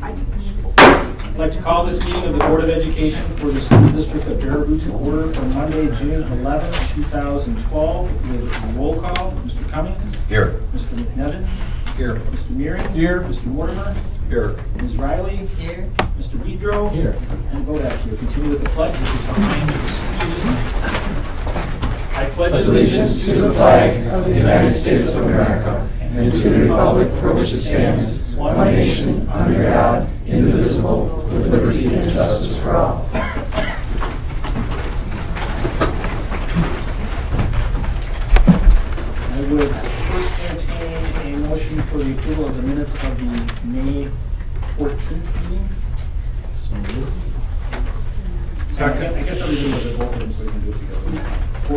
I'd like to call this meeting of the Board of Education for the School District of Baraboo to order for Monday, June 11, 2012, with a roll call. Mr. Cummings? Here. Mr. McNevin? Here. Mr. Meering? Here. Mr. Mortimer? Here. Ms. Riley? Here. Mr. Bedro? Here. And Bodak here. Continue with the pledge, which is behind the screen. I pledge allegiance to the flag of the United States of America and to the republic for which it stands, one nation, under God, indivisible, with liberty and justice for all. I would first entertain a motion for the approval of the minutes of the May 14th meeting. So moved. Second. I guess everybody was at both of them, so we can do it together.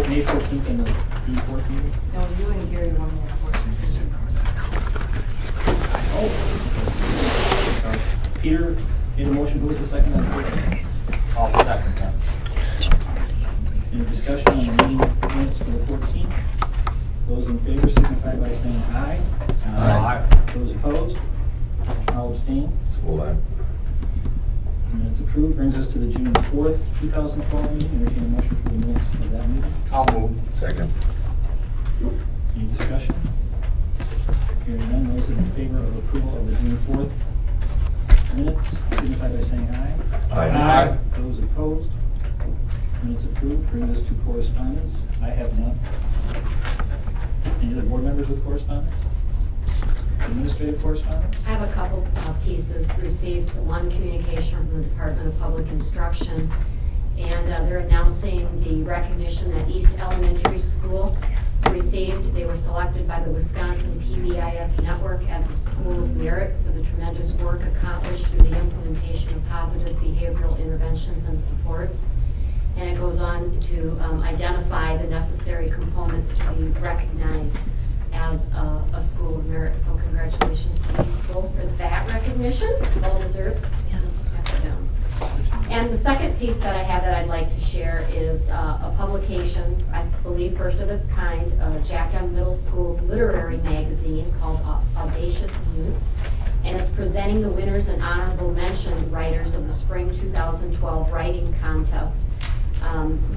May 14th and the June 4th meeting. No, you and Gary won that portion. Oh. Peter made a motion. Who was the second on the 14th? I'll second that. Any discussion on the meeting minutes for the 14th? Those in favor signify by saying aye. Aye. Those opposed? I'll abstain. Hold on. Minutes approved. Brings us to the June 4th, 2012 meeting. Entertain a motion for the minutes of that meeting. I'll move. Second. Any discussion? Hearing none, those in favor of approval of the June 4th minutes signify by saying aye. Aye. Those opposed? Minutes approved. Brings us to correspondence. I have none. Any other board members with correspondence? Administrative correspondence? I have a couple pieces. Received one communication from the Department of Public Instruction, and they're announcing the recognition that East Elementary School received. They were selected by the Wisconsin PBIS Network as a School of Merit for the tremendous work accomplished through the implementation of positive behavioral interventions and supports. And it goes on to identify the necessary components to be recognized as a School of Merit. So congratulations to East School for that recognition. Well deserved. Yes. Pass it down. And the second piece that I have that I'd like to share is a publication, I believe first of its kind, Jack Young Middle School's literary magazine called Audacious Muse. And it's presenting the winners and honorable mention writers of the Spring 2012 Writing Contest.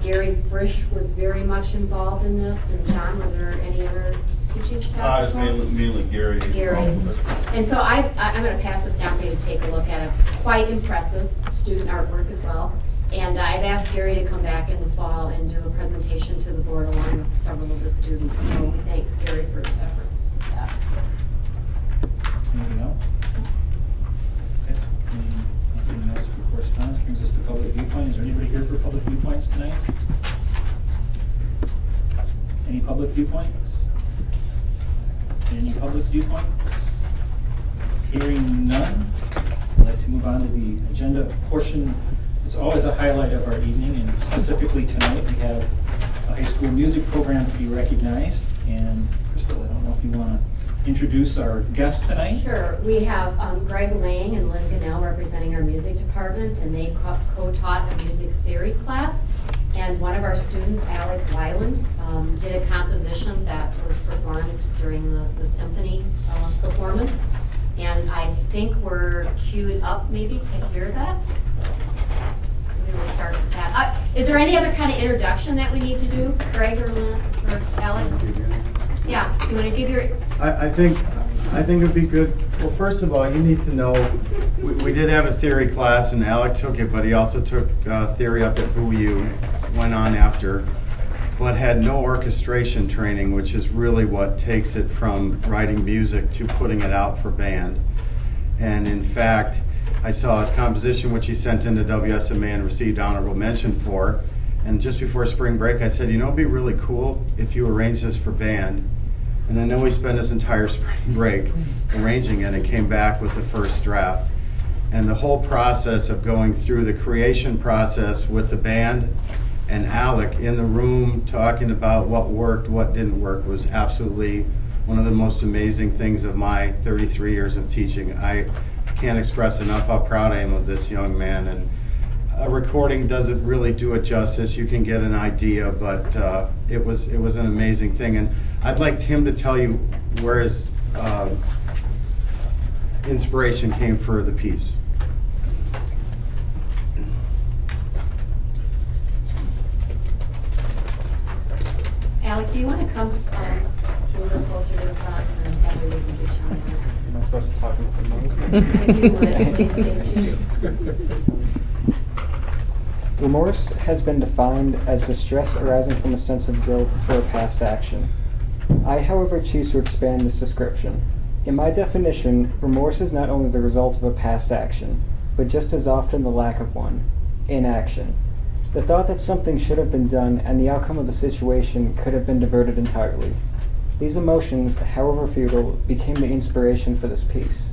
Gary Frisch was very much involved in this, and John, were there any other teaching staff? It's mainly Gary. And so I'm going to pass this down for you to take a look at it. Quite impressive student artwork as well. And I've asked Gary to come back in the fall and do a presentation to the board along with several of the students. So we thank Gary for his efforts. Yeah. Anything else? Okay. Anything else for correspondence? Brings us to public viewpoint. Is there anybody here for public viewpoints tonight? Any public viewpoints? Any public viewpoints? Hearing none, I'd like to move on to the agenda portion. It's always a highlight of our evening, and specifically tonight we have a high school music program to be recognized. And Crystal, I don't know if you want to introduce our guests tonight. Sure. We have Greg Lang and Lynn Gannell representing our music department, and they co-taught a music theory class. And one of our students, Alec Weiland, did a composition that was performed during the symphony performance. And I think we're queued up maybe to hear that. We will start with that. Is there any other kind of introduction that we need to do, Greg or Lynn or Alec? Yeah, do you want to give your... I think it'd be good. Well, first of all, you need to know we did have a theory class, and Alec took it, but he also took theory up at BUU, went on after, but had no orchestration training, which is really what takes it from writing music to putting it out for band. And in fact, I saw his composition, which he sent into WSMA and received honorable mention for. And just before spring break, I said, you know, it'd be really cool if you arrange this for band. And I know we spent his entire spring break arranging it and came back with the first draft. And the whole process of going through the creation process with the band and Alec in the room talking about what worked, what didn't work was absolutely one of the most amazing things of my 33 years of teaching. I can't express enough how proud I am of this young man. And a recording doesn't really do it justice. You can get an idea, but it was an amazing thing. And I'd like him to tell you where his inspiration came for the piece. Alec, do you want to come a little closer to the front and that way we can get shown? Am I supposed to talk into the mic? If you would, please, thank you. Remorse has been defined as distress arising from a sense of guilt for a past action. I, however, choose to expand this description. In my definition, remorse is not only the result of a past action, but just as often the lack of one, inaction. The thought that something should have been done and the outcome of the situation could have been diverted entirely. These emotions, however futile, became the inspiration for this piece.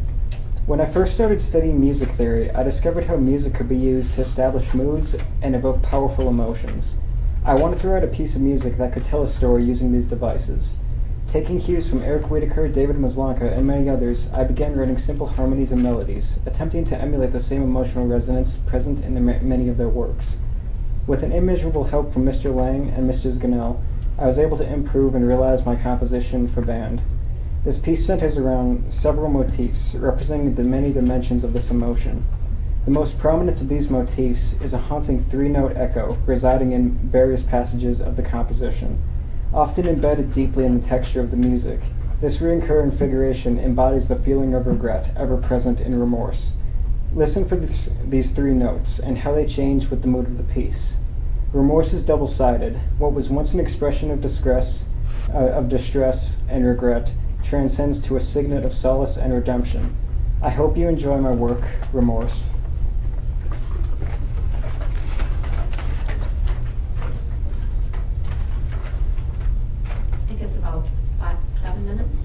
When I first started studying music theory, I discovered how music could be used to establish moods and evoke powerful emotions. I wanted to write a piece of music that could tell a story using these devices. Taking cues from Eric Whitacre, David Maslanka, and many others, I began writing simple harmonies and melodies, attempting to emulate the same emotional resonance present in many of their works. With an immeasurable help from Mr. Lang and Mr. Zganel, I was able to improve and realize my composition for band. This piece centers around several motifs, representing the many dimensions of this emotion. The most prominent of these motifs is a haunting three-note echo residing in various passages of the composition. Often embedded deeply in the texture of the music, this recurring figuration embodies the feeling of regret ever present in remorse. Listen for these three notes and how they change with the mood of the piece. Remorse is double-sided. What was once an expression of distress and regret transcends to a signet of solace and redemption. I hope you enjoy my work, Remorse. I think it's about 7 minutes.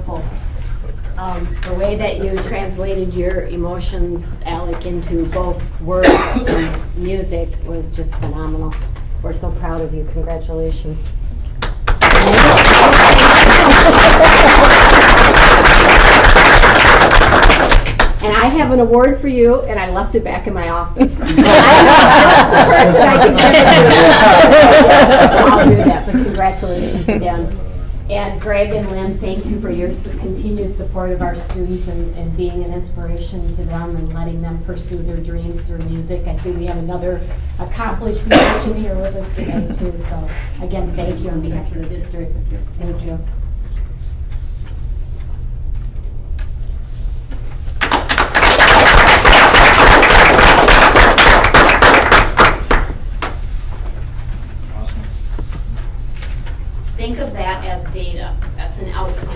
powerful. The way that you translated your emotions, Alec, into both words and music was just phenomenal. We're so proud of you. Congratulations. And I have an award for you, and I left it back in my office. I know just the person I can give it to. So I'll do that, but congratulations again. And Greg and Lynn, thank you for your continued support of our students and being an inspiration to them and letting them pursue their dreams through music. I see we have another accomplished musician here with us today, too. So, again, thank you on behalf of the district. Thank you. Think of that as data. That's an outcome.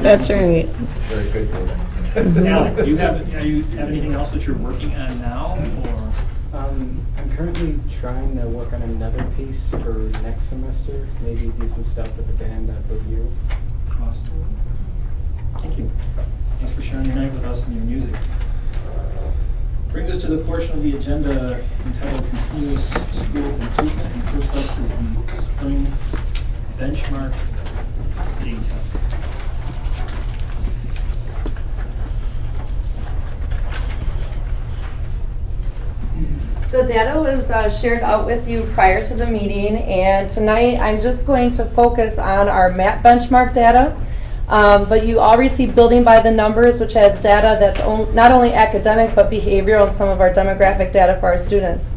That's right. Very good data. Alec, do you have anything else that you're working on now, or? I'm currently trying to work on another piece for next semester. Maybe do some stuff with the band at BOU. Awesome. Thank you. Thanks for sharing your night with us and your music. Brings us to the portion of the agenda entitled Continuous School Improvement. And first up is the spring benchmark data. The data was shared out with you prior to the meeting, and tonight I'm just going to focus on our MAP benchmark data. But you all receive Building by the Numbers, which has data that's not only academic but behavioral and some of our demographic data for our students.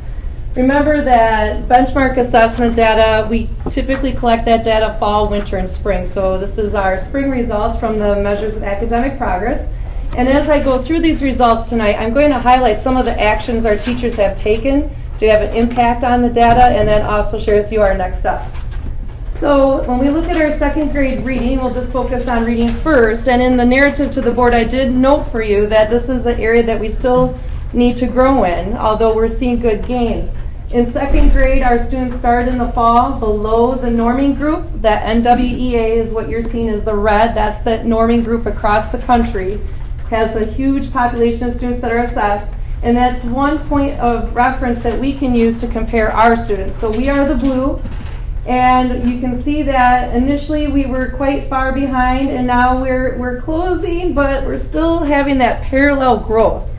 Remember that benchmark assessment data, we typically collect that data fall, winter, and spring. So this is our spring results from the measures of academic progress. And as I go through these results tonight, I'm going to highlight some of the actions our teachers have taken to have an impact on the data, and then also share with you our next steps. So when we look at our second grade reading, we'll just focus on reading first. And in the narrative to the board, I did note for you that this is an area that we still need to grow in, although we're seeing good gains. In second grade, our students started in the fall below the norming group. That NWEA is what you're seeing as the red. That's the norming group across the country. Has a huge population of students that are assessed. And that's one point of reference that we can use to compare our students. So we are the blue. And you can see that initially we were quite far behind, and now we're closing, but we're still having that parallel growth.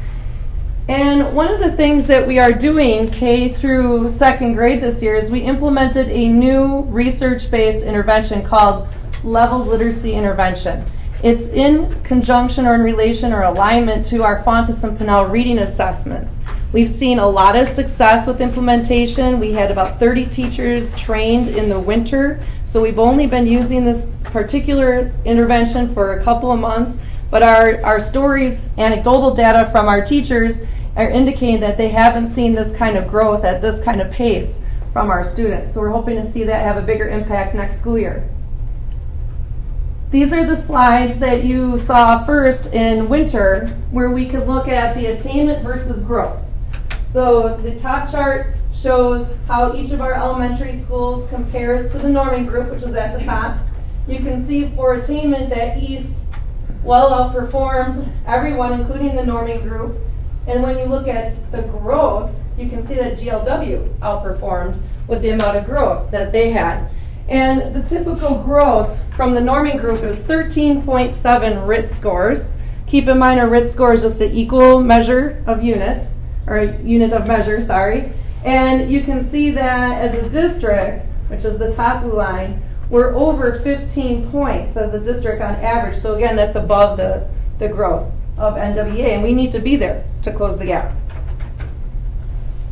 And one of the things that we are doing K through second grade this year is we implemented a new research-based intervention called Level Literacy Intervention. It's in conjunction or in relation or alignment to our Fontes and Pinnell reading assessments. We've seen a lot of success with implementation. We had about 30 teachers trained in the winter, so we've only been using this particular intervention for a couple of months, but our stories, anecdotal data from our teachers are indicating that they haven't seen this kind of growth at this kind of pace from our students. So we're hoping to see that have a bigger impact next school year. These are the slides that you saw first in winter, where we could look at the attainment versus growth. So the top chart shows how each of our elementary schools compares to the norming group, which is at the top. You can see for attainment that East well outperformed everyone, including the norming group. And when you look at the growth, you can see that GLW outperformed with the amount of growth that they had. And the typical growth from the norming group is 13.7 RIT scores. Keep in mind our RIT score is just an equal measure of unit, or a unit of measure, sorry. And you can see that as a district, which is the top blue line, we're over 15 points as a district on average. So again, that's above the growth of NWEA, and we need to be there to close the gap.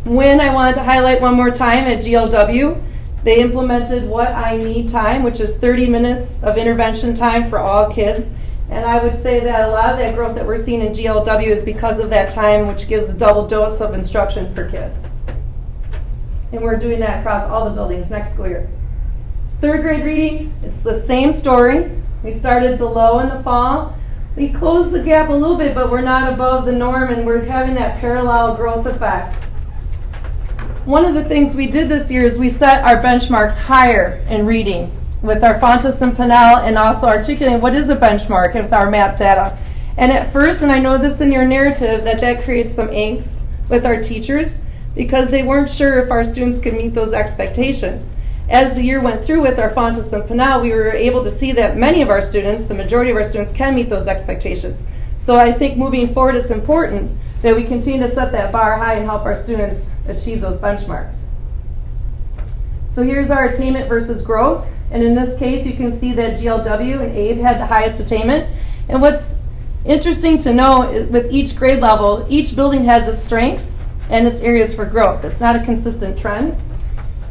When I wanted to highlight one more time at GLW, they implemented What I Need time, which is 30 minutes of intervention time for all kids. And I would say that a lot of that growth that we're seeing in GLW is because of that time, which gives a double dose of instruction for kids. And we're doing that across all the buildings next school year. Third grade reading, it's the same story. We started below in the fall. We closed the gap a little bit, but we're not above the norm, and we're having that parallel growth effect. One of the things we did this year is we set our benchmarks higher in reading. with our Fontes and Pinnell, and also articulating what is a benchmark with our MAP data. And at first, and I know this in your narrative, that creates some angst with our teachers because they weren't sure if our students could meet those expectations. As the year went through with our Fontes and Pinnell, we were able to see that many of our students, the majority of our students, can meet those expectations. So I think moving forward it's important that we continue to set that bar high and help our students achieve those benchmarks. So here's our attainment versus growth. And in this case, you can see that GLW and AVE had the highest attainment. And what's interesting to know is with each grade level, each building has its strengths and its areas for growth. It's not a consistent trend.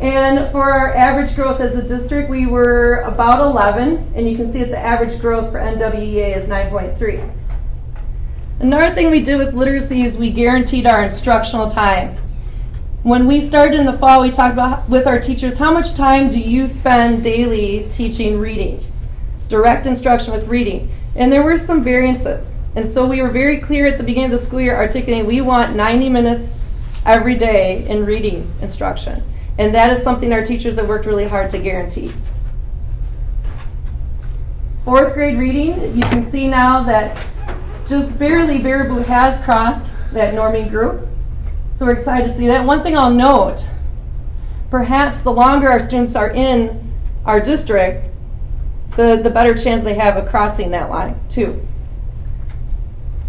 And for our average growth as a district, we were about 11. And you can see that the average growth for NWEA is 9.3. Another thing we did with literacy is we guaranteed our instructional time. When we started in the fall, we talked about with our teachers, how much time do you spend daily teaching reading? Direct instruction with reading. And there were some variances. And so we were very clear at the beginning of the school year articulating we want 90 minutes every day in reading instruction. And that is something our teachers have worked really hard to guarantee. Fourth grade reading, you can see now that just barely Baraboo has crossed that norming group. So we're excited to see that. One thing I'll note, perhaps the longer our students are in our district, the better chance they have of crossing that line too.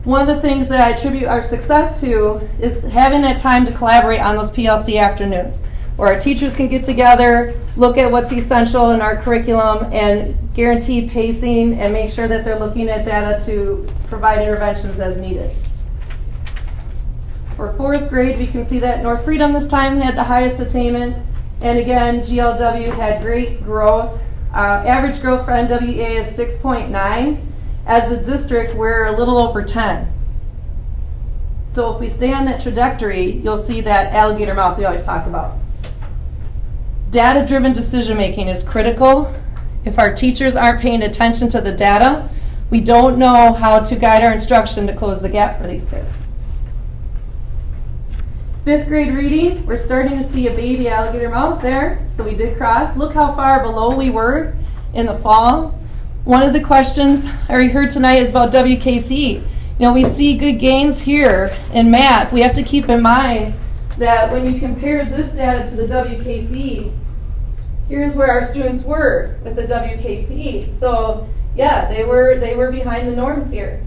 One of the things that I attribute our success to is having that time to collaborate on those PLC afternoons, where our teachers can get together, look at what's essential in our curriculum, and guarantee pacing and make sure that they're looking at data to provide interventions as needed. For fourth grade, we can see that North Freedom this time had the highest attainment. And again, GLW had great growth. Average growth for NWEA is 6.9. As a district, we're a little over 10. So if we stay on that trajectory, you'll see that alligator mouth we always talk about. Data-driven decision-making is critical. If our teachers aren't paying attention to the data, we don't know how to guide our instruction to close the gap for these kids. Fifth grade reading, we're starting to see a baby alligator mouth there, so we did cross. Look how far below we were in the fall. One of the questions I already heard tonight is about WKC. You know, we see good gains here in math. We have to keep in mind that when you compare this data to the WKC, here's where our students were with the WKC. So yeah, they were behind the norms here.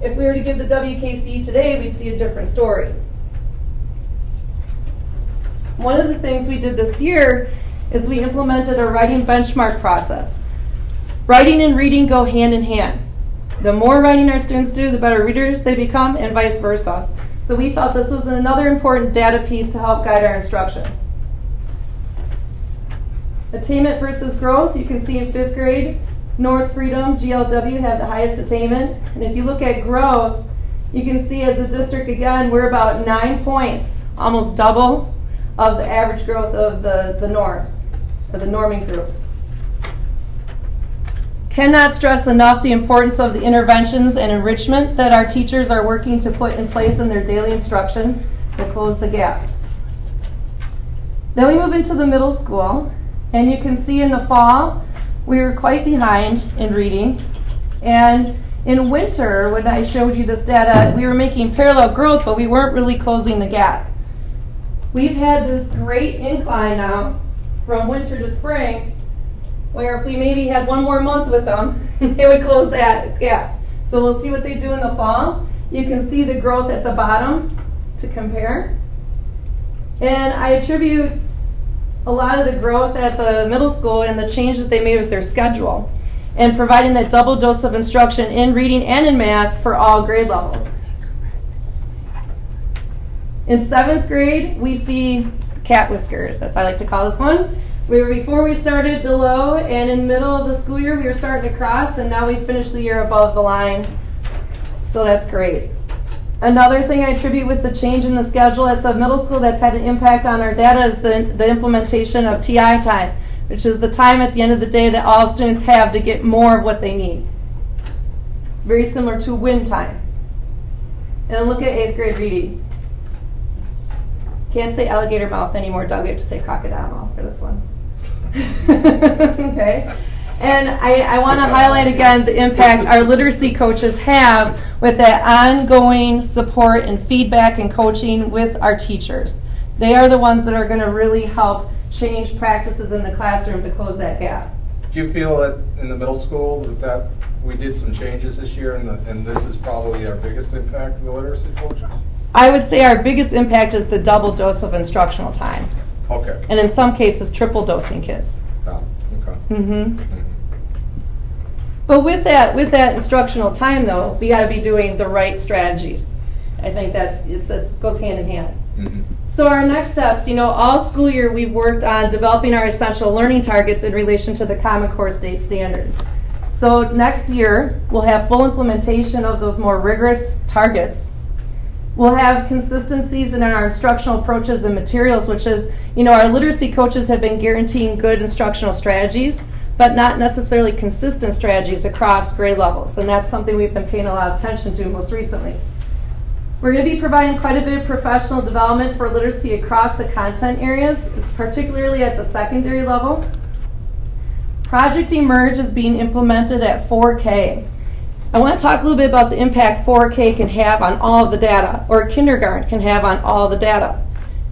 If we were to give the WKC today, we'd see a different story. One of the things we did this year is we implemented a writing benchmark process. Writing and reading go hand in hand. The more writing our students do, the better readers they become, and vice versa. So we thought this was another important data piece to help guide our instruction. Attainment versus growth, you can see in fifth grade, North Freedom, GLW have the highest attainment. And if you look at growth, you can see as a district, again, we're about 9 points, almost double of the average growth of the norms, or the norming group. Cannot stress enough the importance of the interventions and enrichment that our teachers are working to put in place in their daily instruction to close the gap. Then we move into the middle school, and you can see in the fall we were quite behind in reading. And in winter, when I showed you this data, we were making parallel growth, but we weren't really closing the gap. We've had this great incline now from winter to spring, where if we maybe had one more month with them, they would close that gap. So we'll see what they do in the fall. You can see the growth at the bottom to compare. And I attribute a lot of the growth at the middle school and the change that they made with their schedule and providing that double dose of instruction in reading and in math for all grade levels. In 7th grade, we see cat whiskers. That's what I like to call this one. Before we started below, and in the middle of the school year, we were starting to cross, and now we finished the year above the line. So that's great. Another thing I attribute with the change in the schedule at the middle school that's had an impact on our data is the implementation of TI time, which is the time at the end of the day that all students have to get more of what they need. Very similar to win time. And then look at 8th grade reading. Can't say alligator mouth anymore, Doug. We have to say crocodile mouth for this one. Okay? And I want to highlight again the impact our literacy coaches have with that ongoing support and feedback and coaching with our teachers. They are the ones that are going to really help change practices in the classroom to close that gap. Do you feel that in the middle school that we did some changes this year and this is probably our biggest impact of the literacy coaches? I would say our biggest impact is the double dose of instructional time. Okay. And in some cases, triple dosing kids. Oh, okay. Mm-hmm. But with that instructional time, though, we got to be doing the right strategies. I think it goes hand in hand. Mm-hmm. So our next steps, all school year we've worked on developing our essential learning targets in relation to the Common Core state standards. So next year, we'll have full implementation of those more rigorous targets. We'll have consistencies in our instructional approaches and materials, which is, our literacy coaches have been guaranteeing good instructional strategies, but not necessarily consistent strategies across grade levels. And that's something we've been paying a lot of attention to most recently. We're going to be providing quite a bit of professional development for literacy across the content areas, particularly at the secondary level. Project Emerge is being implemented at 4K. I want to talk a little bit about the impact 4K can have on all of the data, or kindergarten can have on all the data.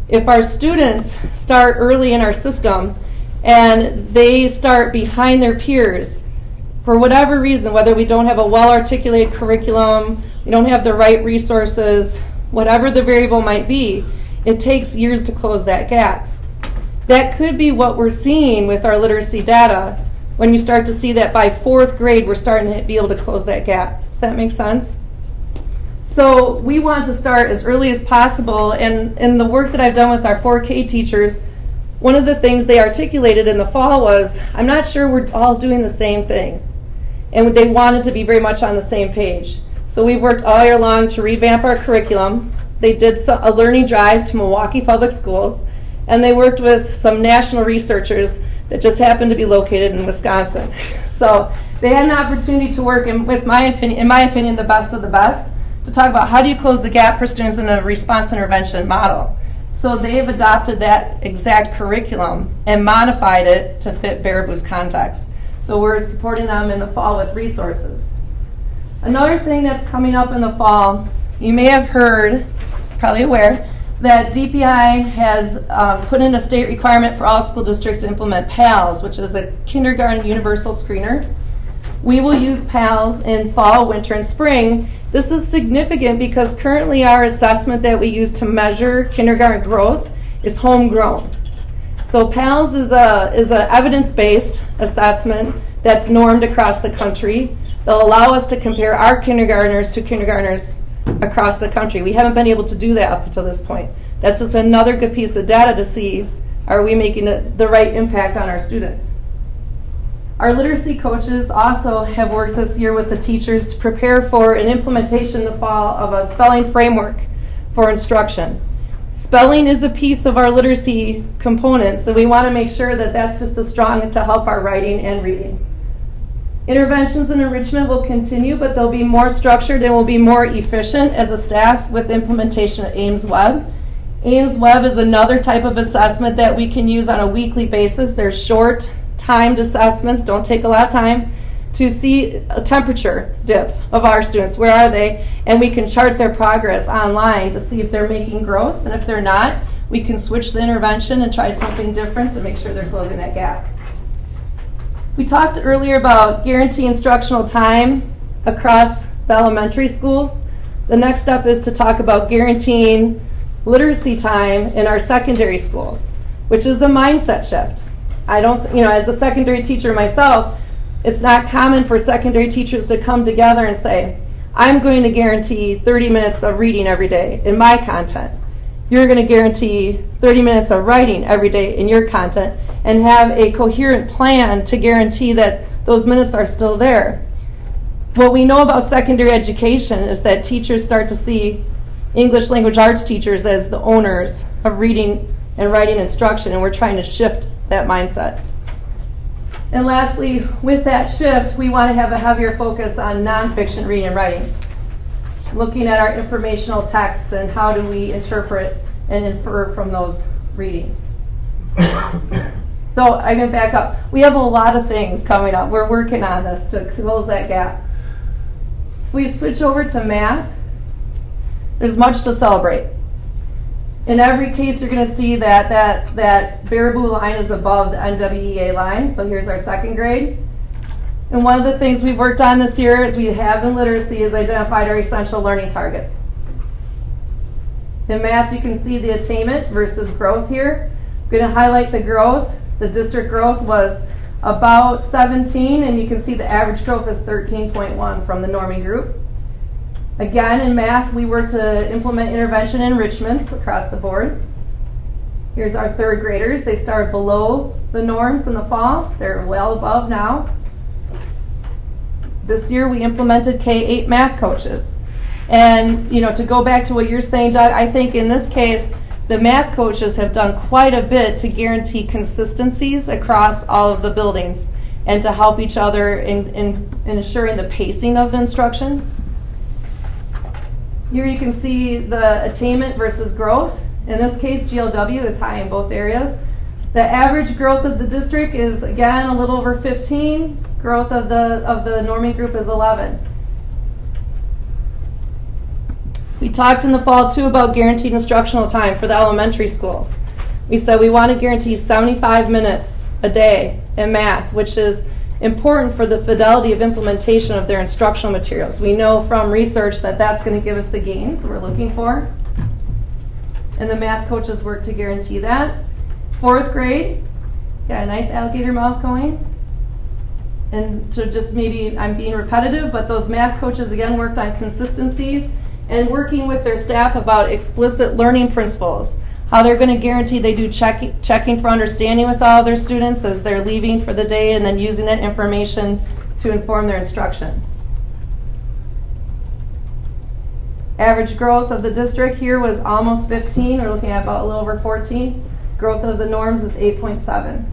If our students start early in our system and they start behind their peers, for whatever reason, whether we don't have a well-articulated curriculum, we don't have the right resources, whatever the variable might be, it takes years to close that gap. That could be what we're seeing with our literacy data when you start to see that by 4th grade we're starting to be able to close that gap. Does that make sense? So we want to start as early as possible, and in the work that I've done with our 4K teachers, one of the things they articulated in the fall was, I'm not sure we're all doing the same thing. And they wanted to be very much on the same page. So we worked all year long to revamp our curriculum. They did a learning drive to Milwaukee Public Schools, and they worked with some national researchers that just happened to be located in Wisconsin. So they had an opportunity to work, in my opinion, the best of the best, to talk about how do you close the gap for students in a response intervention model. So they've adopted that exact curriculum and modified it to fit Baraboo's context. So we're supporting them in the fall with resources. Another thing that's coming up in the fall, you may have heard, probably aware, that DPI has put in a state requirement for all school districts to implement PALS, which is a kindergarten universal screener. We will use PALS in fall, winter, and spring. This is significant because currently our assessment that we use to measure kindergarten growth is homegrown. So PALS is a evidence-based assessment that's normed across the country. They'll allow us to compare our kindergartners to kindergartners across the country. We haven't been able to do that up until this point. That's just another good piece of data to see, are we making the right impact on our students? Our literacy coaches also have worked this year with the teachers to prepare for an implementation in the fall of a spelling framework for instruction. Spelling is a piece of our literacy component, so we want to make sure that that's just as strong to help our writing and reading. Interventions and enrichment will continue, but they'll be more structured and will be more efficient as a staff with implementation of Ames Web. Ames Web is another type of assessment that we can use on a weekly basis. They're short, timed assessments, don't take a lot of time, to see a temperature dip of our students. Where are they? And we can chart their progress online to see if they're making growth, and if they're not, we can switch the intervention and try something different to make sure they're closing that gap. We talked earlier about guarantee instructional time across the elementary schools. The next step is to talk about guaranteeing literacy time in our secondary schools, which is a mindset shift. As a secondary teacher myself, it's not common for secondary teachers to come together and say, I'm going to guarantee 30 minutes of reading every day in my content. You're going to guarantee 30 minutes of writing every day in your content, and have a coherent plan to guarantee that those minutes are still there. What we know about secondary education is that teachers start to see English language arts teachers as the owners of reading and writing instruction, and we're trying to shift that mindset. And lastly, with that shift, we want to have a heavier focus on nonfiction reading and writing, looking at our informational texts and how do we interpret and infer from those readings. So I'm going to back up. We have a lot of things coming up. We're working on this to close that gap. If we switch over to math, there's much to celebrate. In every case, you're going to see that Baraboo line is above the NWEA line. So here's our second grade. And one of the things we've worked on this year, as we have in literacy, is identified our essential learning targets. In math, you can see the attainment versus growth here. I'm going to highlight the growth. The district growth was about 17, and you can see the average growth is 13.1 from the norming group. Again, in math, we work to implement intervention enrichments across the board. Here's our third graders. They started below the norms in the fall. They're well above now. This year, we implemented K-8 math coaches. And, to go back to what you're saying, Doug, I think in this case, the math coaches have done quite a bit to guarantee consistencies across all of the buildings and to help each other in ensuring the pacing of the instruction. Here you can see the attainment versus growth. In this case, GLW is high in both areas. The average growth of the district is, again, a little over 15. Growth of the norming group is 11. We talked in the fall, too, about guaranteed instructional time for the elementary schools. We said we want to guarantee 75 minutes a day in math, which is important for the fidelity of implementation of their instructional materials. We know from research that that's going to give us the gains we're looking for. And the math coaches work to guarantee that. Fourth grade, got a nice alligator mouth going. And to just maybe, I'm being repetitive, but those math coaches, again, worked on consistencies and working with their staff about explicit learning principles, how they're going to guarantee they do checking for understanding with all their students as they're leaving for the day, and then using that information to inform their instruction. Average growth of the district here was almost 15. We're looking at about a little over 14. Growth of the norms is 8.7.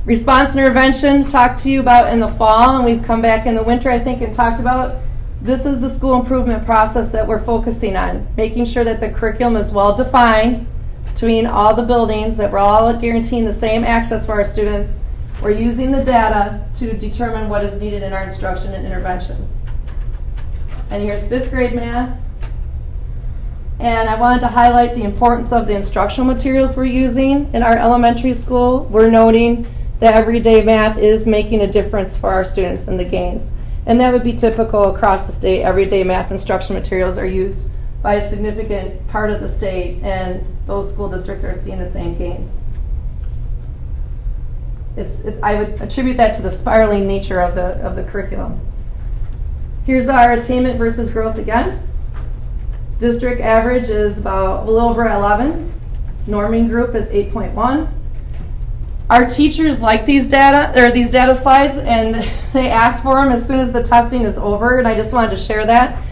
Response intervention, talked to you about in the fall, and we've come back in the winter, I think, and talked about. This is the school improvement process that we're focusing on, making sure that the curriculum is well defined between all the buildings, that we're all guaranteeing the same access for our students. We're using the data to determine what is needed in our instruction and interventions. And here's fifth grade math. And I wanted to highlight the importance of the instructional materials we're using in our elementary school. We're noting that everyday math is making a difference for our students and the gains. And that would be typical across the state. Everyday math instructional materials are used by a significant part of the state, and those school districts are seeing the same gains. I would attribute that to the spiraling nature of the curriculum. Here's our attainment versus growth again. District average is about a little over 11. Norming group is 8.1. Our teachers like these data slides, and they ask for them as soon as the testing is over, and I just wanted to share that.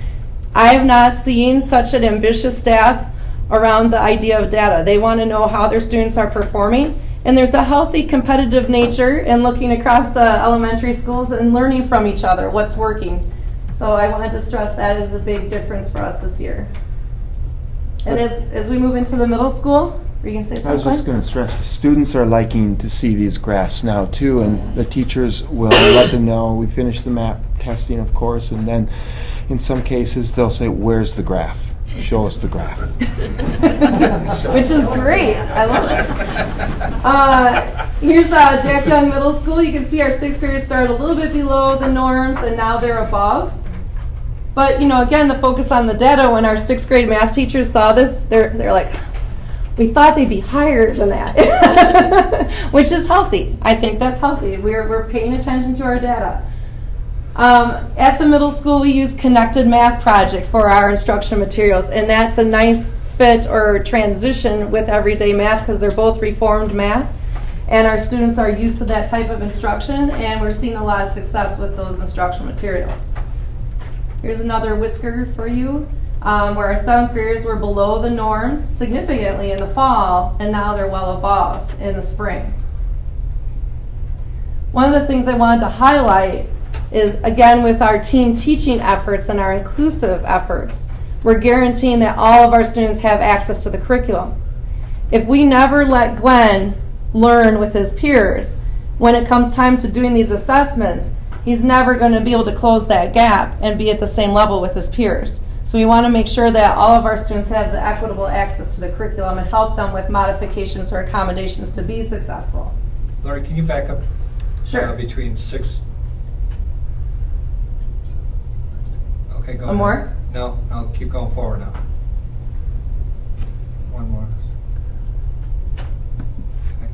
I have not seen such an ambitious staff around the idea of data. They want to know how their students are performing, and there's a healthy competitive nature in looking across the elementary schools and learning from each other what's working. So I wanted to stress that is a big difference for us this year. And as we move into the middle school, were you going to say something? I was just going to stress the students are liking to see these graphs now too, and the teachers will let them know. We finish the map testing, of course, and then in some cases they'll say, "Where's the graph? Show us the graph." Which is great. I love it. Here's Jack Young Middle School. You can see our sixth graders started a little bit below the norms, and now they're above. But, again, the focus on the data, when our sixth grade math teachers saw this, they're like, we thought they'd be higher than that, which is healthy. I think that's healthy. We're paying attention to our data. At the middle school, we use Connected Math Project for our instructional materials, and that's a nice fit or transition with everyday math because they're both reformed math, and our students are used to that type of instruction, and we're seeing a lot of success with those instructional materials. Here's another whisker for you, where our seventh graders were below the norms significantly in the fall, and now they're well above in the spring. One of the things I wanted to highlight is, again, with our team teaching efforts and our inclusive efforts, we're guaranteeing that all of our students have access to the curriculum. If we never let Glenn learn with his peers, when it comes time to doing these assessments, he's never going to be able to close that gap and be at the same level with his peers. So we want to make sure that all of our students have the equitable access to the curriculum and help them with modifications or accommodations to be successful. Lori, can you back up Sure. between 6? Okay, go One ahead. more? No, I'll keep going forward now. One more. Okay.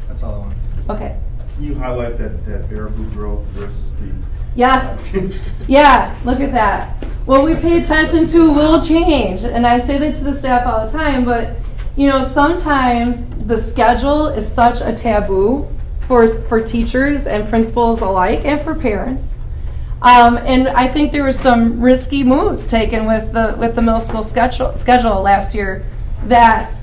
That's all I want. Okay. Can you highlight that Baraboo growth versus the? Yeah. Yeah, look at that. What we pay attention to will change. And I say that to the staff all the time, but you know, sometimes the schedule is such a taboo for teachers and principals alike and for parents. And I think there were some risky moves taken with the middle school schedule last year that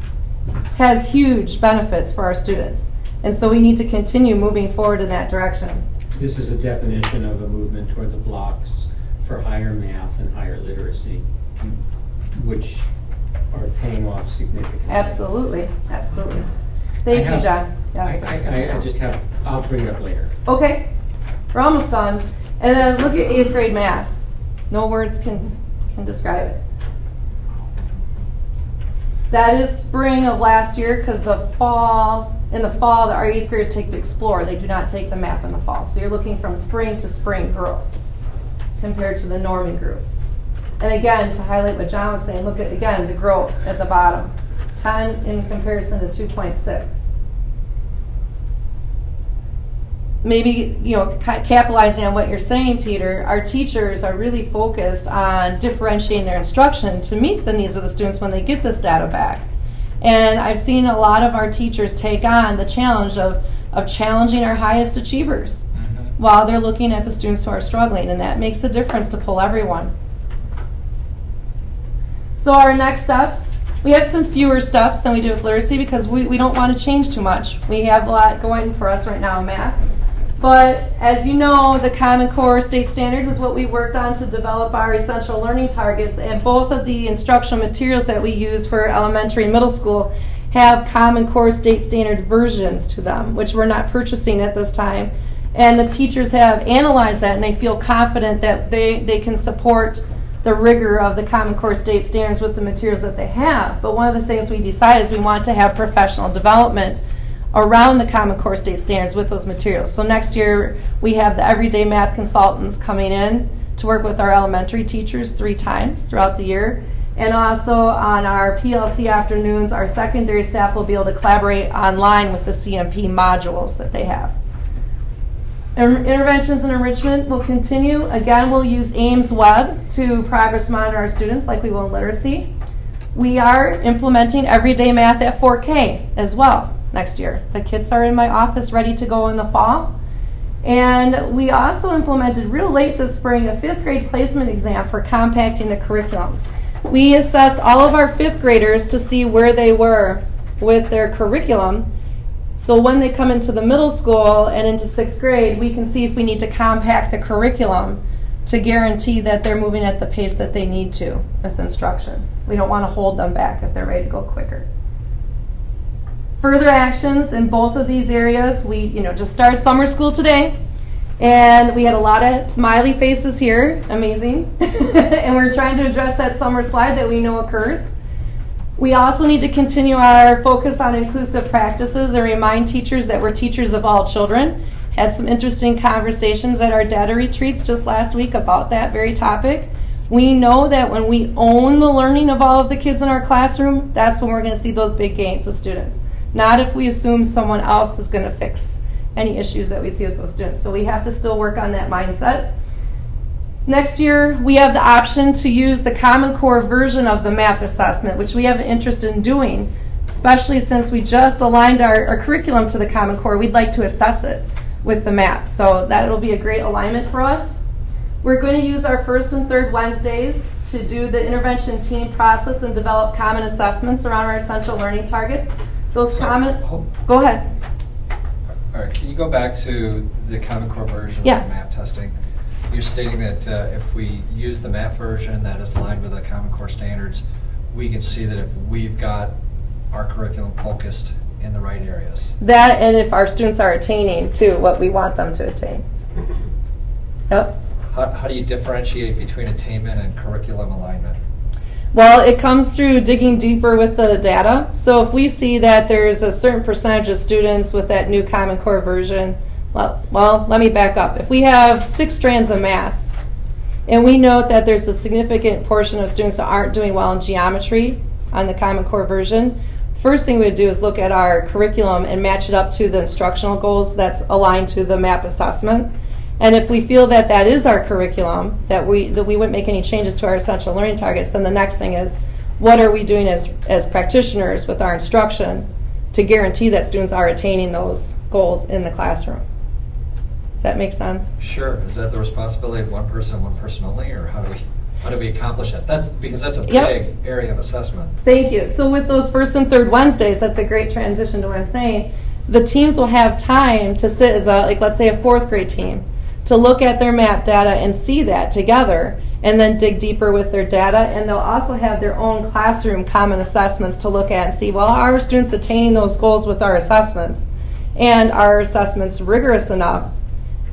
has huge benefits for our students. And so we need to continue moving forward in that direction. This is a definition of a movement toward the blocks for higher math and higher literacy, which are paying off significantly. Absolutely, absolutely. Thank you, John. Yeah. I just have, I'll bring it up later. Okay, we're almost done. And then look at 8th grade math. No words can describe it. That is spring of last year because in the fall, our 8th graders take the Explorer. They do not take the map in the fall. So you're looking from spring to spring growth compared to the norming group. And again, to highlight what John was saying, look at, again, the growth at the bottom. 10 in comparison to 2.6. Maybe, you know, capitalizing on what you're saying, Peter, our teachers are really focused on differentiating their instruction to meet the needs of the students when they get this data back. And I've seen a lot of our teachers take on the challenge of challenging our highest achievers while they're looking at the students who are struggling, and that makes a difference to pull everyone. So our next steps, we have some fewer steps than we do with literacy because we don't want to change too much. We have a lot going for us right now in math. But as you know, the Common Core State Standards is what we worked on to develop our essential learning targets, and both of the instructional materials that we use for elementary and middle school have Common Core State Standards versions to them, which we're not purchasing at this time. And the teachers have analyzed that and they feel confident that they can support the rigor of the Common Core State Standards with the materials that they have. But one of the things we decided is we want to have professional development around the Common Core State Standards with those materials. So next year we have the everyday math consultants coming in to work with our elementary teachers 3 times throughout the year. And also on our PLC afternoons, our secondary staff will be able to collaborate online with the CMP modules that they have. Interventions and enrichment will continue. Again, we'll use Ames Web to progress monitor our students like we will in literacy. We are implementing everyday math at 4K as well next year. The kids are in my office ready to go in the fall. And we also implemented real late this spring a 5th grade placement exam for compacting the curriculum. We assessed all of our 5th graders to see where they were with their curriculum. So when they come into the middle school and into 6th grade, we can see if we need to compact the curriculum to guarantee that they're moving at the pace that they need to with instruction. We don't want to hold them back if they're ready to go quicker. Further actions in both of these areas, we just started summer school today, and we had a lot of smiley faces here, amazing, and we're trying to address that summer slide that we know occurs. We also need to continue our focus on inclusive practices and remind teachers that we're teachers of all children. Had some interesting conversations at our data retreats just last week about that very topic. We know that when we own the learning of all of the kids in our classroom, that's when we're going to see those big gains with students. Not if we assume someone else is going to fix any issues that we see with those students. So we have to still work on that mindset. Next year, we have the option to use the Common Core version of the MAP assessment, which we have an interest in doing, especially since we just aligned our curriculum to the Common Core. We'd like to assess it with the MAP. So that will be a great alignment for us. We're going to use our 1st and 3rd Wednesdays to do the intervention team process and develop common assessments around our essential learning targets. Those comments, go ahead. All right, can you go back to the Common Core version of the MAP testing? You're stating that if we use the MAP version that is aligned with the Common Core standards, we can see that if we've got our curriculum focused in the right areas. That, and if our students are attaining to what we want them to attain. Yep. How do you differentiate between attainment and curriculum alignment? Well, it comes through digging deeper with the data. So if we see that there's a certain percentage of students with that new Common Core version, well, let me back up. If we have 6 strands of math, and we note that there's a significant portion of students that aren't doing well in geometry on the Common Core version, first thing we'd do is look at our curriculum and match it up to the instructional goals that's aligned to the MAP assessment. And if we feel that that is our curriculum, that we wouldn't make any changes to our essential learning targets, then the next thing is, what are we doing as practitioners with our instruction to guarantee that students are attaining those goals in the classroom? Does that make sense? Sure. Is that the responsibility of one person only, or how do we accomplish that? That's because that's a big Yep. area of assessment. Thank you. So with those first and third Wednesdays, that's a great transition to what I'm saying. The teams will have time to sit as let's say a 4th grade team, to look at their MAP data and see that together, and then dig deeper with their data. And they'll also have their own classroom common assessments to look at and see, well, are our students attaining those goals with our assessments? And are our assessments rigorous enough,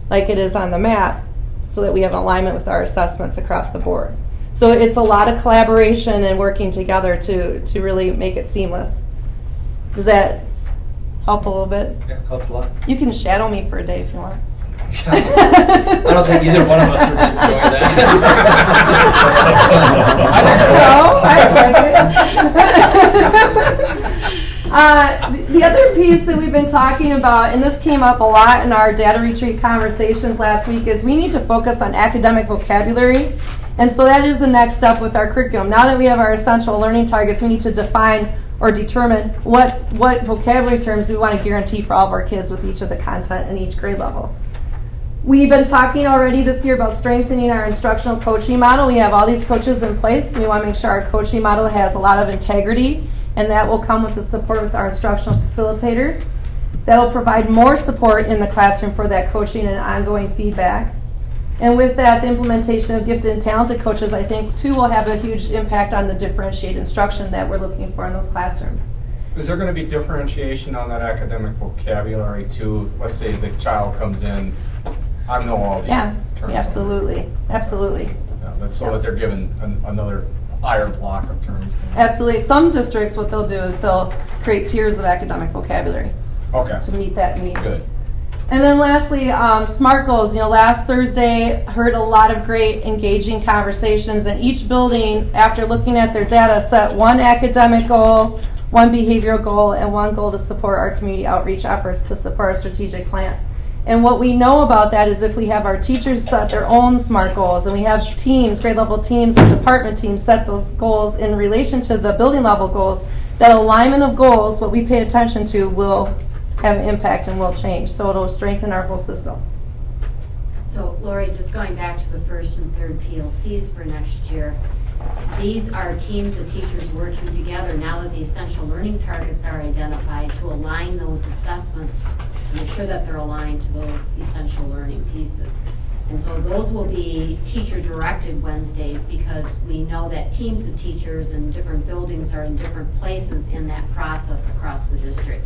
like it is on the MAP, so that we have alignment with our assessments across the board? So it's a lot of collaboration and working together to really make it seamless. Does that help a little bit? Yeah, helps a lot. You can shadow me for a day if you want. I don't think either one of us would enjoy that. I don't know. The other piece that we've been talking about, and this came up a lot in our data retreat conversations last week, is we need to focus on academic vocabulary. And so that is the next step with our curriculum. Now that we have our essential learning targets, we need to define or determine what vocabulary terms do we want to guarantee for all of our kids with each of the content in each grade level. We've been talking already this year about strengthening our instructional coaching model. We have all these coaches in place. We want to make sure our coaching model has a lot of integrity, and that will come with the support with our instructional facilitators. That will provide more support in the classroom for that coaching and ongoing feedback. And with that, the implementation of gifted and talented coaches, I think, too, will have a huge impact on the differentiated instruction that we're looking for in those classrooms. Is there going to be differentiation on that academic vocabulary too? Let's say the child comes in, I know all these terms. Absolutely. Absolutely. Yeah, so that they're given another higher block of terms. Absolutely. Some districts, what they'll do is they'll create tiers of academic vocabulary to meet that need. Good. And then lastly, SMART goals. Last Thursday, heard a lot of great engaging conversations, and each building, after looking at their data, set one academic goal, one behavioral goal, and one goal to support our community outreach efforts to support our strategic plan. And what we know about that is if we have our teachers set their own SMART goals, and we have teams, grade level teams or department teams set those goals in relation to the building level goals, that alignment of goals, what we pay attention to, will have an impact and will change. So it'll strengthen our whole system. So Lori, just going back to the first and third PLCs for next year, these are teams of teachers working together now that the essential learning targets are identified to align those assessments and make sure that they're aligned to those essential learning pieces. And so those will be teacher-directed Wednesdays because we know that teams of teachers in different buildings are in different places in that process across the district.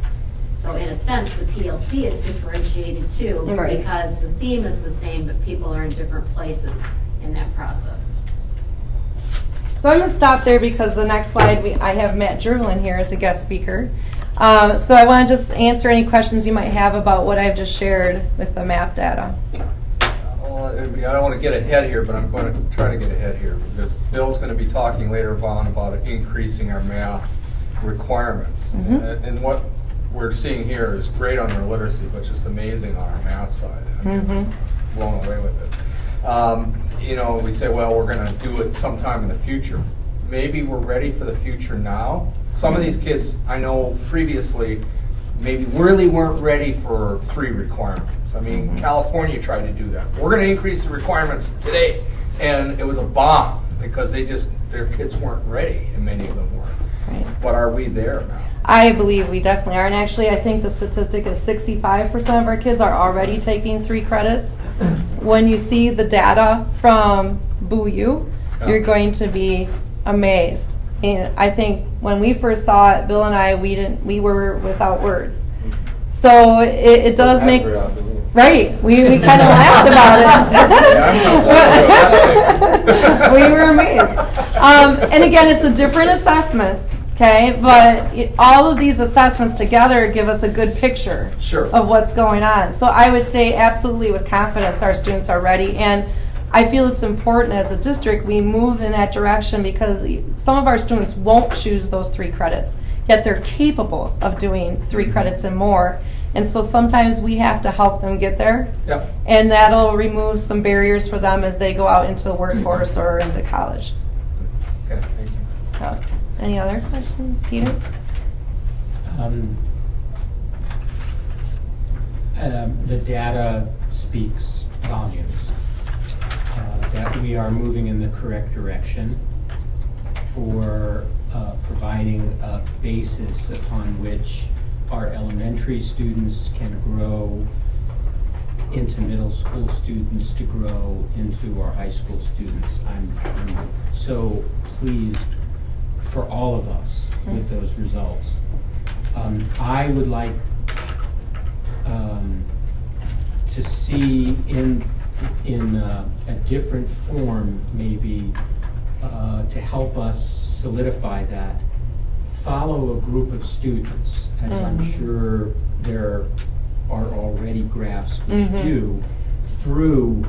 So in a sense, the PLC is differentiated too because the theme is the same, but people are in different places in that process. So I'm going to stop there because the next slide, I have Matt Jerlin here as a guest speaker. So I want to just answer any questions you might have about what I've just shared with the MAP data. Well, I don't want to get ahead here, but I'm going to try to get ahead here because Bill's going to be talking later on about increasing our math requirements. And what we're seeing here is great on our literacy, but just amazing on our math side. I'm blown away with it. We say, well, we're going to do it sometime in the future. Maybe we're ready for the future now. Some of these kids, I know previously, maybe really weren't ready for 3 requirements. I mean, California tried to do that. We're going to increase the requirements today. And it was a bomb because their kids weren't ready, and many of them weren't. Right. But are we there now? I believe we definitely are. And actually, I think the statistic is 65% of our kids are already taking 3 credits. When you see the data from BUU, you're going to be amazed And I think when we first saw it, Bill and I, we were without words. So it does make, right, we kind of laughed about it. We were amazed. And again, it's a different assessment, okay? But all of these assessments together give us a good picture of what's going on. So I would say absolutely with confidence our students are ready. And I feel it's important as a district we move in that direction because some of our students won't choose those 3 credits, yet they're capable of doing 3 credits and more. And so sometimes we have to help them get there. Yep. And that'll remove some barriers for them as they go out into the workforce or into college. Okay, thank you. Any other questions, Peter? The data speaks volumes. That we are moving in the correct direction for providing a basis upon which our elementary students can grow into middle school students to grow into our high school students. I'm so pleased for all of us with those results. I would like to see in a different form maybe to help us solidify that, follow a group of students, as I'm sure there are already graphs which do, through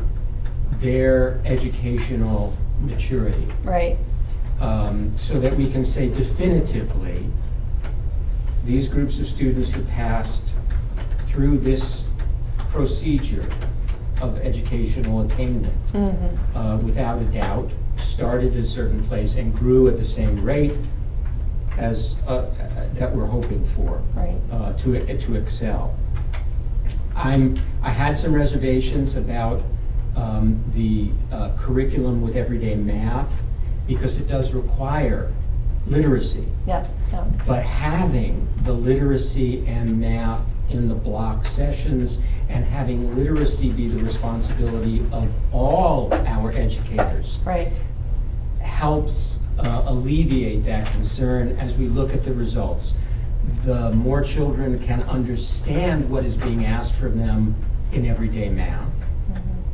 their educational maturity. Right. So that we can say definitively, these groups of students who passed through this procedure of educational attainment, without a doubt, started at a certain place and grew at the same rate as that we're hoping for, to excel. I had some reservations about the curriculum with everyday math because it does require literacy. Yes. Yeah. But having the literacy and math in the block sessions and having literacy be the responsibility of all our educators helps alleviate that concern as we look at the results. The more children can understand what is being asked from them in everyday math,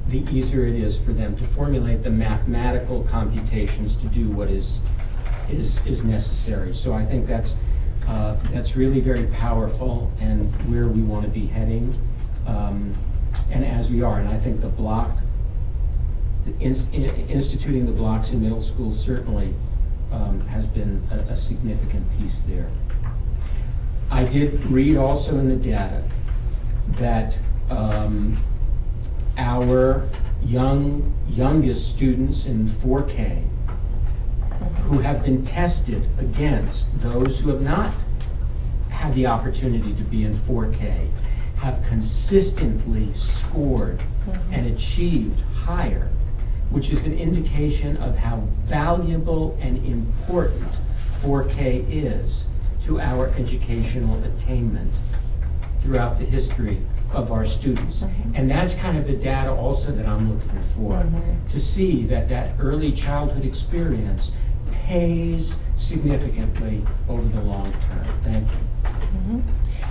the easier it is for them to formulate the mathematical computations to do what is necessary. So I think that's really very powerful and where we want to be heading, and as we are. And I think the block, instituting the blocks in middle school certainly has been a significant piece there. I did read also in the data that our youngest students in 4K who have been tested against those who have not had the opportunity to be in 4K have consistently scored and achieved higher, which is an indication of how valuable and important 4K is to our educational attainment throughout the history of our students. And that's kind of the data also that I'm looking for, to see that that early childhood experience pays significantly over the long term. Thank you.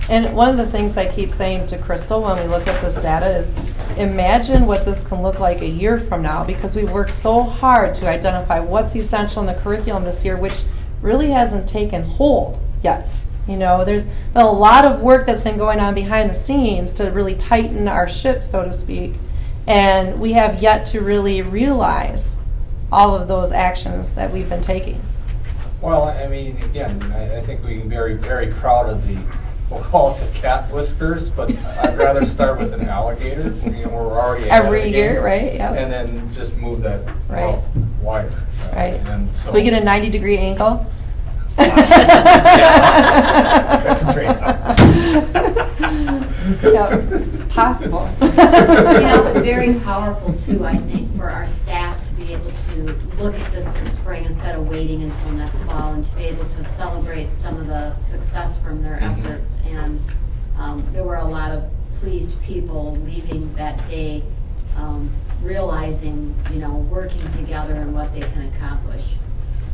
And one of the things I keep saying to Crystal when we look at this data is imagine what this can look like a year from now, because we worked so hard to identify what's essential in the curriculum this year, which really hasn't taken hold yet. You know, there's been a lot of work that's been going on behind the scenes to really tighten our ship, so to speak, and we have yet to really realize all of those actions that we've been taking. Well, I mean, again, I think we can be very, very proud of the, we'll call it the cat whiskers, but I'd rather start with an alligator. You know, we're already every year, right? Yeah. And then just move that wider. Right. And so we get a 90-degree angle. That's straight up. Yep, it's possible. You know, it's very powerful too, I think, for our staff to be able to look at this spring instead of waiting until next fall, and to be able to celebrate some of the success from their efforts. And there were a lot of pleased people leaving that day, realizing, you know, working together and what they can accomplish.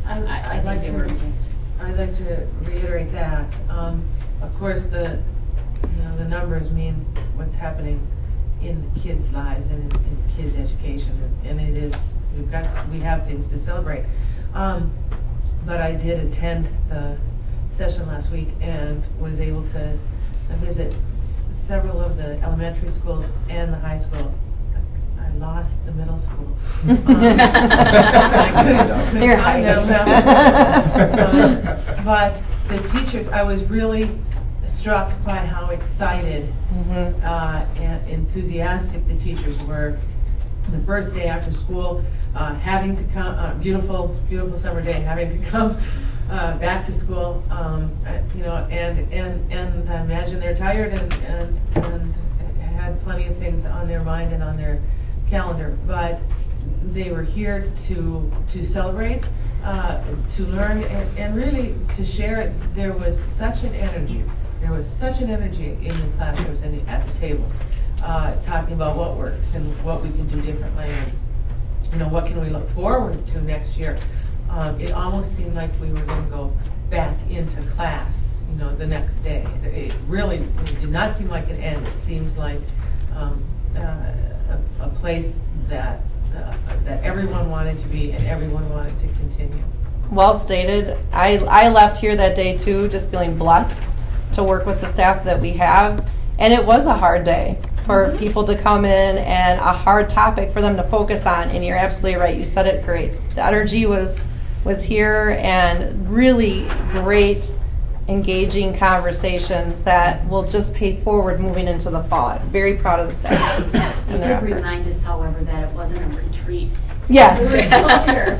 I I'd like think they were to, just, I'd like to reiterate that. Of course, the numbers mean what's happening in the kids' lives and in kids' education, and it is, we have things to celebrate. But I did attend the session last week and was able to visit several of the elementary schools and the high school. I lost the middle school. You're hiding. But the teachers, I was really struck by how excited and enthusiastic the teachers were. The first day after school, having to come, beautiful summer day, having to come back to school, and I imagine they're tired and had plenty of things on their mind and on their calendar, but they were here to celebrate, to learn, and really to share it. There was such an energy. There was such an energy in the classrooms and at the tables, talking about what works and what we can do differently, and what can we look forward to next year. It almost seemed like we were going to go back into class, the next day. It did not seem like an end. It seemed like a place that everyone wanted to be and everyone wanted to continue. Well stated. I left here that day too, just feeling blessed to work with the staff that we have. And it was a hard day for people to come in and a hard topic for them to focus on. And you're absolutely right. You said it great. The energy was here, and really great, engaging conversations that will just pay forward moving into the fall. I'm very proud of the staff it and their did efforts. remind us, however, that it wasn't a retreat. Yeah. We were still here.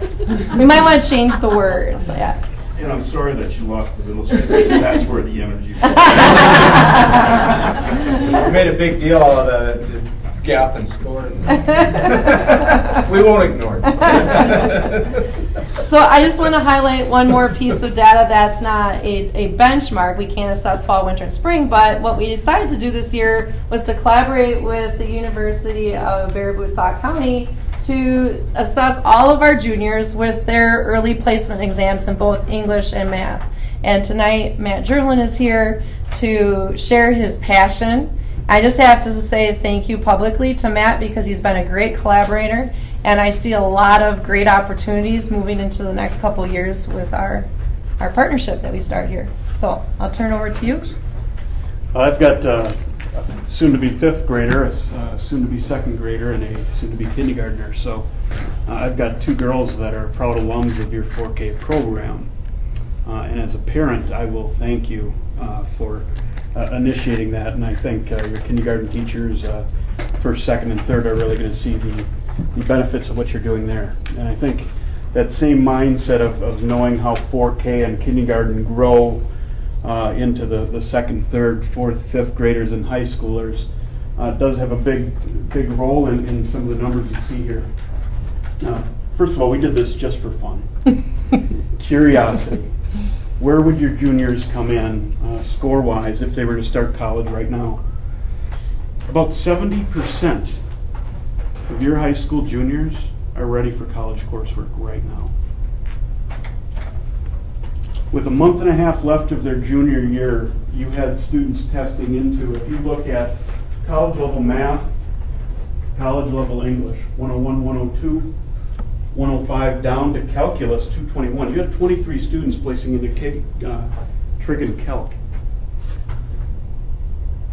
We might want to change the words. Yeah. And I'm sorry that you lost the middle school. That's where the energy was. We made a big deal out of the gap in scores. We won't ignore it. So I just want to highlight one more piece of data that's not a benchmark. We can't assess fall, winter, and spring, but what we decided to do this year was to collaborate with the University of Baraboo County to assess all of our juniors with their early placement exams in both English and math. And tonight, Matt Jerlin is here to share his passion. I just have to say thank you publicly to Matt because he's been a great collaborator, and I see a lot of great opportunities moving into the next couple years with our partnership that we start here. So I'll turn it over to you. I've got a soon-to-be fifth grader, a soon-to-be second grader, and a soon-to-be kindergartner. So I've got two girls that are proud alums of your 4K program. And as a parent, I will thank you for initiating that. And I think your kindergarten teachers, first, second, and third, are really going to see the benefits of what you're doing there. And I think that same mindset of knowing how 4K and kindergarten grow into the second, third, fourth, fifth graders and high schoolers does have a big role in some of the numbers you see here. First of all, we did this just for fun. Curiosity. Where would your juniors come in score-wise if they were to start college right now? About 70% of your high school juniors are ready for college coursework right now. With a month and a half left of their junior year, you had students testing into, if you look at college level math, college level English, 101, 102, 105 down to calculus, 221. You had 23 students placing into Trig and Calc.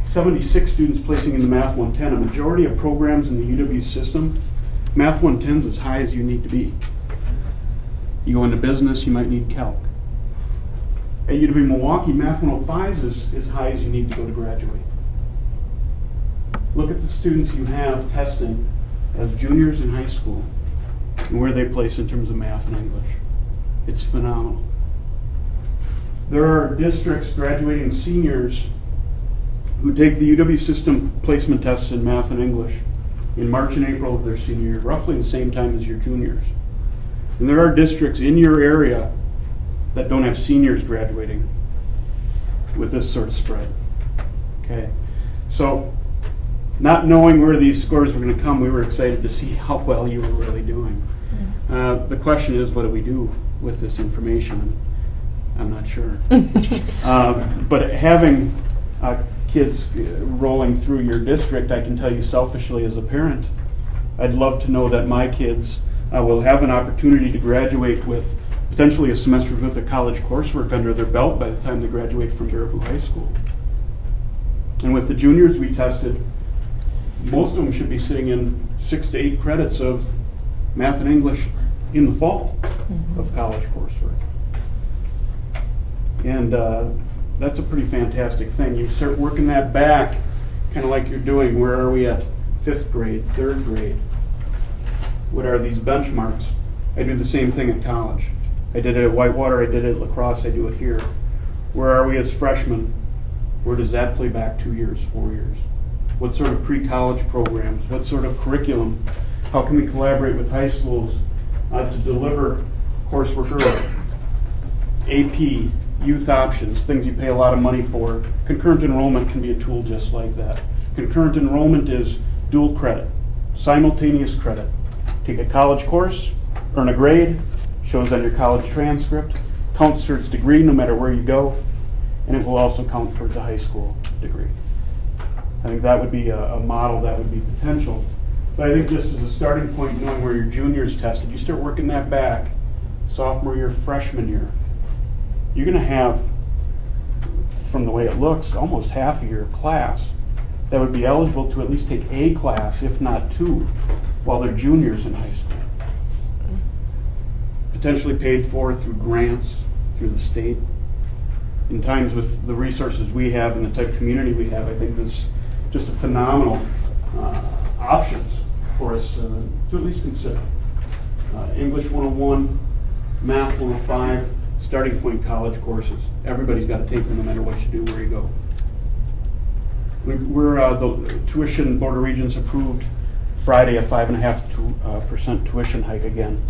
76 students placing into Math 110. A majority of programs in the UW system, Math 110 is as high as you need to be. You go into business, you might need Calc. At UW Milwaukee, Math 105 is as high as you need to go to graduate. Look at the students you have testing as juniors in high school and where they place in terms of math and English. It's phenomenal. There are districts graduating seniors who take the UW system placement tests in math and English in March and April of their senior year, roughly the same time as your juniors. And there are districts in your area that don't have seniors graduating with this sort of spread. Okay, so not knowing where these scores were going to come, we were excited to see how well you were really doing. The question is, what do we do? with this information? I'm not sure. But having kids rolling through your district, I can tell you selfishly as a parent, I'd love to know that my kids will have an opportunity to graduate with potentially a semester's worth of college coursework under their belt by the time they graduate from Baraboo High School. And with the juniors we tested, most of them should be sitting in 6 to 8 credits of math and English in the fall of college coursework. And that's a pretty fantastic thing. You start working that back, kind of like you're doing, where are we at 5th grade, 3rd grade? What are these benchmarks? I do the same thing at college. I did it at Whitewater, I did it at La Crosse, I do it here. Where are we as freshmen? Where does that play back 2 years, 4 years? What sort of pre-college programs? What sort of curriculum? How can we collaborate with high schools to deliver coursework early? AP, youth options, things you pay a lot of money for. Concurrent enrollment can be a tool just like that. Concurrent enrollment is dual credit, simultaneous credit. Take a college course, earn a grade, shows on your college transcript, counts towards degree no matter where you go, and it will also count towards a high school degree. I think that would be a model that would be potential. But I think just as a starting point, knowing where your juniors tested, you start working that back, sophomore year, freshman year, you're going to have, from the way it looks, almost half of your class that would be eligible to at least take a class, if not 2, while they're juniors in high school. Potentially paid for through grants, through the state. In times with the resources we have and the type of community we have, I think there's just a phenomenal options for us to at least consider. English 101, Math 105, starting point college courses. Everybody's got to take them no matter what you do, where you go. We're the Tuition Board of Regents approved Friday a 5.5% tuition hike again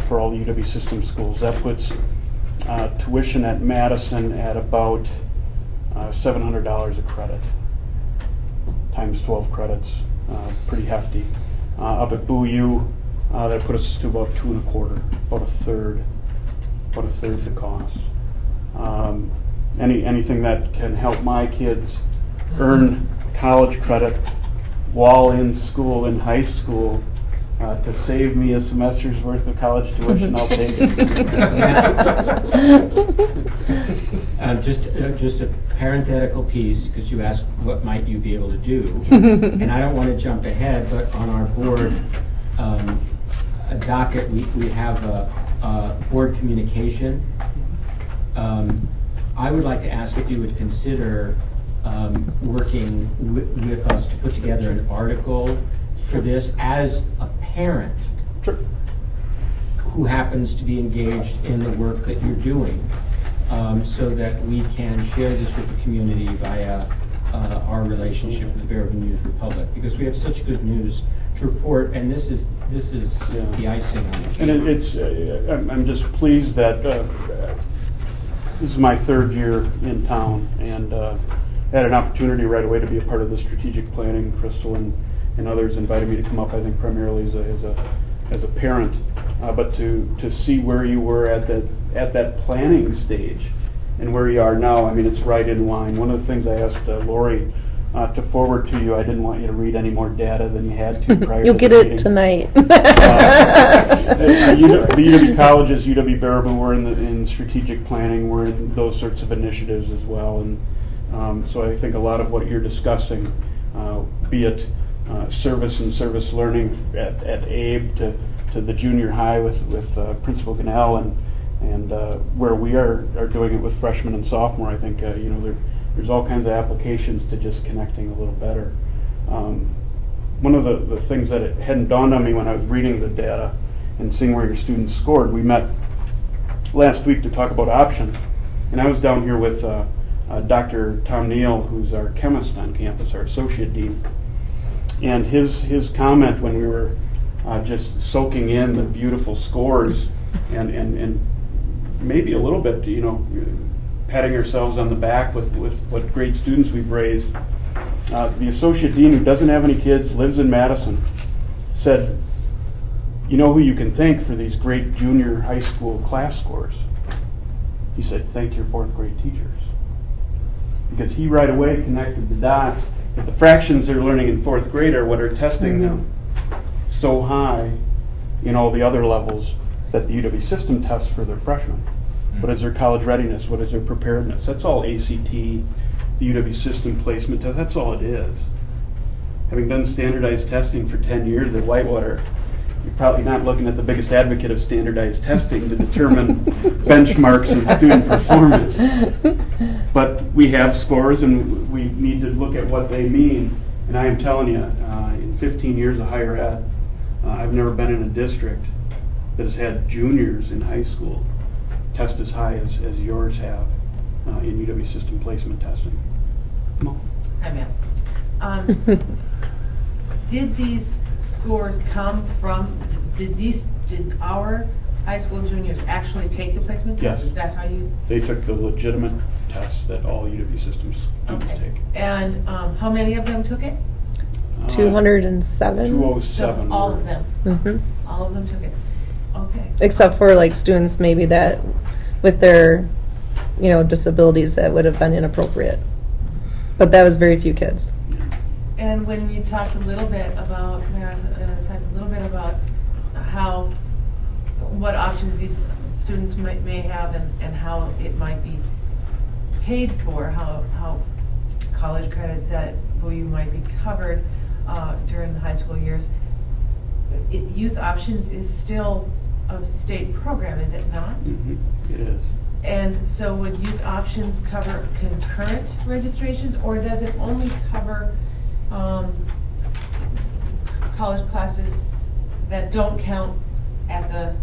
for all the UW system schools. That puts tuition at Madison at about $700 a credit, times 12 credits, pretty hefty. Up at Boo U, that put us to about 2 1/4, about a third the cost. Anything that can help my kids earn college credit while in school, in high school, to save me a semester's worth of college tuition, I'll take it. Just a parenthetical piece, because you asked what might you be able to do. And I don't want to jump ahead, but on our board a docket, we have a board communication. I would like to ask if you would consider working with us to put together an article for this as a parent who happens to be engaged in the work that you're doing, so that we can share this with the community via our relationship with the Baraboo News Republic, because we have such good news to report, and this is the icing on the cake. And it's I'm just pleased that this is my 3rd year in town, and had an opportunity right away to be a part of the strategic planning. Crystal and others invited me to come up, I think primarily as a parent, but to see where you were at that planning stage and where you are now. I mean, it's right in line. One of the things I asked Lori to forward to you, I didn't want you to read any more data than you had to prior You'll to get the it meeting. tonight. The UW colleges, UW Baraboo, we're in strategic planning. We're in those sorts of initiatives as well, and so I think a lot of what you're discussing, be it service and service learning at ABE to the junior high with Principal Gannell, and where we are doing it with freshmen and sophomore, I think there's all kinds of applications to just connecting a little better. One of the things that it hadn't dawned on me when I was reading the data and seeing where your students scored, we met last week to talk about option, and I was down here with Dr. Tom Neal, who's our chemist on campus, our associate dean, and his comment when we were just soaking in the beautiful scores and maybe a little bit, patting ourselves on the back with what great students we've raised. The associate dean, who doesn't have any kids, lives in Madison, said you know who you can thank for these great junior high school class scores? He said, thank your fourth grade teachers. Because he right away connected the dots that the fractions they're learning in fourth grade are what are testing them so high in all the other levels that the UW system tests for their freshmen. What is their college readiness? What is their preparedness? That's all ACT, the UW system placement test, that's all it is. Having done standardized testing for 10 years at Whitewater, you're probably not looking at the biggest advocate of standardized testing to determine benchmarks of student performance. But we have scores and we need to look at what they mean. And I am telling you, in 15 years of higher ed, I've never been in a district that has had juniors in high school test as high as yours have in UW system placement testing. Come on. Hi, ma'am. Did these scores come from, did our high school juniors actually take the placement test? Yes. Is that how you? They took the legitimate test that all UW systems students take. And how many of them took it? 207. 207. All of them? Mm-hmm. All of them took it? Okay. Except for like students maybe that with their, disabilities that would have been inappropriate. But that was very few kids. And when you talked a little bit about, how, what options these students may have and how it might be paid for, how college credits at BOU might be covered during the high school years, Youth Options is still a state program, is it not? Mm-hmm. It is. And so would Youth Options cover concurrent registrations, or does it only cover college classes that don't count at the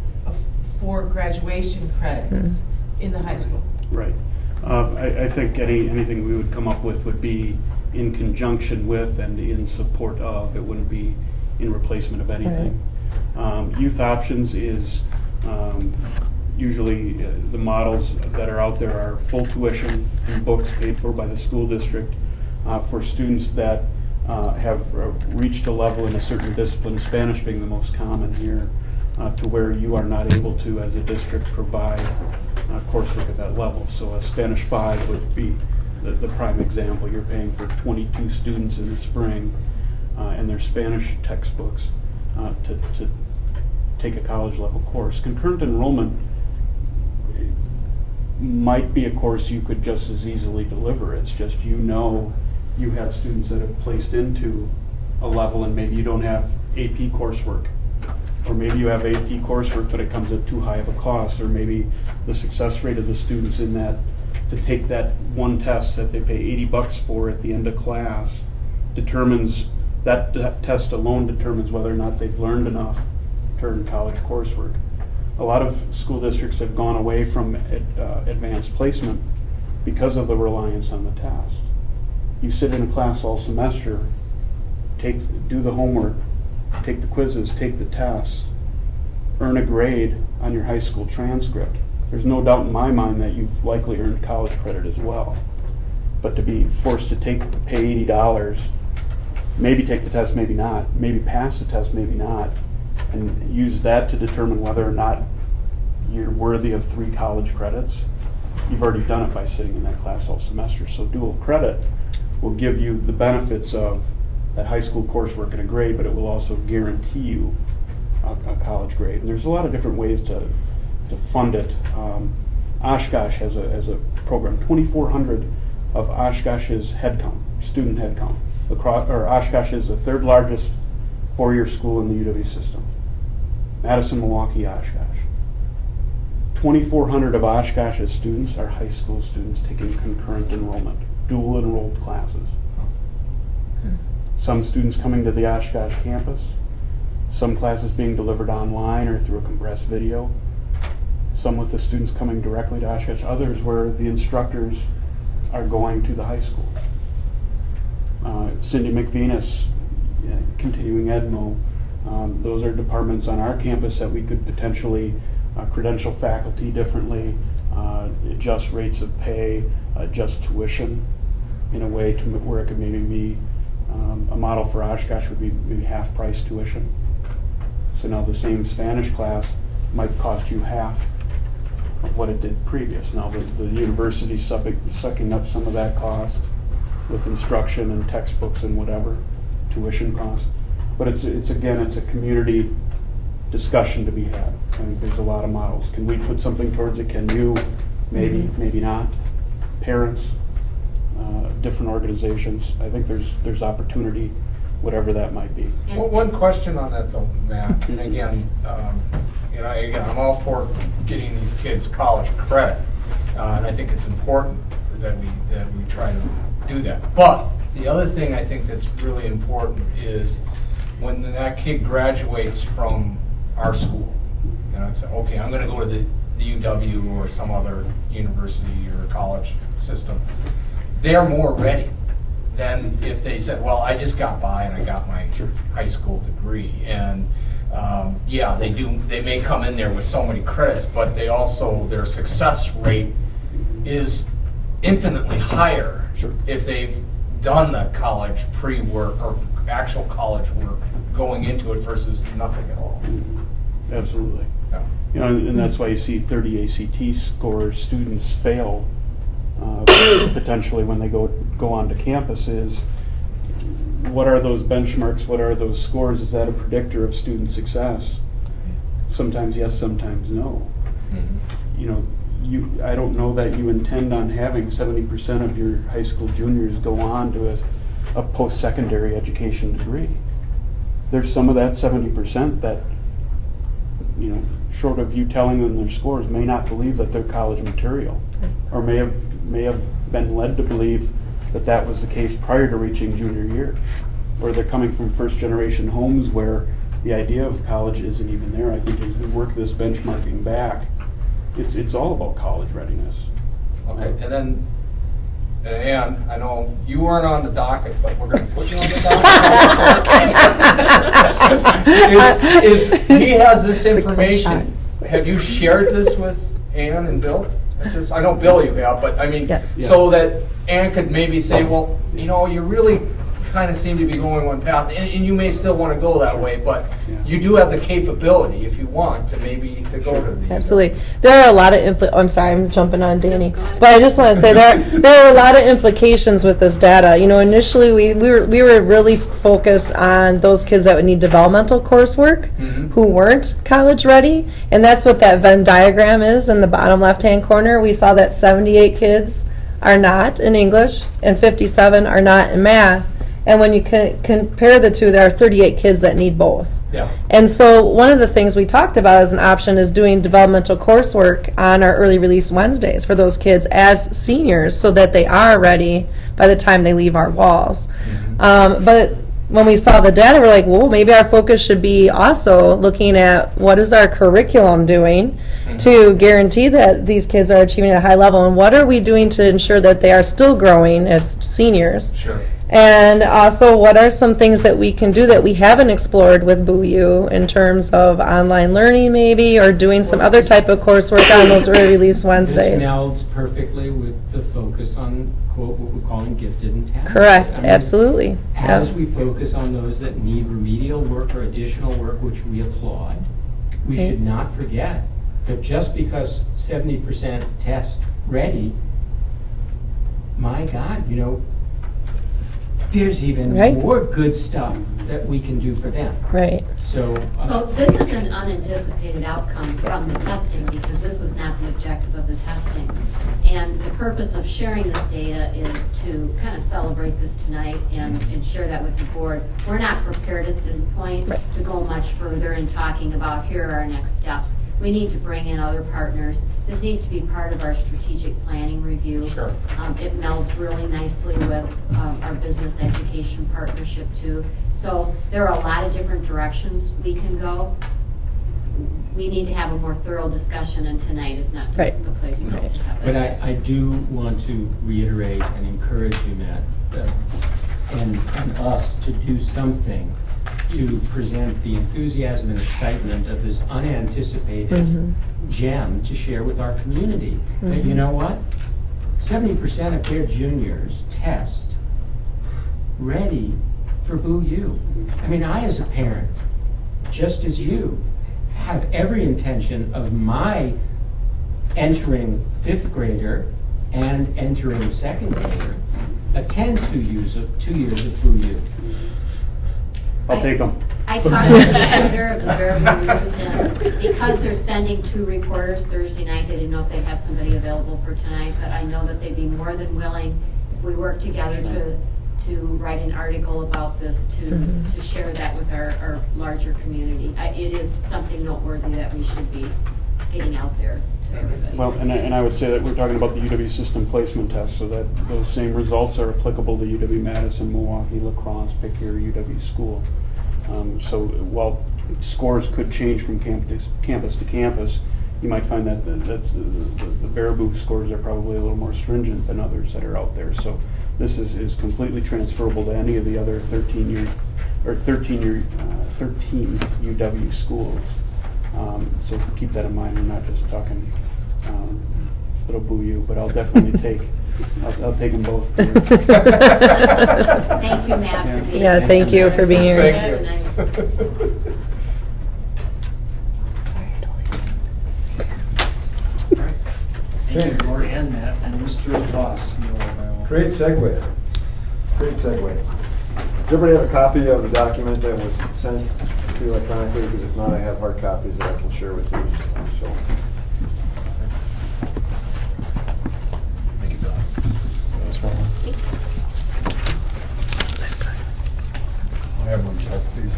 for graduation credits in the high school? Right. I think anything we would come up with would be in conjunction with and in support of. It wouldn't be in replacement of anything. Youth Options is usually the models that are out there are full tuition and books paid for by the school district for students that have reached a level in a certain discipline, Spanish being the most common here, to where you are not able to, as a district, provide coursework at that level. So a Spanish 5 would be the prime example. You're paying for 22 students in the spring and their Spanish textbooks to take a college level course. Concurrent enrollment might be a course you could just as easily deliver. It's just you have students that have placed into a level and maybe you don't have AP coursework. Or maybe you have AP coursework but it comes at too high of a cost, or maybe the success rate of the students in that to take that one test that they pay $80 for at the end of class determines, that test alone determines whether or not they've learned enough to earn college coursework. A lot of school districts have gone away from advanced placement because of the reliance on the test. You sit in a class all semester, do the homework, take the quizzes, take the tests, earn a grade on your high school transcript. There's no doubt in my mind that you've likely earned college credit as well. But to be forced to pay $80, maybe take the test, maybe not, maybe pass the test, maybe not, and use that to determine whether or not you're worthy of 3 college credits, you've already done it by sitting in that class all semester. So dual credit will give you the benefits of that high school coursework and a grade, but it will also guarantee you a college grade. And there's a lot of different ways to fund it. Oshkosh has a program, 2,400 of Oshkosh's headcount, student headcount. Oshkosh is the 3rd largest 4-year school in the UW system. Madison, Milwaukee, Oshkosh. 2,400 of Oshkosh's students are high school students taking concurrent enrollment, dual enrolled classes. Some students coming to the Oshkosh campus, some classes being delivered online or through a compressed video, some with the students coming directly to Oshkosh, others where the instructors are going to the high school. Cindy McVenis, continuing EDMO, those are departments on our campus that we could potentially credential faculty differently, adjust rates of pay, adjust tuition in a way to where it could maybe be a model for Oshkosh would be maybe half price tuition. So now the same Spanish class might cost you half of what it did previous. Now the university's sucking up some of that cost with instruction and textbooks and whatever, tuition costs. But it's a community discussion to be had. I think there's a lot of models. Can we put something towards it? Can you? Maybe, maybe not. Parents, different organizations. I think there's opportunity, whatever that might be. Well, one question on that though, Matt, and again, I'm all for getting these kids college credit, and I think it's important that we try to do that. But the other thing I think that's really important is when that kid graduates from our school, it's okay, I'm going to go to the UW or some other university or college system. They're more ready than if they said, well, I just got by and I got my high school degree. And yeah, they may come in there with so many credits, but their success rate is infinitely higher if they've done the college pre-work or actual college work going into it versus nothing at all. Absolutely. Yeah. And that's why you see 30 ACT score students fail potentially when they go onto campus. Is what are those benchmarks? What are those scores? Is that a predictor of student success? Sometimes yes, sometimes no. I don't know that you intend on having 70% of your high school juniors go on to a post-secondary education degree. There's some of that 70% that, short of you telling them their scores, may not believe that they're college material, or may have been led to believe that was the case prior to reaching junior year, or they're coming from first-generation homes where the idea of college isn't even there. I think as we work this benchmarking back, it's all about college readiness. Okay, and then, Ann, I know you weren't on the docket, but we're going to put you on the docket. He has this information. Have you shared this with Ann and Bill? I know Bill you have, but I mean, yes. So that Ann could maybe say, well, you really kind of seem to be going one path, and you may still want to go that way, but you do have the capability, if you want, to go to the... Absolutely. There are a lot of I'm sorry, I'm jumping on Danny, but I just want to say there are a lot of implications with this data. Initially we were really focused on those kids that would need developmental coursework who weren't college ready, and that's what that Venn diagram is in the bottom left-hand corner. We saw that 78 kids are not in English and 57 are not in math. And when you compare the two, there are 38 kids that need both. Yeah. And so one of the things we talked about as an option is doing developmental coursework on our early release Wednesdays for those kids as seniors so that they are ready by the time they leave our walls. But when we saw the data, we're like, well, maybe our focus should be also looking at what is our curriculum doing to guarantee that these kids are achieving at a high level, and what are we doing to ensure that they are still growing as seniors. Sure. And also, what are some things that we can do that we haven't explored with BooU in terms of online learning maybe, or doing some other type of coursework on those early release Wednesdays? This melds perfectly with the focus on, quote, what we're calling gifted and talented. Correct, absolutely. As we focus on those that need remedial work or additional work, which we applaud, we should not forget that just because 70% test ready, my God, there's even more good stuff that we can do for them. Right. So this is an unanticipated outcome from the testing, because this was not the objective of the testing. And the purpose of sharing this data is to kind of celebrate this tonight and share that with the board. We're not prepared at this point to go much further in talking about here are our next steps. We need to bring in other partners. This needs to be part of our strategic planning review. Sure. It melds really nicely with our business education partnership too. So there are a lot of different directions we can go. We need to have a more thorough discussion, and tonight is not the place to have it. But I do want to reiterate and encourage you, Matt, and us to do something to present the enthusiasm and excitement of this unanticipated gem to share with our community. That you know what? 70% of their juniors test ready for BooU. I mean, I as a parent just as you, have every intention of my entering 5th grader and entering 2nd grader attend 2 years of Blue U. I'll take them. I talked to the editor of the Bear News, and because they're sending 2 reporters Thursday night, they didn't know if they'd have somebody available for tonight, but I know that they'd be more than willing, if we work together to write an article about this, to share that with our larger community. It is something noteworthy that we should be getting out there to everybody. Well, and I would say that we're talking about the UW system placement test, so that those same results are applicable to UW-Madison, Milwaukee, La Crosse, Pick your UW school. So while scores could change from campus to campus, you might find that the Baraboo scores are probably a little more stringent than others that are out there. So this is completely transferable to any of the other 13 UW schools. So keep that in mind. We're not just talking little Boo U, but I'll definitely I'll take them both. Thank you, Matt, for being Yeah, thank you for being here. Thank Thank you, Lori and Matt, and Mr. Voss. Great segue. Great segue. Does everybody have a copy of the document that was sent to you electronically? Because if not, I have hard copies that I can share with you. So. I have one, Chuck, please.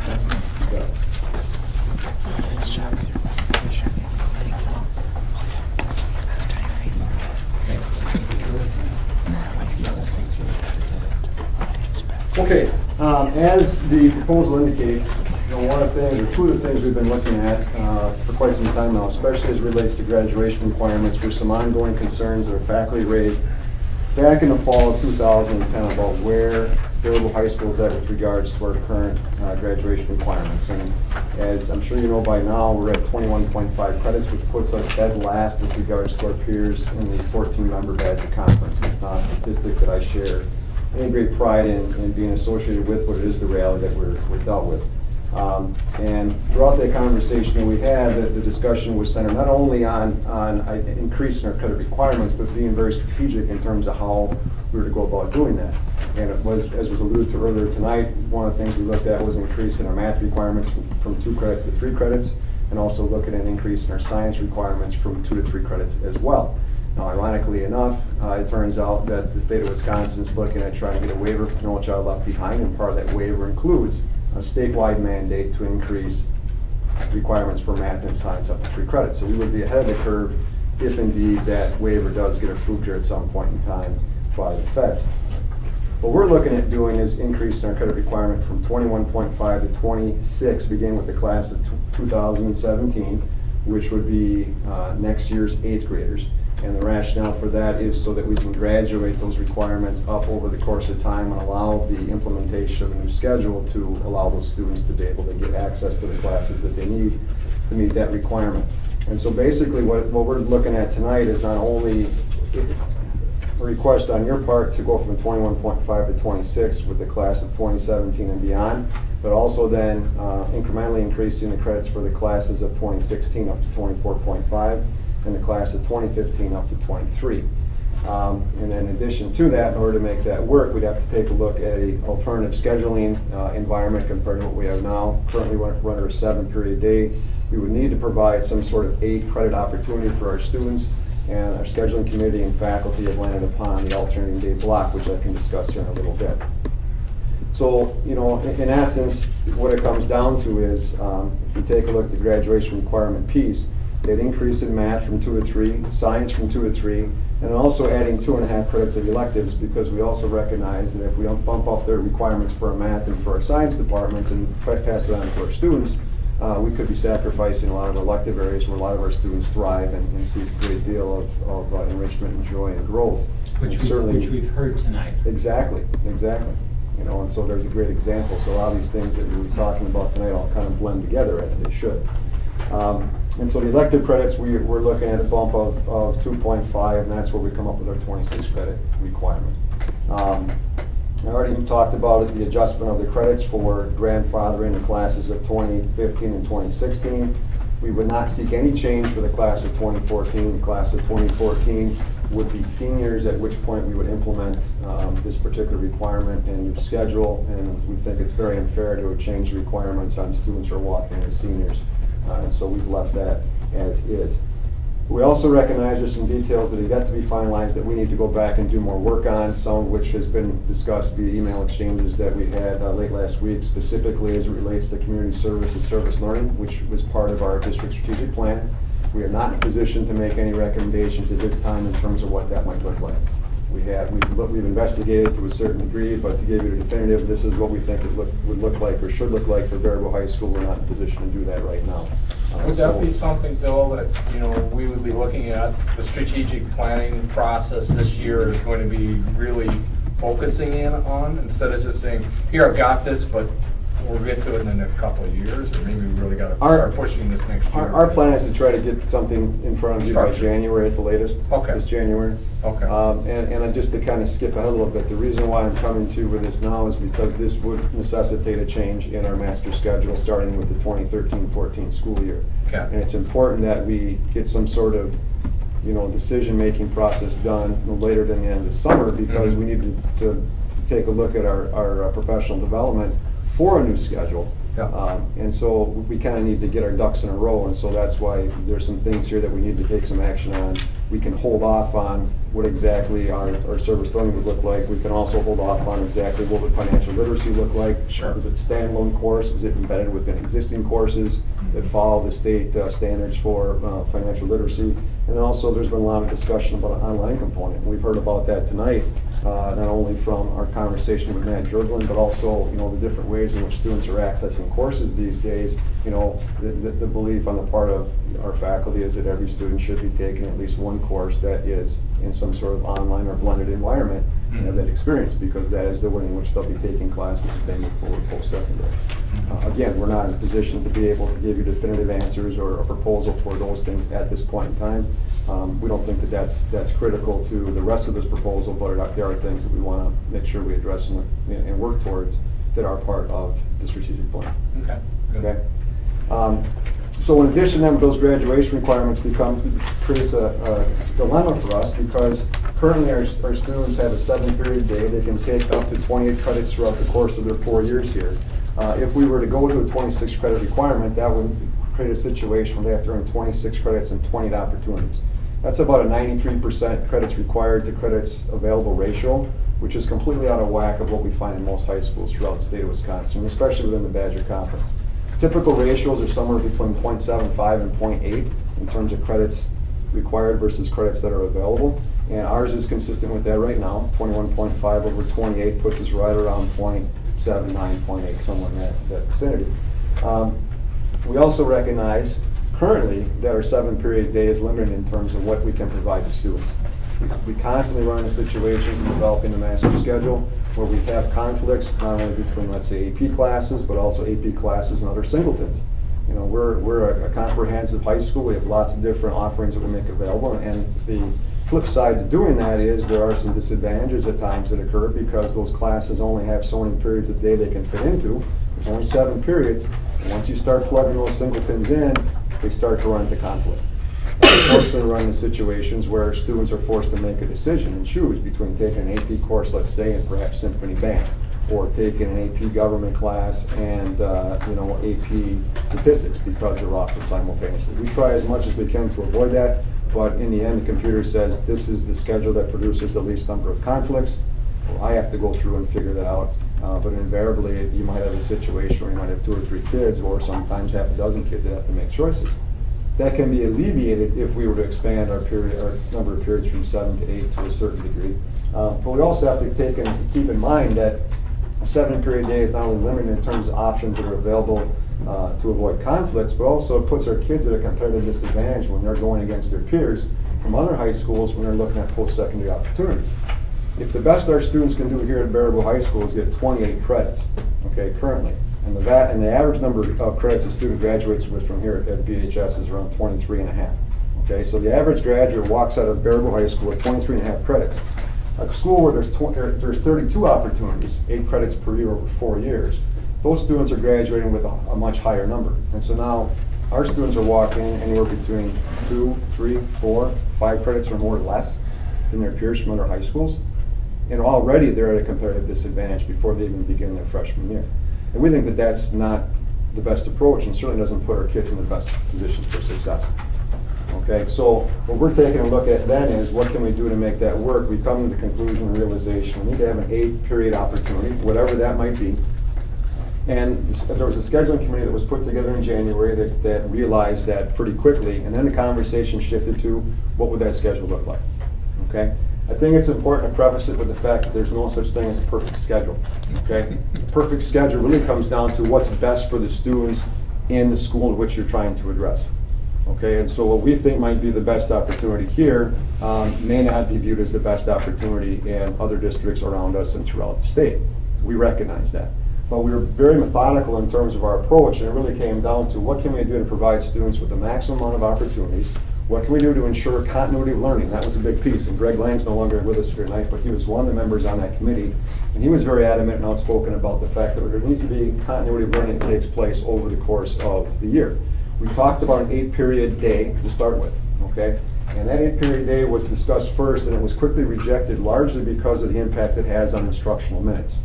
Nice job with your presentation. Okay, as the proposal indicates, one of the things, or two of the things we've been looking at for quite some time now, especially as it relates to graduation requirements, were some ongoing concerns that our faculty raised back in the fall of 2010 about where Baraboo High School is at with regards to our current graduation requirements. And as I'm sure you know by now, we're at 21.5 credits, which puts us dead last with regards to our peers in the 14-member Badger Conference. And it's not a statistic that I share any great pride in being associated with, but it is the reality that we're dealt with. And throughout that conversation that we had, the discussion was centered not only on increasing our credit requirements, but being very strategic in terms of how we were to go about doing that. And it was, as was alluded to earlier tonight, one of the things we looked at was increasing our math requirements from 2 credits to 3 credits, and also looking at an increase in our science requirements from 2 to 3 credits as well. Now, ironically enough, it turns out that the state of Wisconsin is looking at trying to get a waiver for No Child Left Behind, and part of that waiver includes a statewide mandate to increase requirements for math and science up to 3 credits. So we would be ahead of the curve if indeed that waiver does get approved here at some point in time by the feds. What we're looking at doing is increasing our credit requirement from 21.5 to 26, beginning with the class of 2017, which would be next year's 8th graders. And the rationale for that is so that we can graduate those requirements up over the course of time and allow the implementation of a new schedule to allow those students to be able to get access to the classes that they need to meet that requirement. And so basically what we're looking at tonight is not only a request on your part to go from 21.5 to 26 with the class of 2017 and beyond, but also then incrementally increasing the credits for the classes of 2016 up to 24.5 and the class of 2015 up to 23. And then in addition to that, in order to make that work, we'd have to take a look at an alternative scheduling environment compared to what we have now. Currently we're under a 7-period day. We would need to provide some sort of 8-credit opportunity for our students, and our scheduling committee and faculty have landed upon the alternating day block, which I can discuss here in a little bit. So, you know, in essence, what it comes down to is, if you take a look at the graduation requirement piece, they'd increase in math from 2 to 3, science from 2 to 3, and also adding 2.5 credits of electives, because we also recognize that if we don't bump up their requirements for our math and for our science departments and pass it on to our students, we could be sacrificing a lot of elective areas where a lot of our students thrive and see a great deal of enrichment and joy and growth. Which we've heard tonight. Exactly. You know, and so there's a great example. So a lot of these things that we were talking about tonight all kind of blend together as they should. And so the elective credits, we're looking at a bump of 2.5, and that's where we come up with our 26 credit requirement. I already talked about it, the adjustment of the credits for grandfathering the classes of 2015 and 2016. We would not seek any change for the class of 2014. The class of 2014 would be seniors, at which point we would implement this particular requirement and new schedule. And we think it's very unfair to change requirements on students who are walking in as seniors. And so we've left that as is. We also recognize there's some details that have yet to be finalized that we need to go back and do more work on, some of which has been discussed via email exchanges that we had late last week, specifically as it relates to community service and service learning, which was part of our district strategic plan. We are not in a position to make any recommendations at this time in terms of what that might look like. We've investigated to a certain degree, but to give you a definitive, this is what we think it would look like or should look like for Baraboo High School. We're not in a position to do that right now. Would that be something, Bill, that we would be looking at? The strategic planning process this year is going to be really focusing in on, instead of just saying, here, I've got this, but we'll get to it in a couple of years, or maybe we really got to start pushing this next year. Our plan is to try to get something in front of you by January at the latest. Okay. This January. Okay. And just to kind of skip ahead a little bit, the reason why I'm coming to you with this now is because this would necessitate a change in our master schedule starting with the 2013-14 school year. Okay. And it's important that we get some sort of decision-making process done no later than the end of the summer, because we need to take a look at our professional development for a new schedule. Yeah. And so we kind of need to get our ducks in a row, and so that's why there's some things here that we need to take some action on. We can hold off on what exactly our service learning would look like. We can also hold off on exactly what would financial literacy look like. Sure. Is it a standalone course? Is it embedded within existing courses that follow the state standards for financial literacy? And also there's been a lot of discussion about an online component. We've heard about that tonight, not only from our conversation with Matt Jurglin, but also the different ways in which students are accessing courses these days. The belief on the part of our faculty is that every student should be taking at least one course that is in some sort of online or blended environment and have that experience, because that is the way in which they'll be taking classes as they move forward post-secondary. Again, we're not in a position to be able to give you definitive answers or a proposal for those things at this point in time. We don't think that that's critical to the rest of this proposal, but there are things that we want to make sure we address and work towards that are part of the strategic plan. Okay. Good. Okay. So in addition, then, those graduation requirements creates a dilemma for us, because currently our students have a 7-period day. They can take up to 28 credits throughout the course of their 4 years here. If we were to go to a 26 credit requirement, that would create a situation where they have to earn 26 credits and 20 opportunities. That's about a 93% credits required to credits available ratio, which is completely out of whack of what we find in most high schools throughout the state of Wisconsin, especially within the Badger Conference. Typical ratios are somewhere between 0.75 and 0.8 in terms of credits required versus credits that are available. And ours is consistent with that right now. 21.5 over 28 puts us right around 0.79, 0.8, somewhere in that vicinity. We also recognize currently that our 7-period day is limited in terms of what we can provide to students. We constantly run into situations in developing the master schedule where we have conflicts not only between, let's say, AP classes, but also AP classes and other singletons. We're a comprehensive high school. We have lots of different offerings that we make available, and the flip side to doing that is there are some disadvantages at times that occur because those classes only have so many periods a day they can fit into. There's only 7 periods, and once you start plugging those singletons in, they start to run into conflict. Unfortunately, run into situations where students are forced to make a decision and choose between taking an AP course, let's say, and perhaps symphony band, or taking an AP government class and AP statistics, because they're offered simultaneously. We try as much as we can to avoid that, but in the end, the computer says this is the schedule that produces the least number of conflicts. Well, I have to go through and figure that out. But invariably, you might have a situation where you might have 2 or 3 kids, or sometimes half a dozen kids that have to make choices. That can be alleviated if we were to expand our number of periods from 7 to 8 to a certain degree. But we also have to keep in mind that a 7-period day is not only limited in terms of options that are available to avoid conflicts, but also it puts our kids at a competitive disadvantage when they're going against their peers from other high schools when they're looking at post-secondary opportunities. If the best our students can do here at Baraboo High School is get 28 credits, okay, currently, and the average number of credits a student graduates with from here at BHS is around 23.5. Okay, so the average graduate walks out of Baraboo High School with 23.5 credits. A school where there's 32 opportunities, 8 credits per year over 4 years, those students are graduating with a much higher number. And so now our students are walking anywhere between 2, 3, 4, 5 credits or more less than their peers from other high schools. And already they're at a comparative disadvantage before they even begin their freshman year. And we think that that's not the best approach and certainly doesn't put our kids in the best position for success. Okay, so what we're taking a look at then is what can we do to make that work? We come to the conclusion and realization we need to have an 8-period opportunity, whatever that might be. And there was a scheduling committee that was put together in January that realized that pretty quickly, and then the conversation shifted to what would that schedule look like. Okay? I think it's important to preface it with the fact that there's no such thing as a perfect schedule. Okay? The perfect schedule really comes down to what's best for the students in the school in which you're trying to address. Okay, and so what we think might be the best opportunity here may not be viewed as the best opportunity in other districts around us and throughout the state. We recognize that. But we were very methodical in terms of our approach, and it really came down to what can we do to provide students with the maximum amount of opportunities? What can we do to ensure continuity of learning? That was a big piece, and Greg Lang's no longer with us here tonight, but he was one of the members on that committee, and he was very adamant and outspoken about the fact that there needs to be continuity of learning that takes place over the course of the year. We talked about an 8-period day to start with, okay? And that 8-period day was discussed first, and it was quickly rejected largely because of the impact it has on instructional minutes.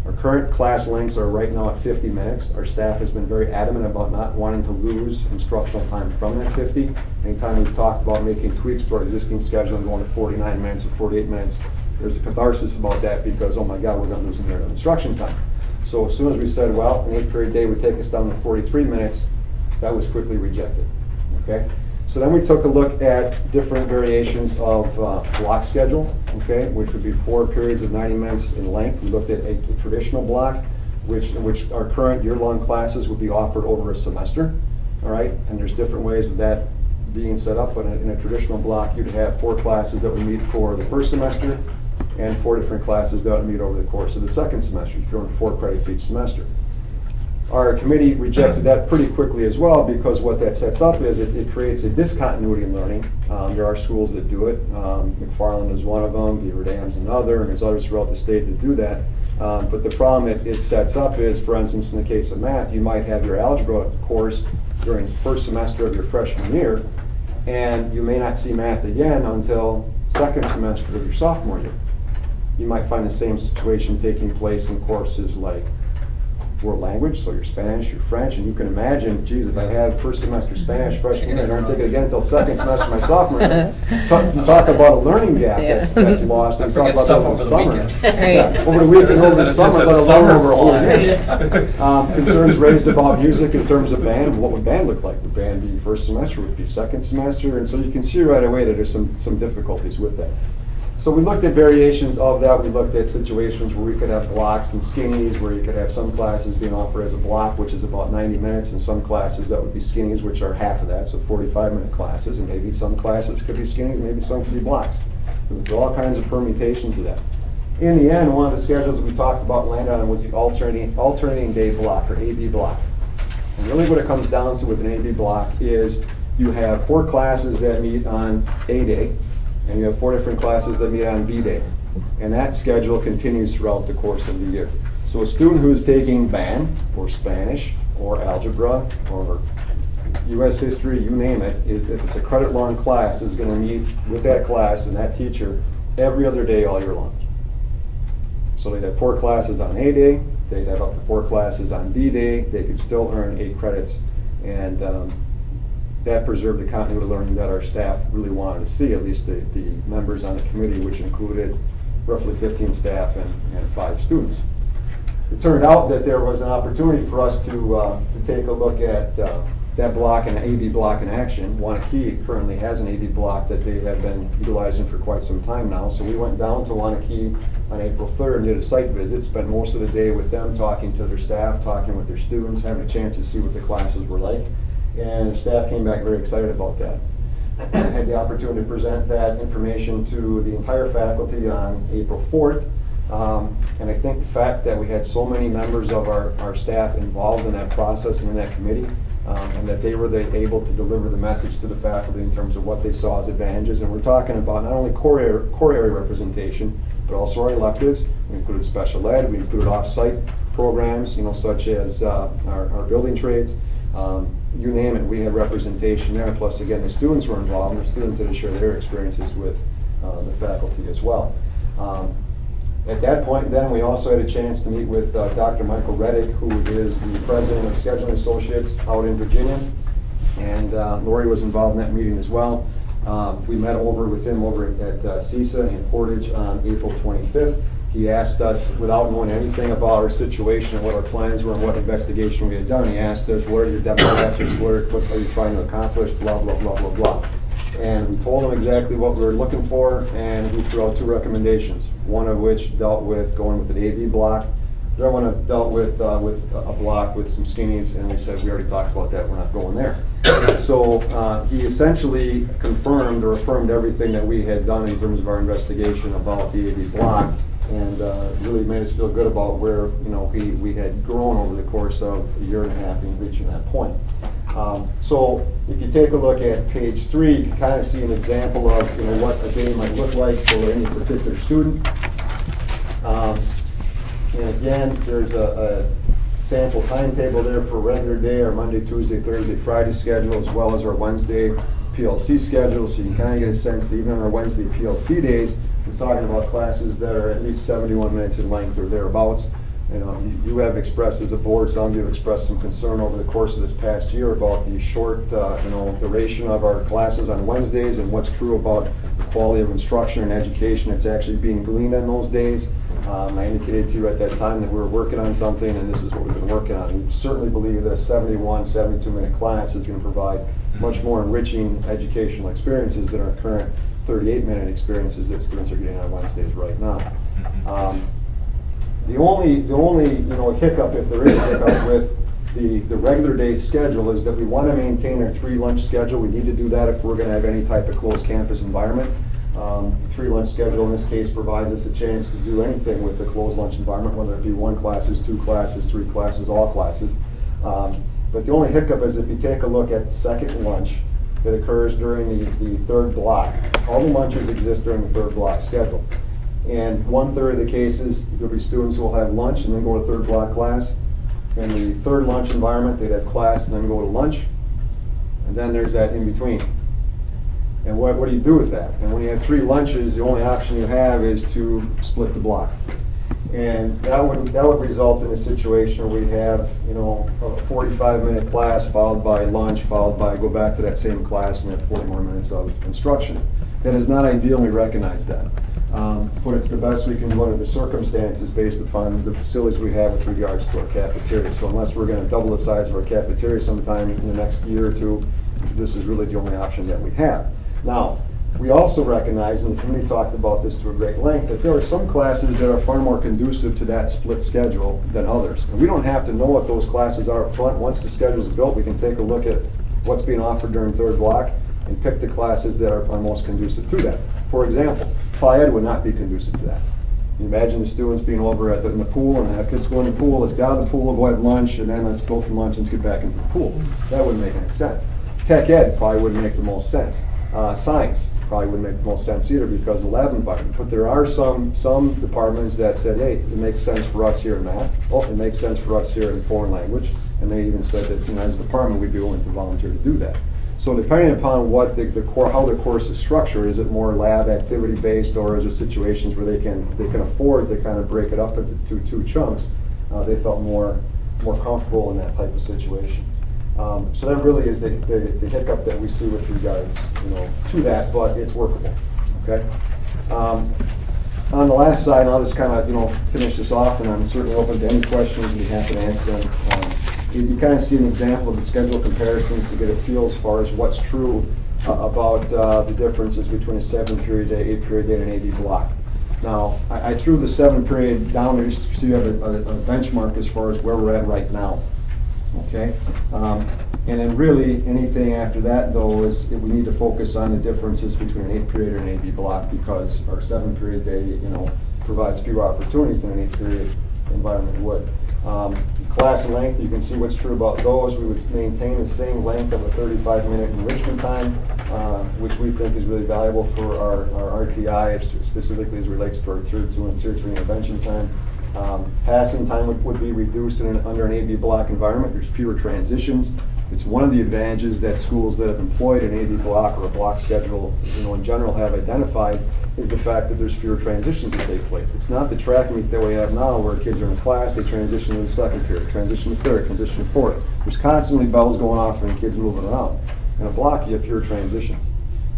Our current class lengths are right now at 50 minutes. Our staff has been very adamant about not wanting to lose instructional time from that 50. Anytime we've talked about making tweaks to our existing schedule and going to 49 minutes or 48 minutes, there's a catharsis about that because, oh my God, we're going to lose a minute of instruction time. So as soon as we said, well, an 8-period day would take us down to 43 minutes, that was quickly rejected, okay? So then we took a look at different variations of block schedule, okay, which would be 4 periods of 90 minutes in length. We looked at a traditional block, in which our current year-long classes would be offered over a semester, all right? And there's different ways of that being set up, but in a traditional block, you'd have 4 classes that would meet for the first semester and 4 different classes that would meet over the course of the second semester. You're doing 4 credits each semester. Our committee rejected that pretty quickly as well because what that sets up is it creates a discontinuity in learning. There are schools that do it. McFarland is one of them, Beaver Dam's another, and there's others throughout the state that do that. But the problem it sets up is, for instance, in the case of math, you might have your algebra course during the first semester of your freshman year, and you may not see math again until second semester of your sophomore year. You might find the same situation taking place in courses like world language, so your Spanish, your French, and you can imagine, geez, if I had first semester Spanish freshman year, I don't take it again until second semester my sophomore year. Talk about a learning gap that's lost. And talk about stuff over the over the summer. weekend. Yeah, over the weekend, This over the isn't summer, just a let alone summer over a whole slot. year. Concerns raised about music in terms of band. What would band look like? Would band be first semester? Would it be second semester? And so you can see right away that there's some difficulties with that. So we looked at variations of that. We looked at situations where we could have blocks and skinnies, where you could have some classes being offered as a block, which is about 90 minutes, and some classes that would be skinnies, which are half of that, so 45-minute classes, and maybe some classes could be skinnies, maybe some could be blocks. There's all kinds of permutations of that. In the end, one of the schedules we talked about and landed on was the alternating day block, or AB block. And really what it comes down to with an AB block is you have 4 classes that meet on A day, and you have 4 different classes that meet on B day. And that schedule continues throughout the course of the year. So a student who is taking band, or Spanish, or algebra, or U.S. history, you name it, if it's a credit-long class, is going to meet with that class and that teacher every other day all year long. So they'd have 4 classes on A day, they'd have up to 4 classes on B day, they could still earn 8 credits, and that preserved the continuity of learning that our staff really wanted to see, at least the members on the committee, which included roughly 15 staff and 5 students. It turned out that there was an opportunity for us to take a look at that block and AB block in action. Waunakee currently has an AB block that they have been utilizing for quite some time now. So we went down to Waunakee on April 3rd and did a site visit, spent most of the day with them, talking to their staff, talking with their students, having a chance to see what the classes were like. And the staff came back very excited about that. I had the opportunity to present that information to the entire faculty on April 4th. And I think the fact that we had so many members of our staff involved in that process and in that committee and that they were able to deliver the message to the faculty in terms of what they saw as advantages. And we're talking about not only core area representation, but also our electives. We included special ed, we included off-site programs, such as our building trades. You name it, we had representation there. Plus, again, the students were involved, and the students that share their experiences with the faculty as well. At that point, then, we also had a chance to meet with Dr. Michael Reddick, who is the president of Scheduling Associates out in Virginia, and Lori was involved in that meeting as well. We met with him over at CISA in Portage on April 25th. He asked us, without knowing anything about our situation and what our plans were and what investigation we had done, he asked us, what are your demographics, what are you trying to accomplish, blah, blah, blah, blah, blah. And we told him exactly what we were looking for, and we threw out 2 recommendations, one of which dealt with going with an AV block. The other one dealt with a block with some skinnies, and we said, we already talked about that, we're not going there. So he essentially confirmed or affirmed everything that we had done in terms of our investigation about the AV block, and really made us feel good about where we had grown over the course of a year and a half in reaching that point. So if you take a look at page 3, you can kind of see an example of what a day might look like for any particular student. And again, there's a sample timetable there for a regular day, our Monday, Tuesday, Thursday, Friday schedule, as well as our Wednesday PLC schedule. So you can kind of get a sense that even on our Wednesday PLC days, we're talking about classes that are at least 71 minutes in length or thereabouts. You have expressed as a board, some of you have expressed some concern over the course of this past year about the short duration of our classes on Wednesdays and what's true about the quality of instruction and education that's actually being gleaned on those days. I indicated to you at that time that we were working on something, and this is what we've been working on. We certainly believe that a 71, 72-minute class is going to provide much more enriching educational experiences than our current 38-minute experiences that students are getting on Wednesdays right now. The only hiccup, if there is a hiccup with the regular day schedule, is that we want to maintain our 3 lunch schedule. We need to do that if we're going to have any type of closed campus environment. 3 lunch schedule in this case provides us a chance to do anything with the closed lunch environment, whether it be 1 classes, 2 classes, 3 classes, all classes. But the only hiccup is if you take a look at the second lunch that occurs during the 3rd block. All the lunches exist during the 3rd block schedule. And 1/3 of the cases, there'll be students who will have lunch and then go to 3rd block class. In the 3rd lunch environment, they'd have class and then go to lunch. And then there's that in between. And what do you do with that? And when you have 3 lunches, the only option you have is to split the block. And that would result in a situation where we have, a 45-minute class followed by lunch, followed by go back to that same class and have 40 more minutes of instruction. That is not ideal, and we recognize that. But it's the best we can do under the circumstances based upon the facilities we have with regards to our cafeteria. So unless we're going to double the size of our cafeteria sometime in the next year or 2, this is really the only option that we have. Now, we also recognize, and the committee talked about this to a great length, that there are some classes that are far more conducive to that split schedule than others. And we don't have to know what those classes are up front. Once the schedule is built, we can take a look at what's being offered during 3rd block and pick the classes that are most conducive to that. For example, Phi Ed would not be conducive to that. You imagine the students being over in the pool and have kids go in the pool, let's get out of the pool, go have lunch, and then let's go from lunch and let's get back into the pool. That wouldn't make any sense. Tech Ed probably wouldn't make the most sense. Science probably wouldn't make the most sense either because of the lab environment. But there are some departments that said, hey, it makes sense for us here in math. Oh, it makes sense for us here in foreign language. And they even said that as a department we'd be willing to volunteer to do that. So depending upon what how the course is structured, is it more lab activity based, or is it situations where they can afford to kind of break it up into two chunks? They felt more comfortable in that type of situation. So that really is the hiccup that we see with regards to that, but it's workable. Okay. On the last side, I'll just kind of finish this off, and I'm certainly open to any questions and be happy to answer them. You kind of see an example of the schedule comparisons to get a feel as far as what's true about the differences between a 7-period day, 8-period day, and an AV block. Now, I threw the 7-period down there just so you have a benchmark as far as where we're at right now. Okay, and then really anything after that though is we need to focus on the differences between an 8-period and an AV block, because our 7-period day provides fewer opportunities than an 8-period environment would. Class length, you can see what's true about those. We would maintain the same length of a 35-minute enrichment time, which we think is really valuable for our RTI, specifically as it relates to our Tier 2 and Tier 3 intervention time. Passing time would be reduced under an AB block environment. There's fewer transitions. It's one of the advantages that schools that have employed an AB block or a block schedule, in general, have identified, is the fact that there's fewer transitions that take place. It's not the track meet that we have now where kids are in class, they transition to the second period, transition to third, transition to fourth. There's constantly bells going off and kids moving around. In a block, you have fewer transitions.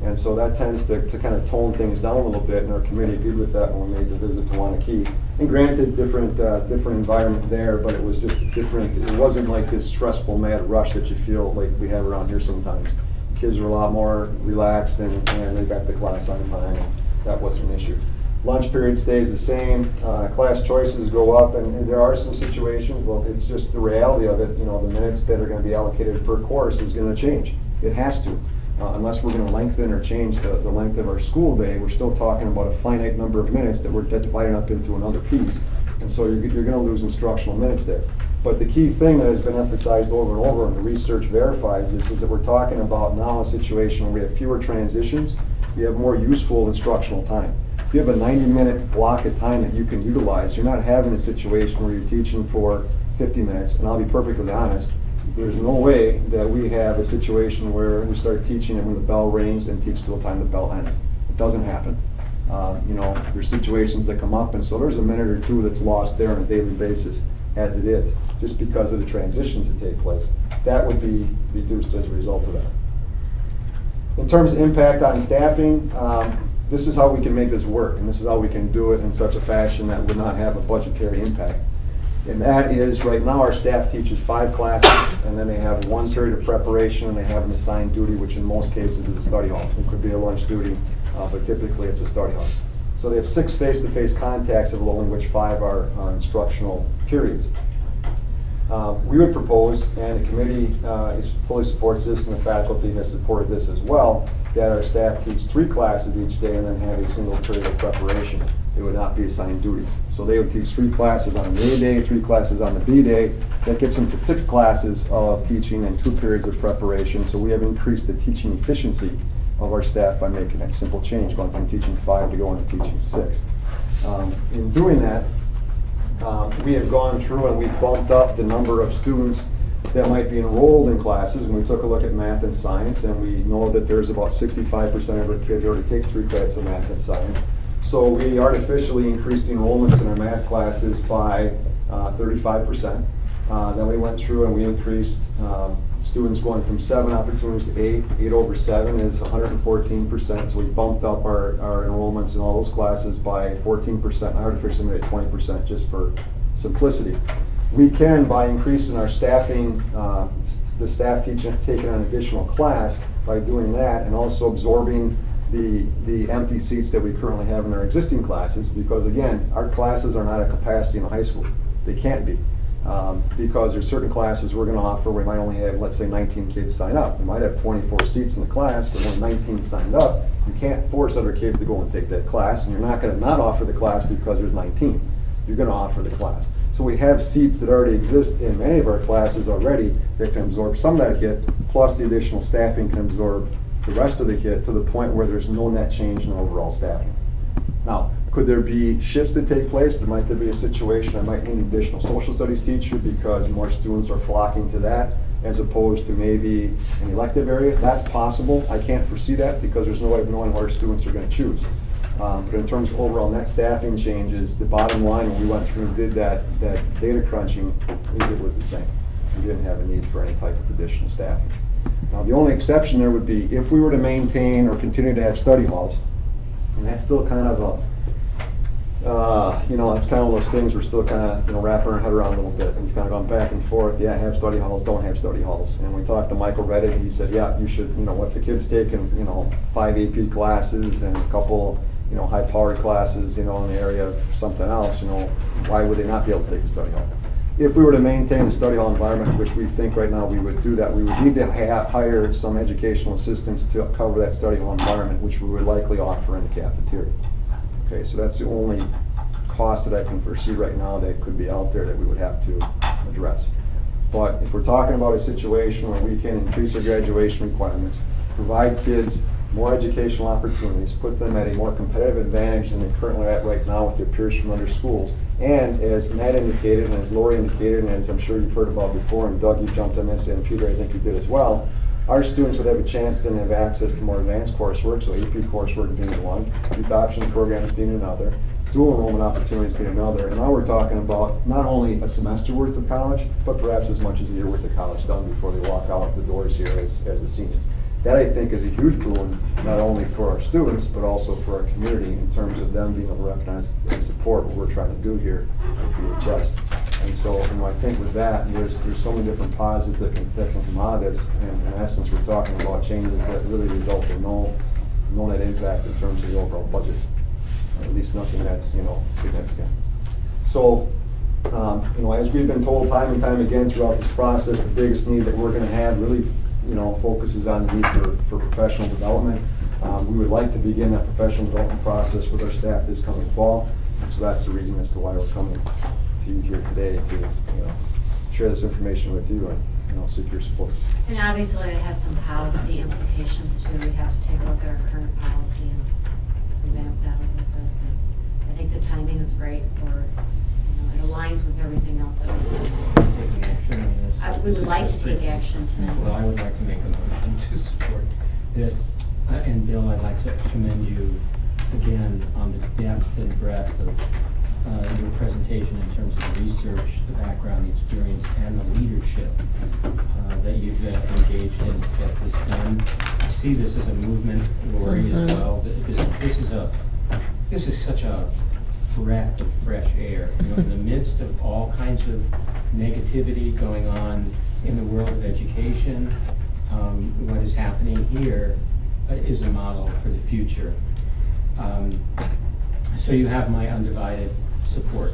And so that tends to kind of tone things down a little bit, and our committee agreed with that when we made the visit to Wanakee. And granted, different environment there, but it was just different. It wasn't like this stressful, mad rush that you feel like we have around here sometimes. Kids were a lot more relaxed, and they got the class on time, and that wasn't an issue. Lunch period stays the same. Class choices go up, and there are some situations, well, it's just the reality of it. The minutes that are going to be allocated per course is going to change. It has to. Unless we're going to lengthen or change the length of our school day, we're still talking about a finite number of minutes that we're dividing up into another piece. And so you're going to lose instructional minutes there. But the key thing that has been emphasized over and over, and the research verifies this, is that we're talking about now a situation where we have fewer transitions, you have more useful instructional time. If you have a 90-minute block of time that you can utilize, you're not having a situation where you're teaching for 50 minutes. And I'll be perfectly honest, there's no way that we have a situation where we start teaching and when the bell rings and teach till the time the bell ends. It doesn't happen. There's situations that come up, and so there's a minute or two that's lost there on a daily basis as it is, just because of the transitions that take place. That would be reduced as a result of that. In terms of impact on staffing, this is how we can make this work, and this is how we can do it in such a fashion that would not have a budgetary impact. And that is, right now our staff teaches 5 classes, and then they have 1 period of preparation, and they have an assigned duty, which in most cases is a study hall. It could be a lunch duty, but typically it's a study hall. So they have 6 face-to-face contacts, of in which 5 are instructional periods. We would propose, and the committee fully supports this, and the faculty has supported this as well, that our staff teach 3 classes each day and then have a single period of preparation. They would not be assigned duties. So they would teach 3 classes on the A day, 3 classes on the B day. That gets them to 6 classes of teaching and 2 periods of preparation. So we have increased the teaching efficiency of our staff by making that simple change, going from teaching 5 to going to teaching 6. In doing that, we have gone through and we've bumped up the number of students that might be enrolled in classes, and we took a look at math and science, and we know that there's about 65% of our kids already take 3 credits of math and science. So we artificially increased enrollments in our math classes by 35%. Then we went through and we increased students going from 7 opportunities to 8. 8 over 7 is 114%. So we bumped up our enrollments in all those classes by 14%. I artificially made it 20% just for simplicity. We can, by increasing our staffing, the staff taking an additional class, by doing that and also absorbing the empty seats that we currently have in our existing classes, because again, our classes are not at capacity in a high school. They can't be, because there's certain classes we're going to offer where we might only have, let's say, 19 kids sign up. We might have 24 seats in the class, but when 19 signed up, you can't force other kids to go and take that class, and you're not going to not offer the class because there's 19. You're going to offer the class. So we have seats that already exist in many of our classes already that can absorb some of that hit, plus the additional staffing can absorb the rest of the hit to the point where there's no net change in overall staffing. Now, could there be shifts that take place? There might be a situation I might need an additional social studies teacher because more students are flocking to that as opposed to maybe an elective area. That's possible. I can't foresee that because there's no way of knowing what our students are going to choose. But in terms of overall net staffing changes, the bottom line when we went through and did that data crunching is it was the same. We didn't have a need for any type of additional staffing. Now, the only exception there would be if we were to maintain or continue to have study halls, and that's still kind of a, it's kind of those things we're still kind of, wrapping our head around a little bit. And we've kind of gone back and forth. Yeah, have study halls, don't have study halls. And we talked to Michael Reddick, and he said, yeah, you should, what if the kid's taking, 5 AP classes and a couple, high-powered classes, in the area of something else, why would they not be able to take a study hall? If we were to maintain the study hall environment, which we think right now we would do that, we would need to hire some educational assistants to cover that study hall environment, which we would likely offer in the cafeteria. Okay, so that's the only cost that I can foresee right now that could be out there that we would have to address. But if we're talking about a situation where we can increase our graduation requirements, provide kids more educational opportunities, put them at a more competitive advantage than they currently are at right now with their peers from other schools, and as Matt indicated, and as Lori indicated, and as I'm sure you've heard about before, and Doug, you jumped on this, and Peter, I think you did as well, our students would have a chance then to have access to more advanced coursework, so AP coursework being one, youth option programs being another, dual enrollment opportunities being another, and now we're talking about not only a semester worth of college, but perhaps as much as a year worth of college done before they walk out the doors here as a senior. That, I think, is a huge boon, not only for our students, but also for our community in terms of them being able to recognize and support what we're trying to do here at BHS. And so, I think with that, there's so many different positives that can come out of this. And in essence, we're talking about changes that really result in no net impact in terms of the overall budget, or at least nothing that's significant. So, as we've been told time and time again throughout this process, the biggest need that we're going to have really focuses on the need for professional development. We would like to begin that professional development process with our staff this coming fall. And so that's the reason as to why we're coming to you here today to share this information with you and seek your support. And obviously it has some policy implications too. We have to take a look at our current policy and revamp that a little bit. But I think the timing is right for, it aligns with everything else that we're doing. Taking action on this. We would like to take action tonight. Well, I would like to make a motion to support this. And Bill, I'd like to commend you again on the depth and breadth of your presentation in terms of the research, the background, the experience, and the leadership that you've engaged in to get this done. I see this as a movement, Lori, as well. This is such a breath of fresh air. In the midst of all kinds of negativity going on in the world of education, what is happening here is a model for the future. So you have my undivided support.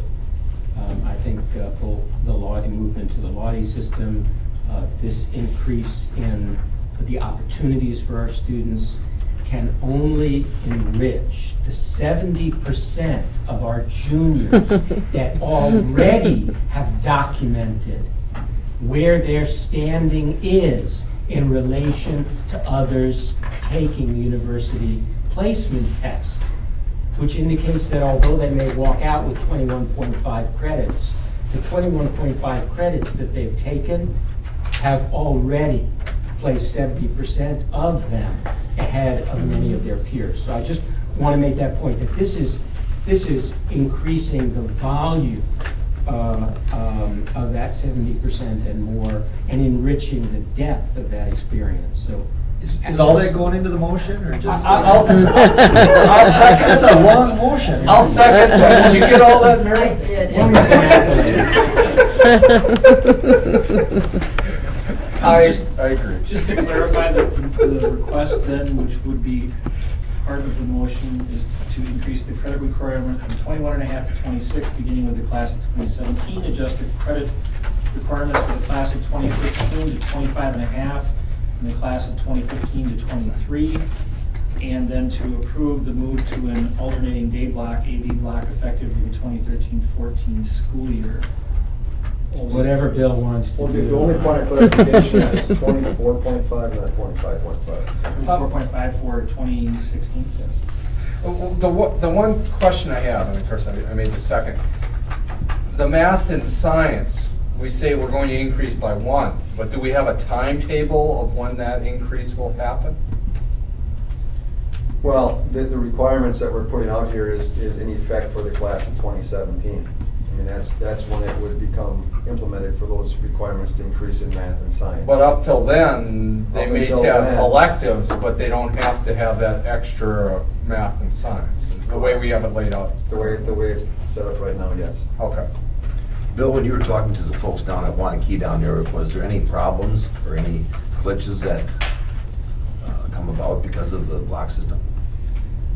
I think both the Laude movement to the Laude system, this increase in the opportunities for our students can only enrich the 70% of our juniors that already have documented where their standing is in relation to others taking the university placement test, which indicates that although they may walk out with 21.5 credits, the 21.5 credits that they've taken have already placed 70% of them ahead of many of their peers. So I just want to make that point, that this is increasing the volume of that 70% and more, and enriching the depth of that experience. So is all that going into the motion, or just? I'll second. That's a long motion. I'll second that. Did you get all that, Mary? I did. I agree. Just to clarify, the request then, which would be part of the motion, is to increase the credit requirement from 21.5 to 26, beginning with the class of 2017, adjust the credit requirements for the class of 2016 to 25.5, and the class of 2015 to 23, and then to approve the move to an alternating day block, AB block, effective with the 2013-14 school year. Whatever Bill wants to do. The only point of clarification is 24.5, not 25.5. 4.5 for 2016, yes. The one question I have, and of course I made the second, the math and science, we say we're going to increase by 1, but do we have a timetable of when that increase will happen? Well, the requirements that we're putting out here is in effect for the class of 2017. I mean, that's when it would become implemented for those requirements to increase in math and science. But up till then, they may have electives, but they don't have to have that extra math and science, the way we have it laid out. The way it's set up right now, yes. Okay. Bill, when you were talking to the folks down at Wanakee down there, was there any problems or any glitches that come about because of the block system?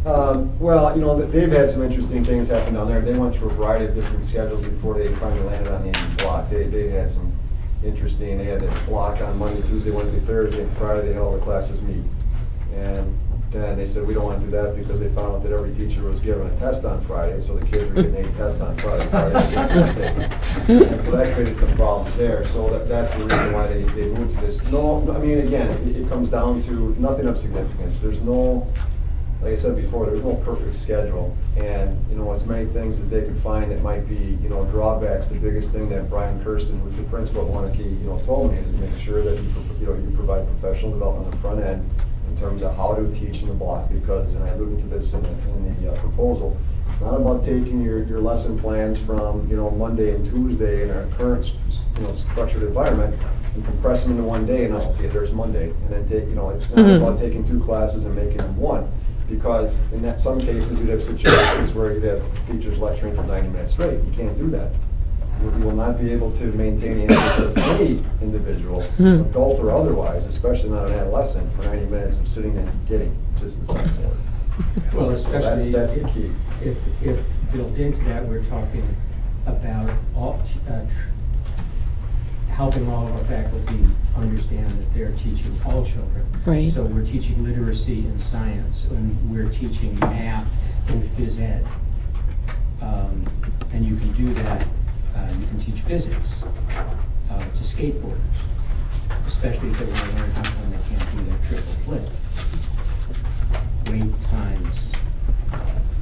Well, they've had some interesting things happen down there. They went through a variety of different schedules before they finally landed on the AB block. They had some interesting, they had a block on Monday, Tuesday, Wednesday, Thursday, and Friday they had all the classes meet. And then they said, we don't want to do that because they found out that every teacher was given a test on Friday, so the kids were getting 8 tests on Friday. And so that created some problems there. So that's the reason why they moved to this. No, I mean, again, it comes down to nothing of significance. There's no, like I said before, there's no perfect schedule. And, you know, as many things as they could find that might be, you know, drawbacks, the biggest thing that Brian Kirsten, who's the principal at Wanakee, you know, told me is make sure that you provide professional development on the front end in terms of how to teach in the block, because, and I alluded to this in the proposal, it's not about taking your lesson plans from, you know, Monday and Tuesday in our current, you know, structured environment and compress them into one day and, okay, there's Monday. And then take, you know, it's not about taking 2 classes and making them one, because in that some cases you'd have situations where you'd have teachers lecturing for 90 minutes straight. You can't do that. You will not be able to maintain the interest of any individual, adult or otherwise, especially not an adolescent, for 90 minutes of sitting and getting. Just is not going to work. Well, especially so that's the key. If built into that, we're talking about helping all of our faculty understand that they're teaching all children. Right. So we're teaching literacy and science, and we're teaching math and phys ed. And you can do that. You can teach physics to skateboarders, especially if they want to learn how when they can't do their triple flip. Weight times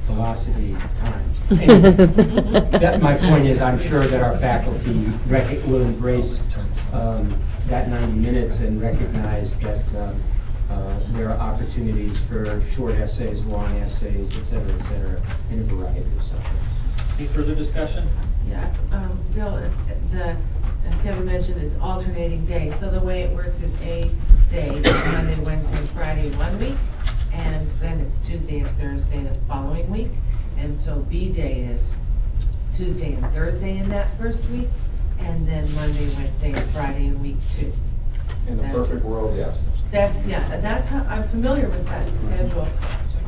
velocity times. Anyway, my point is, I'm sure that our faculty will embrace that 90 minutes and recognize that there are opportunities for short essays, long essays, et cetera, in a variety of subjects. Any further discussion? Yeah, Bill, Kevin mentioned it's alternating days. So the way it works is A day, Monday, Wednesday, and Friday 1 week, and then it's Tuesday and Thursday the following week. And so B day is Tuesday and Thursday in that first week, and then Monday, Wednesday, and Friday in week 2. In the perfect world, yes. That's how I'm familiar with that schedule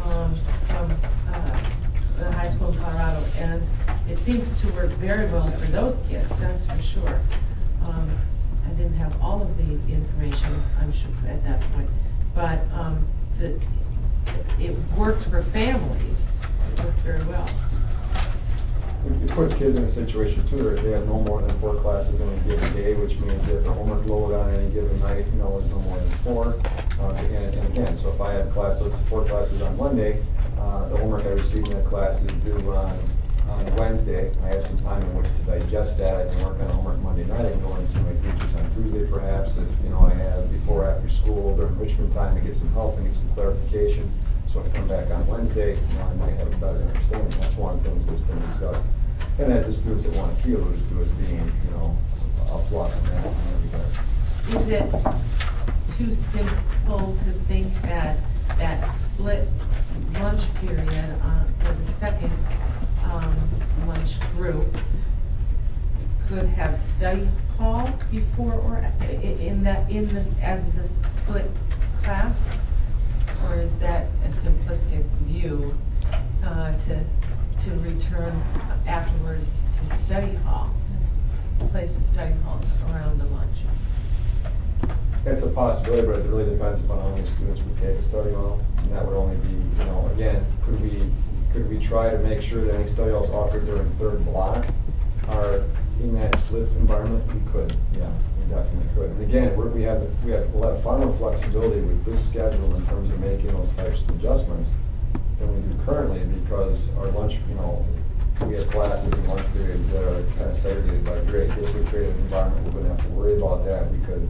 from the high school in Colorado, and it seemed to work very well for those kids, that's for sure. I didn't have all of the information, I'm sure, at that point, but it worked for families. It worked very well. It puts kids in a situation too where they have no more than 4 classes in a given day, which means that the homework load on any given night, you know, is no more than 4. And again, so if I have 4 classes on Monday, the homework I receive in that class is due on Wednesday. I have some time in which to digest that. I can work on homework Monday night. I can go and see my teachers on Tuesday, perhaps, if, you know, I have before or after school during enrichment time to get some help and get some clarification. So when I come back on Wednesday, you know, I might have a better understanding. That's one of the things that's been discussed. And that the students that want to feel those two as being, you know, a plus in that regard. Is it too simple to think that that split lunch period for the second lunch group could have study hall before or in this as the split class, or is that a simplistic view to return afterward to study hall, place of study halls around the lunch? It's a possibility, but it really depends upon how many students we take a study hall, and that would only be, you know, again, could we try to make sure that any study halls offered during third block are in that splits environment? We could, yeah, we definitely could. And again, we'll have far more flexibility with this schedule in terms of making those types of adjustments than we do currently, because our lunch, you know, we have classes and lunch periods that are kind of segregated by grade. This would create an environment we wouldn't have to worry about that. We could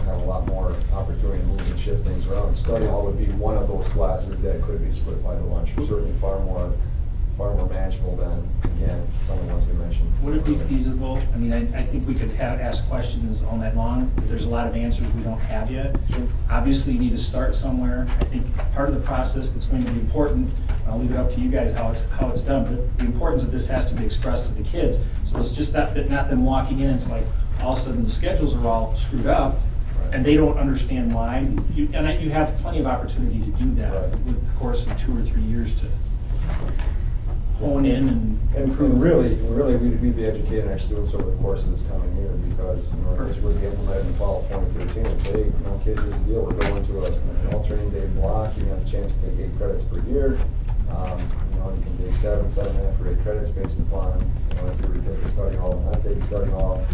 have a lot more opportunity to move and shift things around. Study hall would be one of those classes that could be split by the lunch. Certainly far more manageable than, again, some of the ones we mentioned. Would it be feasible? I mean, I think we could ask questions all night long, but there's a lot of answers we don't have yet. Sure. Obviously, you need to start somewhere. I think part of the process that's going to be important, I'll leave it up to you guys how it's done, but the importance of this has to be expressed to the kids. So it's just not them walking in, it's like all of a sudden the schedules are all screwed up, and they don't understand why. You have plenty of opportunity to do that with the course of 2 or 3 years to hone in and really we'd be educating our students over the course of this coming year, because, you know, this would be implemented in the fall of 2013 and say, hey, you know, kids, here's the deal. We're going to an alternating day block. chance to take 8 credits per year. You can take 7, 7.5, or 8 credits based upon, if you were to take a study hall and not take a study hall.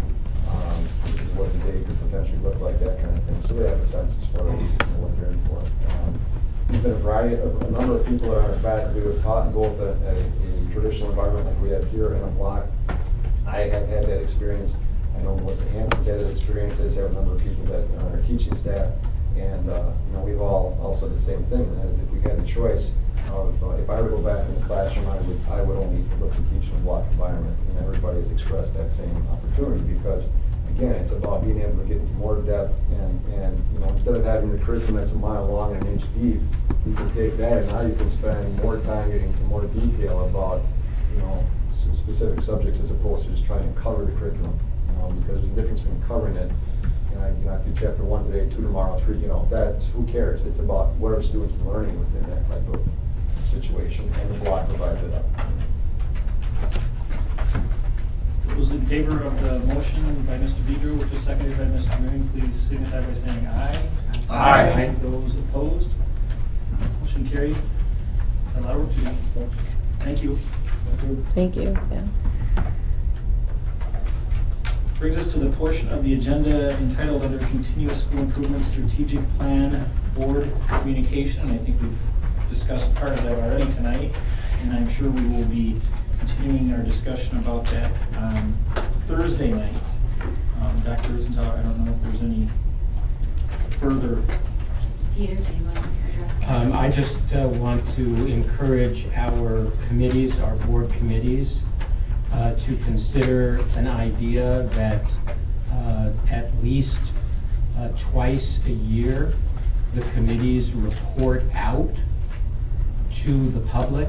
This is what the day could potentially look like, that kind of thing. So they have a sense as far as what they're in for. There's been a number of people that are on our faculty who have taught in both a traditional environment like we have here and a block. I have had that experience. I know Melissa Hansen's had that experience. I just have a number of people that are on our teaching staff. And we've all said the same thing, and that is if we had the choice of, if I were to go back in the classroom, I would only look to teach in a block environment. And everybody has expressed that same opportunity because, again, it's about being able to get into more depth and instead of having the curriculum that's a mile long and an inch deep, you can take that and now you can spend more time getting into more detail about specific subjects as opposed to just trying to cover the curriculum. Because there's a difference between covering it. I do chapter 1 today, 2 tomorrow, 3. That's who cares. It's about what are students learning within that type of situation, and the block provides it up. Those in favor of the motion by Mr. Vidro, which is seconded by Mr. Meering, please signify by saying aye. Aye. Those opposed? Motion carried. Allow to. Thank you. Thank you. Yeah. Brings us to the portion of the agenda entitled under Continuous School Improvement Strategic Plan Board Communication. I think we've discussed part of that already tonight, and I'm sure we will be continuing our discussion about that on Thursday night. Dr. Rosenthal, I don't know if there's any further. Peter, do you want to address that? I just want to encourage our committees, our board committees, to consider an idea that at least twice a year the committees report out to the public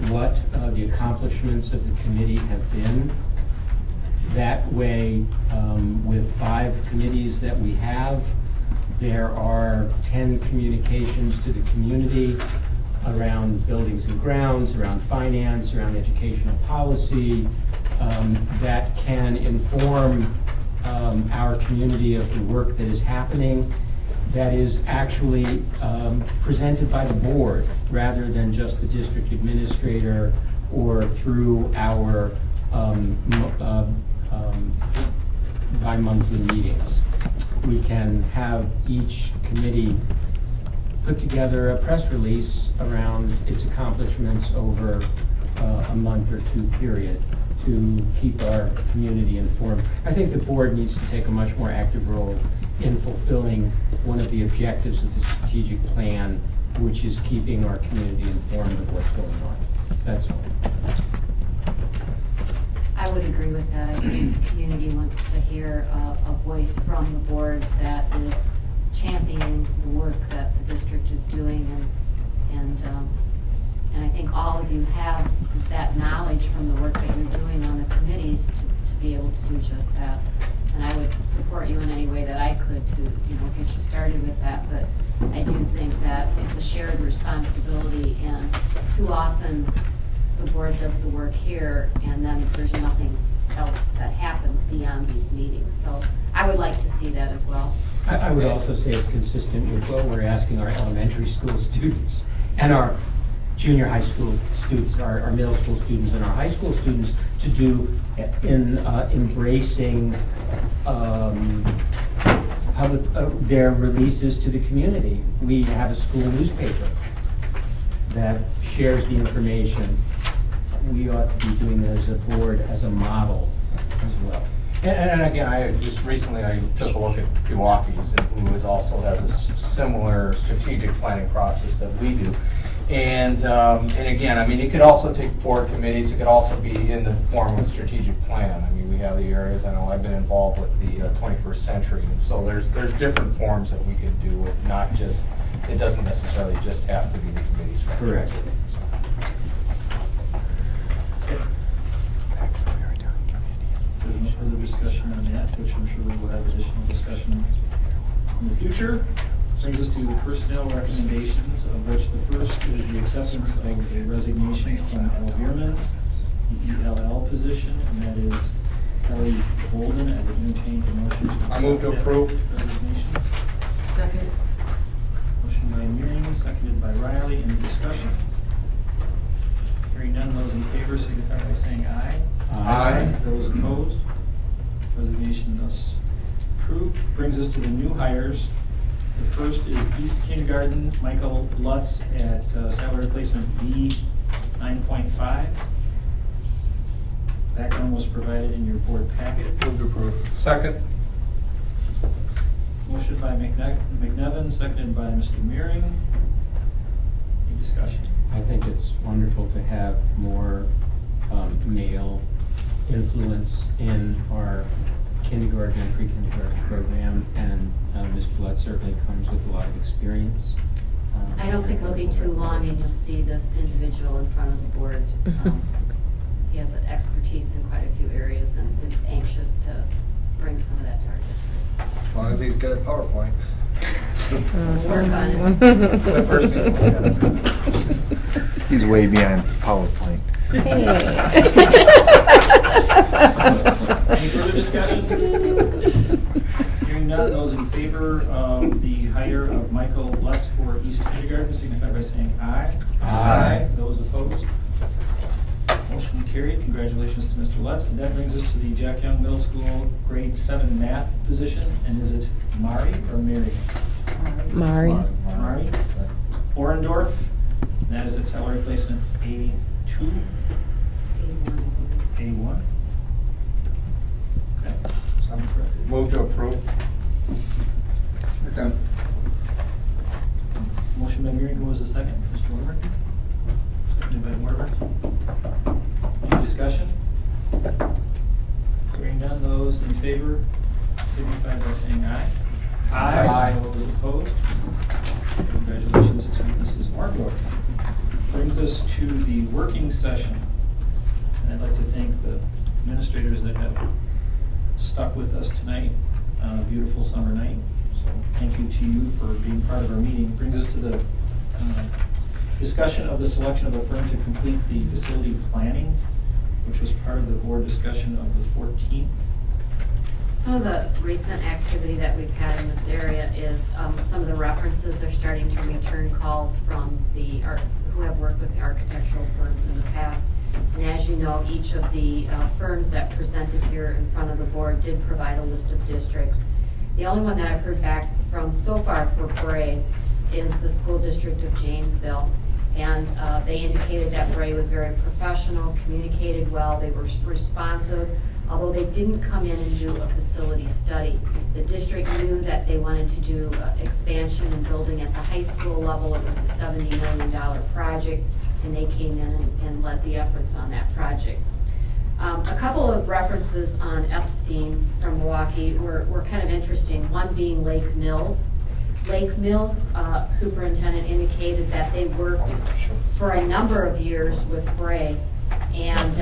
what the accomplishments of the committee have been. That way, with 5 committees that we have, there are 10 communications to the community around buildings and grounds, around finance, around educational policy, that can inform our community of the work that is happening, that is actually presented by the board rather than just the district administrator or through our bi-monthly meetings. We can have each committee put together a press release around its accomplishments over a month or 2 period to keep our community informed. I think the board needs to take a much more active role in fulfilling one of the objectives of the strategic plan, which is keeping our community informed of what's going on. That's all. I would agree with that. I think the community wants to hear a voice from the board that is championing the work that the district is doing, and I think all of you have that knowledge from the work that you're doing on the committees to be able to do just that. And I would support you in any way that I could to get you started with that. But I do think that it's a shared responsibility, and too often the board does the work here, and then there's nothing else that happens beyond these meetings. So I would like to see that as well. I would also say it's consistent with what we're asking our elementary school students and our junior high school students, our middle school students and our high school students to do in embracing their releases to the community. We have a school newspaper that shares the information. We ought to be doing that as a board, as a model as well. And again, I took a look at Pewaukee, who also has a similar strategic planning process that we do. And again, I mean, it could also take board committees. It could also be in the form of a strategic plan. I mean, we have the areas. I know I've been involved with the 21st century, and so there's different forms that we can do it. Not just, it doesn't necessarily just have to be the committees. Correct. There's no further discussion on that, which I'm sure we will have additional discussion in the future. Brings us to personnel recommendations, of which the first is the acceptance of a resignation from Al Bierman, the ELL position, and that is Kelly Bolden. I would entertain a motion to accept. I move to approve. Resignation. Second. Motion by Meering, Miriam, seconded by Riley. Any discussion? Hearing none, those in favor signify by saying aye. Aye. Those opposed? Resignation thus approved. Brings us to the new hires. The first is East Kindergarten, Michael Lutz at salary replacement B 9.5. Background was provided in your board packet. Move to approve. Second. Motion by McNevin, seconded by Mr. Mearing. Any discussion? I think it's wonderful to have more male influence in our kindergarten and pre-kindergarten program, and Mr. Lutz certainly comes with a lot of experience. I don't think it'll be too long and you'll see this individual in front of the board. He has expertise in quite a few areas and is anxious to bring some of that to our district. As long as he's good at PowerPoint. We'll work on it. The first thing we gotta do. He's way beyond PowerPoint. Any further discussion? Hearing none, those in favor of the hire of Michael Lutz for East Kindergarten signify by saying aye. Aye. Those opposed? Motion carried. Congratulations to Mr. Lutz. And that brings us to the Jack Young Middle School grade 7 math position. And is it Mari or Mary? Mari. Mari. Orendorf. And that is at salary replacement A2. A1. Okay. Sound correct? Move to approve. Second. Motion by Mary, who was the second? Mr. Mortimer? Seconded by Mortimer. Any discussion? Hearing none, those in favor signify by saying aye. Aye. Those opposed? Congratulations to Mrs. Orndorff. Brings us to the working session. And I'd like to thank the administrators that have stuck with us tonight on a beautiful summer night. So thank you to you for being part of our meeting. Brings us to the discussion of the selection of a firm to complete the facility planning, which was part of the board discussion of the 14th. Some of the recent activity that we've had in this area is some of the references are starting to return calls from the who have worked with the architectural firms in the past. And as you know, each of the firms that presented here in front of the board did provide a list of districts. The only one that I've heard back from so far for Bray is the school district of Janesville. And they indicated that Bray was very professional, communicated well, they were responsive, although they didn't come in and do a facility study. The district knew that they wanted to do expansion and building at the high school level. It was a $70 million project, and they came in and led the efforts on that project. A couple of references on Epstein from Milwaukee were kind of interesting, one being Lake Mills. Lake Mills superintendent indicated that they worked for a number of years with Bray and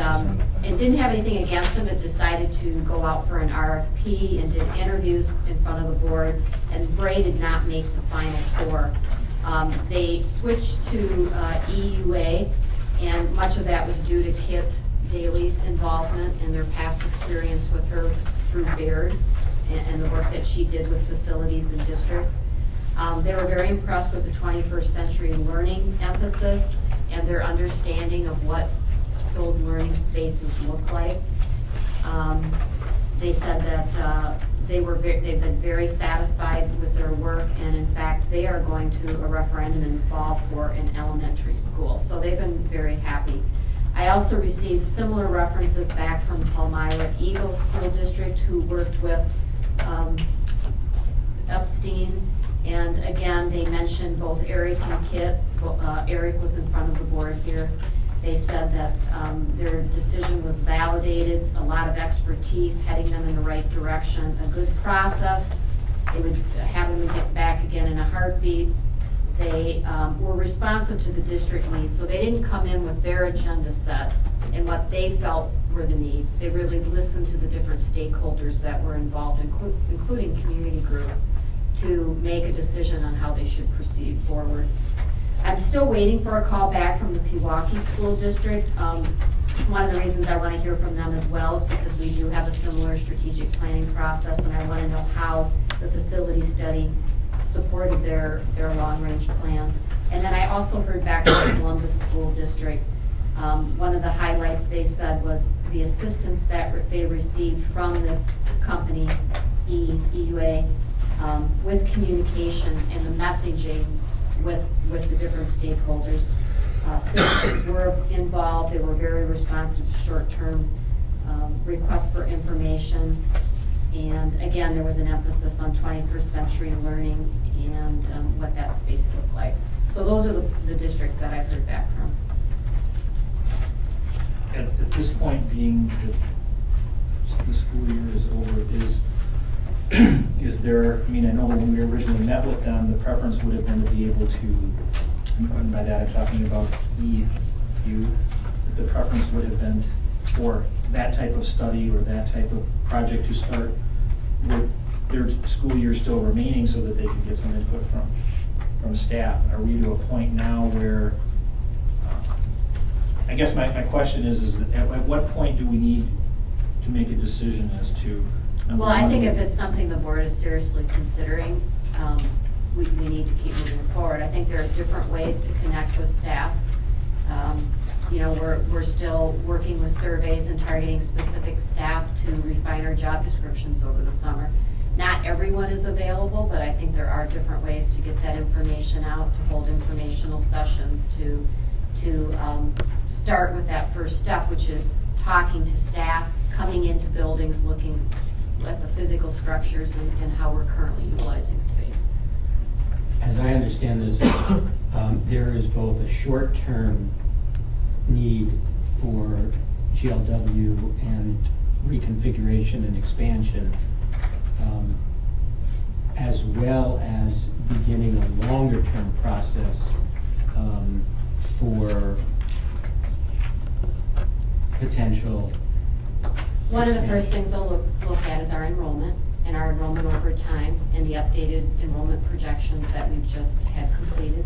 didn't have anything against them, but decided to go out for an RFP and did interviews in front of the board, and Bray did not make the final four. They switched to EUA, and much of that was due to Kit Daly's involvement and their past experience with her through Baird and the work that she did with facilities and districts. They were very impressed with the 21st century learning emphasis and their understanding of what those learning spaces look like. They said that they've been very satisfied with their work, and in fact they are going to a referendum in the fall for an elementary school. So they've been very happy. I also received similar references back from Palmyra Eagle School District, who worked with Epstein. And again, they mentioned both Eric and Kit. Eric was in front of the board here. They said that their decision was validated, a lot of expertise, heading them in the right direction, a good process. They would have them get back again in a heartbeat. They were responsive to the district needs, so they didn't come in with their agenda set and what they felt were the needs. They really listened to the different stakeholders that were involved, including community groups, to make a decision on how they should proceed forward. I'm still waiting for a call back from the Pewaukee School District. One of the reasons I want to hear from them as well is because we do have a similar strategic planning process, and I want to know how the facility study supported their long-range plans. And then I also heard back from the Columbus School District. One of the highlights they said was the assistance that they received from this company, EUA, with communication and the messaging with the different stakeholders. Citizens were involved. They were very responsive to short-term requests for information. And again, there was an emphasis on 21st century learning and what that space looked like. So those are the districts that I've heard back from. At this point, being that the school year is over, is there, I mean, I know when we originally met with them, the preference would have been to be able to, and by that I'm talking about EU, the preference would have been for that type of study or that type of project to start with their school year still remaining so that they can get some input from staff. Are we to a point now where, I guess my question is at what point do we need to make a decision as to? Well, I think if it's something the board is seriously considering, we need to keep moving forward. I think there are different ways to connect with staff. You know, we're still working with surveys and targeting specific staff to refine our job descriptions over the summer. Not everyone is available, but I think there are different ways to get that information out, to hold informational sessions, to start with that first step, which is talking to staff, coming into buildings, looking at the physical structures and how we're currently utilizing space. As I understand this, there is both a short-term need for GLW and reconfiguration and expansion, as well as beginning a longer-term process for potential. One of the first things they'll look at is our enrollment and our enrollment over time and the updated enrollment projections that we've just had completed.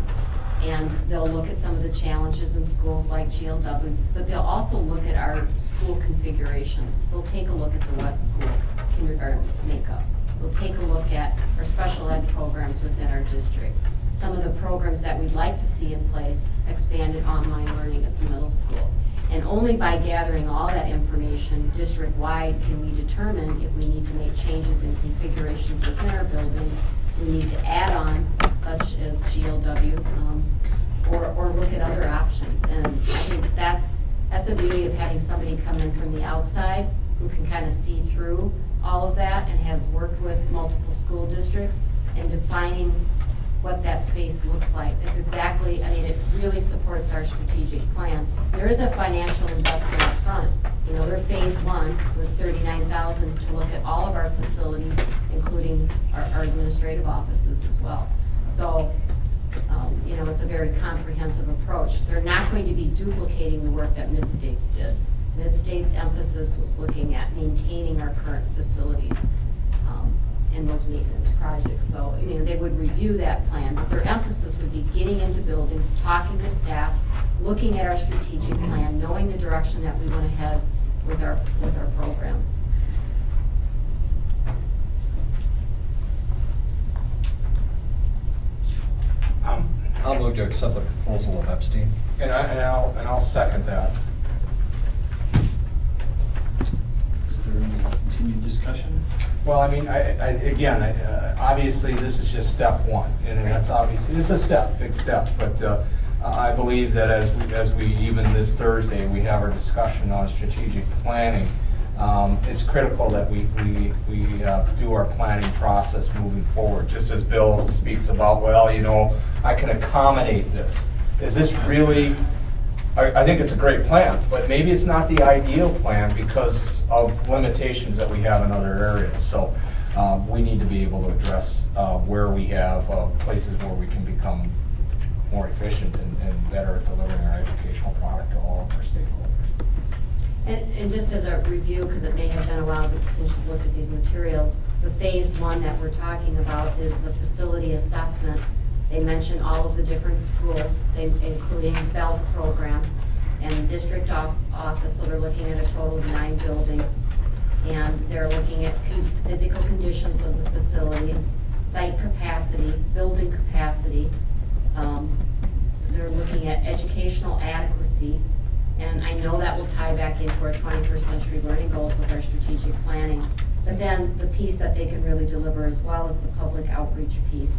And they'll look at some of the challenges in schools like GLW, but they'll also look at our school configurations. They'll take a look at the West School kindergarten makeup. They'll take a look at our special ed programs within our district. Some of the programs that we'd like to see in place, expanded online learning at the middle school. And only by gathering all that information district-wide can we determine if we need to make changes in configurations within our buildings. We need to add on, such as GLW, or look at other options. And I think that's the beauty of having somebody come in from the outside who can kind of see through all of that and has worked with multiple school districts and defining what that space looks like. It's exactly, I mean, it really supports our strategic plan. There is a financial investment up front. You know, their phase one was $39,000 to look at all of our facilities, including our administrative offices as well. So, you know, it's a very comprehensive approach. They're not going to be duplicating the work that Mid-States did. Mid-States' emphasis was looking at maintaining our current facilities in those maintenance projects. So, you know, they would review that plan, but their emphasis would be getting into buildings, talking to staff, looking at our strategic plan, knowing the direction that we want to head with our programs. I'll move to accept the proposal of Epstein. And I'll second that. Is there any continued discussion? Well, I mean, again, obviously, this is just step one, and that's obviously, it's a step, big step, but I believe that as we, even this Thursday, we have our discussion on strategic planning, it's critical that we do our planning process moving forward, just as Bill speaks about, well, you know, I can accommodate this. Is this really, I think it's a great plan, but maybe it's not the ideal plan because of limitations that we have in other areas. So we need to be able to address where we have places where we can become more efficient and better at delivering our educational product to all of our stakeholders. And just as a review, because it may have been a while since you've looked at these materials, the phase one that we're talking about is the facility assessment. They mention all of the different schools, including Bell program and district office, so they're looking at a total of 9 buildings. And they're looking at physical conditions of the facilities, site capacity, building capacity, looking at educational adequacy, and I know that will tie back into our 21st century learning goals with our strategic planning. But then the piece that they can really deliver, as well as the public outreach piece.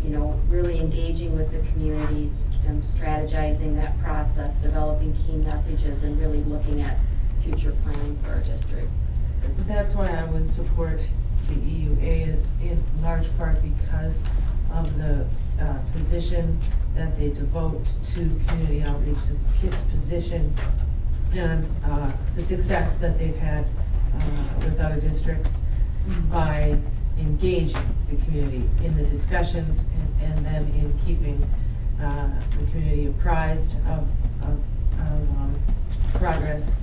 You know, really engaging with the community and strategizing that process, developing key messages, and really looking at future planning for our district. That's why I would support the EUA, is in large part because of the position that they devote to community outreach, the kids' position, and the success that they've had with other districts by engaging the community in the discussions and then in keeping the community apprised of progress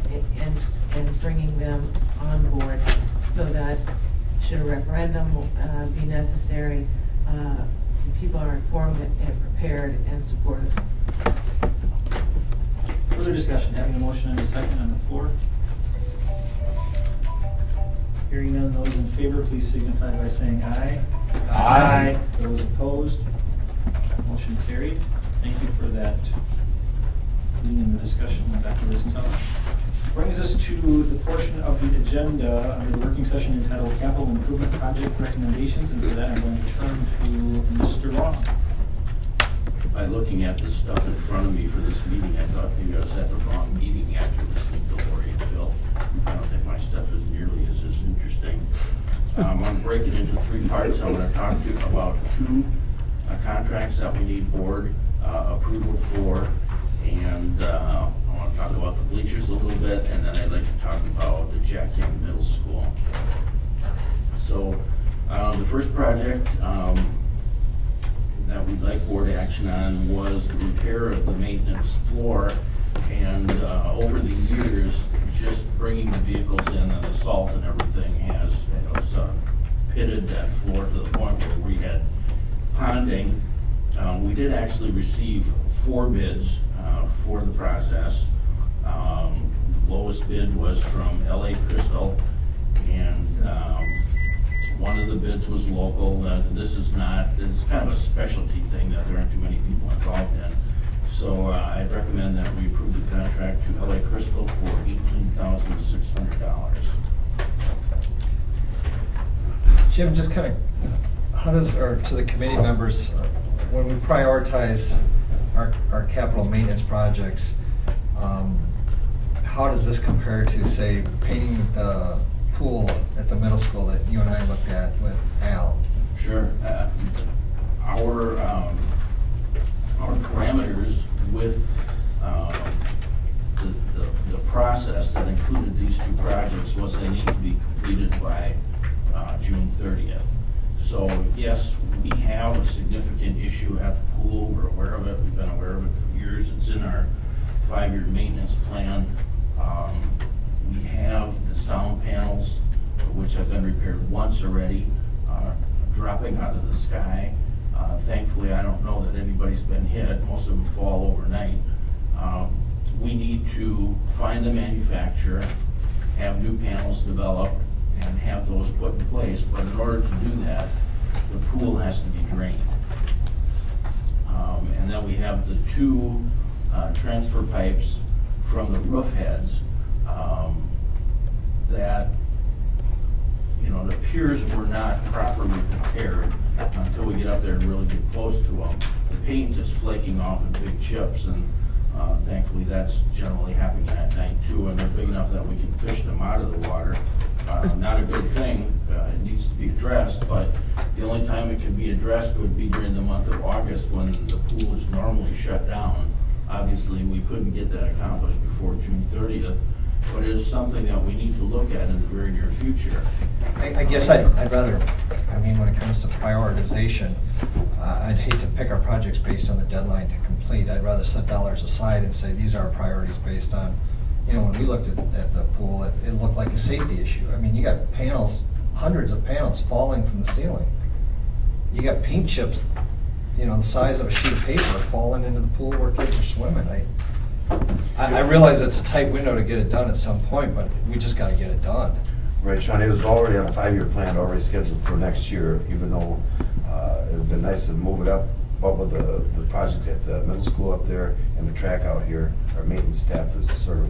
and bringing them on board, so that should a referendum be necessary, people are informed and prepared and supportive. Further discussion, having a motion and a second on the floor. Hearing none, those in favor, please signify by saying aye. Aye. Those opposed, motion carried. Thank you for that leading in the discussion, Dr. Risenthal. Brings us to the portion of the agenda under the working session entitled Capital Improvement Project Recommendations, and for that I'm going to turn to Mr. Long. By looking at the stuff in front of me for this meeting, I thought maybe I was at the wrong meeting after listening to Lori and Bill. I don't think my stuff is nearly as interesting. I'm going to break it into three parts. I'm going to talk to you about two contracts that we need board approval for, and I want to talk about the bleachers a little bit, and then I'd like to talk about the Jack Young Middle School. So the first project that we'd like board action on was the repair of the maintenance floor, and over the years, just bringing the vehicles in and the salt and everything has pitted that floor to the point where we had ponding. We did actually receive 4 bids for the process. The lowest bid was from LA Crystal, and one of the bids was local. This is not, it's kind of a specialty thing that there aren't too many people involved in. So I'd recommend that we approve the contract to LA Crystal for $18,600. Jim, just kind of, how does, or to the committee members, when we prioritize our capital maintenance projects, how does this compare to, say, painting the pool at the middle school that you and I looked at with Al? Sure. Our parameters with the process that included these two projects was they need to be completed by June 30th. So yes, we have a significant issue at the pool. We're aware of it. We've been aware of it for years. It's in our 5-year maintenance plan. We have the sound panels, which have been repaired once already, dropping out of the sky. Thankfully, I don't know that anybody's been hit. Most of them fall overnight. We need to find the manufacturer, have new panels developed, and have those put in place. But in order to do that, the pool has to be drained. And then we have the 2 transfer pipes from the roof heads that, you know, the piers were not properly prepared until we get up there and really get close to them. The paint is flaking off in big chips, and thankfully that's generally happening at night too, and they're big enough that we can fish them out of the water. Not a good thing. It needs to be addressed, but the only time it can be addressed would be during the month of August when the pool is normally shut down. Obviously, we couldn't get that accomplished before June 30th, but it is something that we need to look at in the very near future. I guess I'd rather, I mean, when it comes to prioritization, I'd hate to pick our projects based on the deadline to complete. I'd rather set dollars aside and say these are our priorities based on, you know, when we looked at the pool, it looked like a safety issue. I mean, you got panels, hundreds of panels falling from the ceiling. You got paint chips, you know, the size of a sheet of paper falling into the pool where kids are swimming. I realize it's a tight window to get it done at some point, but we just got to get it done. Right, Sean, it was already on a 5-year plan, already scheduled for next year, even though it would have been nice to move it up But with the projects at the middle school up there and the track out here, our maintenance staff is sort of,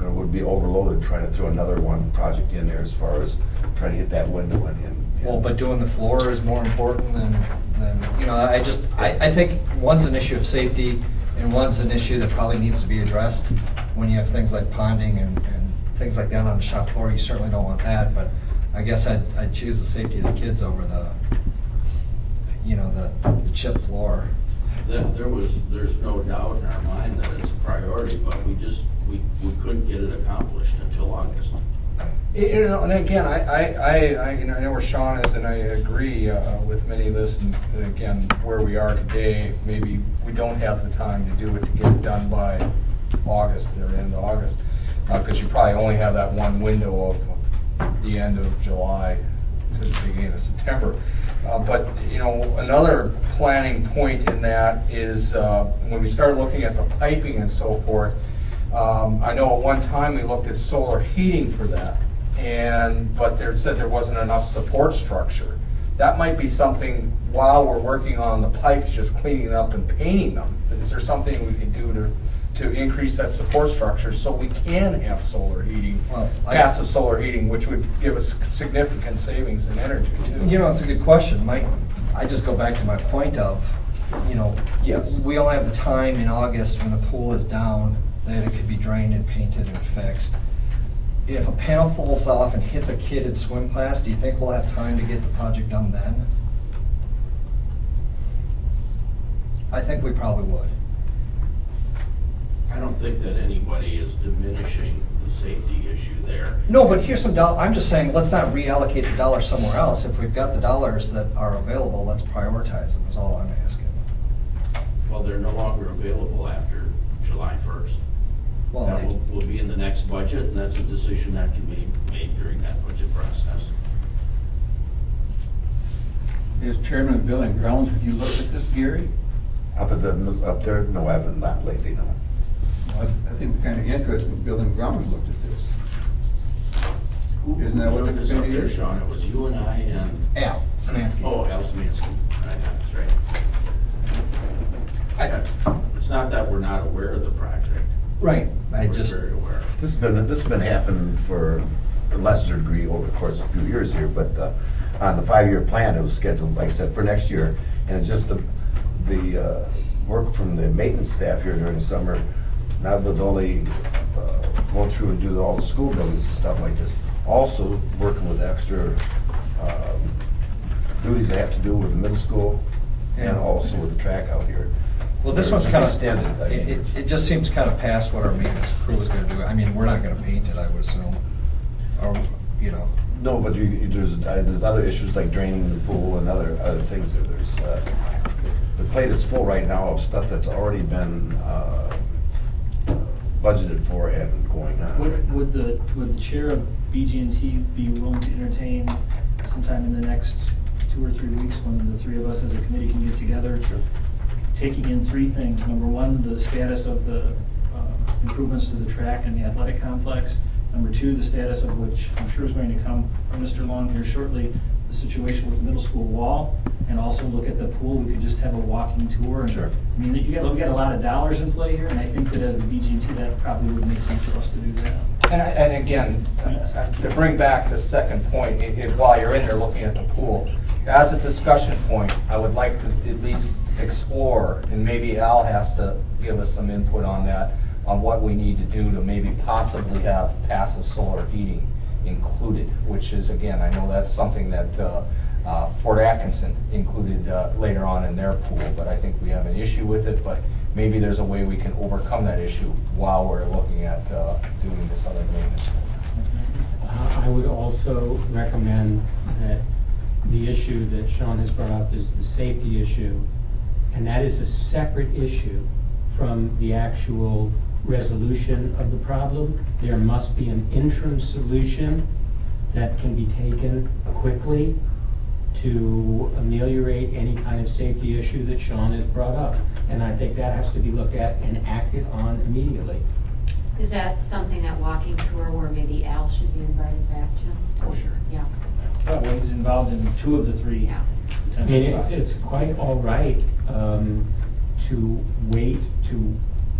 would be overloaded trying to throw another one project in there as far as trying to hit that window and. Well, but doing the floor is more important than you know, I think one's an issue of safety and one's an issue that probably needs to be addressed. When you have things like ponding and things like that on the shop floor, you certainly don't want that, but I guess I'd choose the safety of the kids over the, you know, the chip floor. There's no doubt in our mind that it's a priority, but we couldn't get it accomplished until August. You know, and again, I know where Sean is, and I agree with many of this. And again, where we are today, maybe we don't have the time to do it to get it done by August, or end of August, because you probably only have that one window of the end of July to the beginning of September. But you know, another planning point in that is when we start looking at the piping and so forth. I know at one time we looked at solar heating for that, but they said there wasn't enough support structure. That might be something while we're working on the pipes, just cleaning up and painting them. Is there something we can do to increase that support structure so we can have solar heating, passive solar heating, which would give us significant savings in energy too? You know, it's a good question, Mike. I just go back to my point of, you know, yes, we only have the time in August when the pool is down that it could be drained and painted and fixed. If a panel falls off and hits a kid in swim class, do you think we'll have time to get the project done then? I think we probably would. I don't think that anybody is diminishing the safety issue there. No, but here's some dollars. I'm just saying, let's not reallocate the dollars somewhere else. If we've got the dollars that are available, let's prioritize them, is all I'm asking. Well, they're no longer available after July 1st. Well, that will be in the next budget, and that's a decision that can be made during that budget process. As chairman of Building and Grounds, have you looked at this, Gary? Up there? No, I haven't, not lately, no. Well, I think it's kind of interesting, Building and Grounds looked at this. Isn't that what the committee is? Sean, it was you and I and Al Szymanski. Oh, Al Szymanski. That's right. It's not that we're not aware of the project. Right. We're very aware. This has been happening for a lesser degree over the course of a few years here, but on the 5-year plan, it was scheduled, like I said, for next year, and it's just the work from the maintenance staff here during the summer, not with only going through and do all the school buildings and stuff like this, also working with extra duties they have to do with the middle school and also with the track out here. Well, this one's kind of extended. It just seems kind of past what our maintenance crew is going to do. I mean, we're not going to paint it, I would assume, or you know. No, but there's other issues like draining the pool and other things. There's the plate is full right now of stuff that's already been budgeted for and going on. Would the chair of BG&T be willing to entertain sometime in the next 2 or 3 weeks when the three of us as a committee can get together? Sure. Taking in 3 things. Number 1, the status of the improvements to the track and the athletic complex. Number 2, the status of which I'm sure is going to come from Mr. Long here shortly, the situation with the middle school wall, and also look at the pool. We could just have a walking tour. And, sure. I mean, we got a lot of dollars in play here, and I think that as the BG&T, that probably would make sense for us to do that. And again, to bring back the second point, while you're in there looking at the pool, as a discussion point, I would like to at least explore, and maybe Al has to give us some input on that, on what we need to do to maybe possibly have passive solar heating included, which is, again, I know that's something that Fort Atkinson included later on in their pool, but I think we have an issue with it, but maybe there's a way we can overcome that issue while we're looking at doing this other maintenance. I would also recommend that the issue that Sean has brought up is the safety issue, and that is a separate issue from the actual resolution of the problem. There must be an interim solution that can be taken quickly to ameliorate any kind of safety issue that Sean has brought up. And I think that has to be looked at and acted on immediately. Is that something, that walking tour, where maybe Al should be invited back to? Oh, sure. Yeah. Well, he's involved in 2 of the 3 Yeah. I mean, it's quite all right to wait to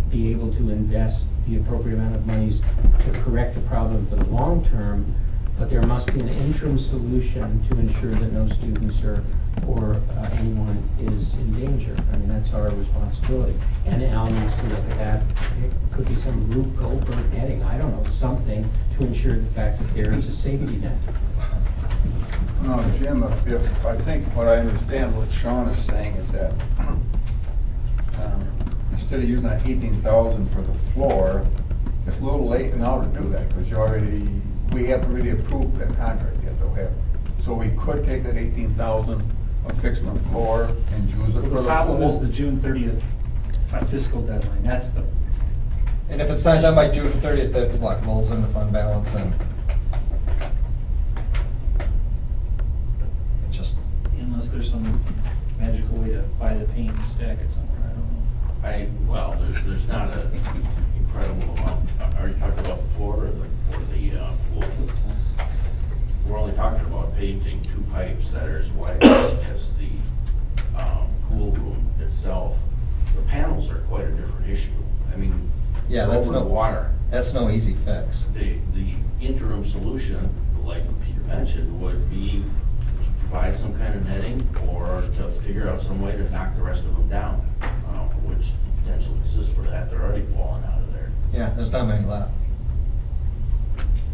be able to invest the appropriate amount of monies to correct the problem for the long term, but there must be an interim solution to ensure that no students or anyone is in danger. I mean, that's our responsibility. And Al needs to look at that. It could be some Rube Goldberg netting, I don't know, something to ensure the fact that there is a safety net. No, Jim, if I think what I understand what Sean is saying is that instead of using that 18,000 for the floor, it's a little late now to do that because we haven't really approved that contract yet, though, have we? So we could take that 18,000 of fixing the floor and use it for the pool. The problem is the June 30th fiscal deadline. That's the. And if it's not done by June 30th, it rolls in the fund balance and it just. Unless there's some magical way to buy the paint and stack it somewhere, I don't know. Well, there's not an incredible amount. Are you talking about the floor or the pool? We're only talking about painting 2 pipes that are as wide as the pool room itself. The panels are quite a different issue. I mean, yeah, that's over no water. That's no easy fix. The interim solution, like Peter mentioned, would be to provide some kind of netting or to figure out some way to knock the rest of them down, which potentially exists for that. They're already falling out of there. Yeah, there's not many left.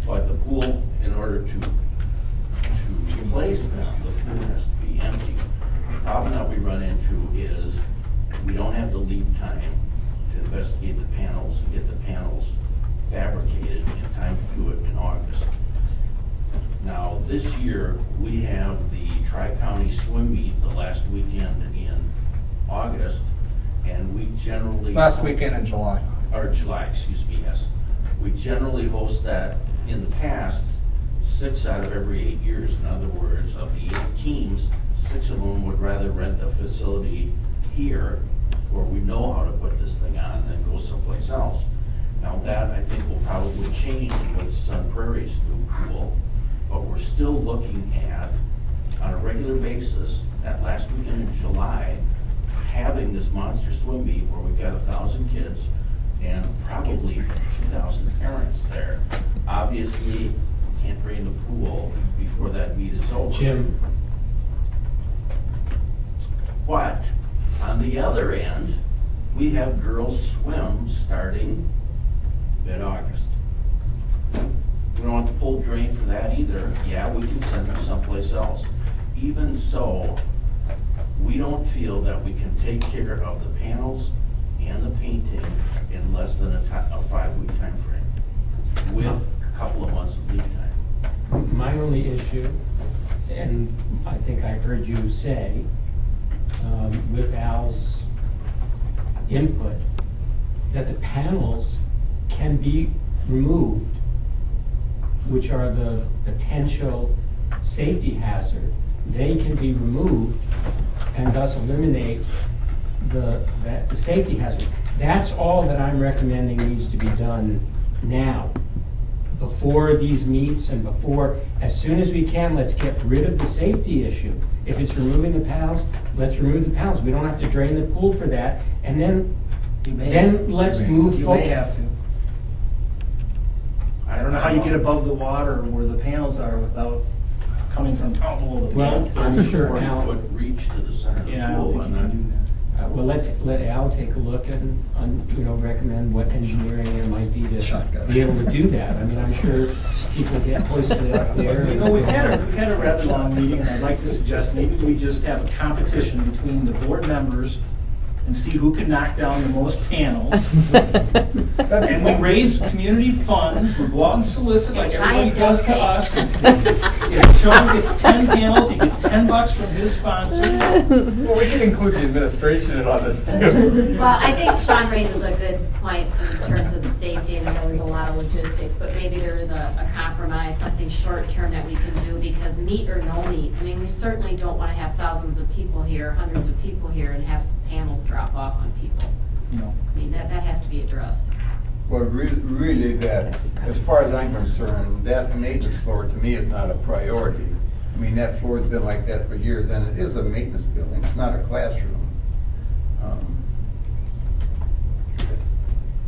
But the pool, in order to replace them, the pool has to be empty. The problem that we run into is we don't have the lead time to investigate the panels and get the panels fabricated in time to do it in August. Now, this year, we have the Tri-County Swim Meet the last weekend in August, and we generally... Last weekend in July. Or July, excuse me, yes. We generally host that in the past 6 out of every 8 years. In other words, of the 8 teams, 6 of them would rather rent the facility here where we know how to put this thing on than go someplace else. Now that I think will probably change with Sun Prairie's new pool, but we're still looking at, on a regular basis, that last weekend in July, having this monster swim meet where we've got 1,000 kids and probably 2,000 parents there. Obviously, can't drain the pool before that meet is over. Jim. But on the other end, we have girls swim starting mid-August. We don't want the pool drained for that either. Yeah, we can send them someplace else. Even so, we don't feel that we can take care of the panels and the painting in less than a 5-week time frame with a couple of months of lead time. My only issue, and I think I heard you say, with Al's input, that the panels can be removed, which are the potential safety hazard. They can be removed and thus eliminate the safety hazard. That's all that I'm recommending needs to be done now. Before these meets and before, as soon as we can, let's get rid of the safety issue. If it's removing the panels, let's remove the panels. We don't have to drain the pool for that. And then let's move forward. You may have to. I don't know how you get above the water where the panels are without coming from down below the panels. Well, I'm sure Al. 40-foot reach to the center of the pool. Yeah, I don't think you can do that. Well, let's let Al take a look and recommend what engineering there might be to be able to do that. I mean, I'm sure people get hoisted up there. You know, we've had a rather long meeting, and I'd like to suggest maybe we just have a competition between the board members and see who can knock down the most panels. And we raise community funds, we go out and solicit like everybody does to us. If Sean gets 10 panels, he gets $10 from his sponsor. Well, we can include the administration in on this too. Well, I think Sean raises a good point in terms of the safety, and I know there's a lot of logistics, but maybe there is a compromise, something short-term that we can do, because meet or no meet, I mean, we certainly don't want to have thousands of people here, hundreds of people here, and have some panels drop off on people. No. I mean, that has to be addressed. Well, really that, as far as I'm concerned, that maintenance floor to me is not a priority. I mean, that floor's been like that for years, and it is a maintenance building, it's not a classroom.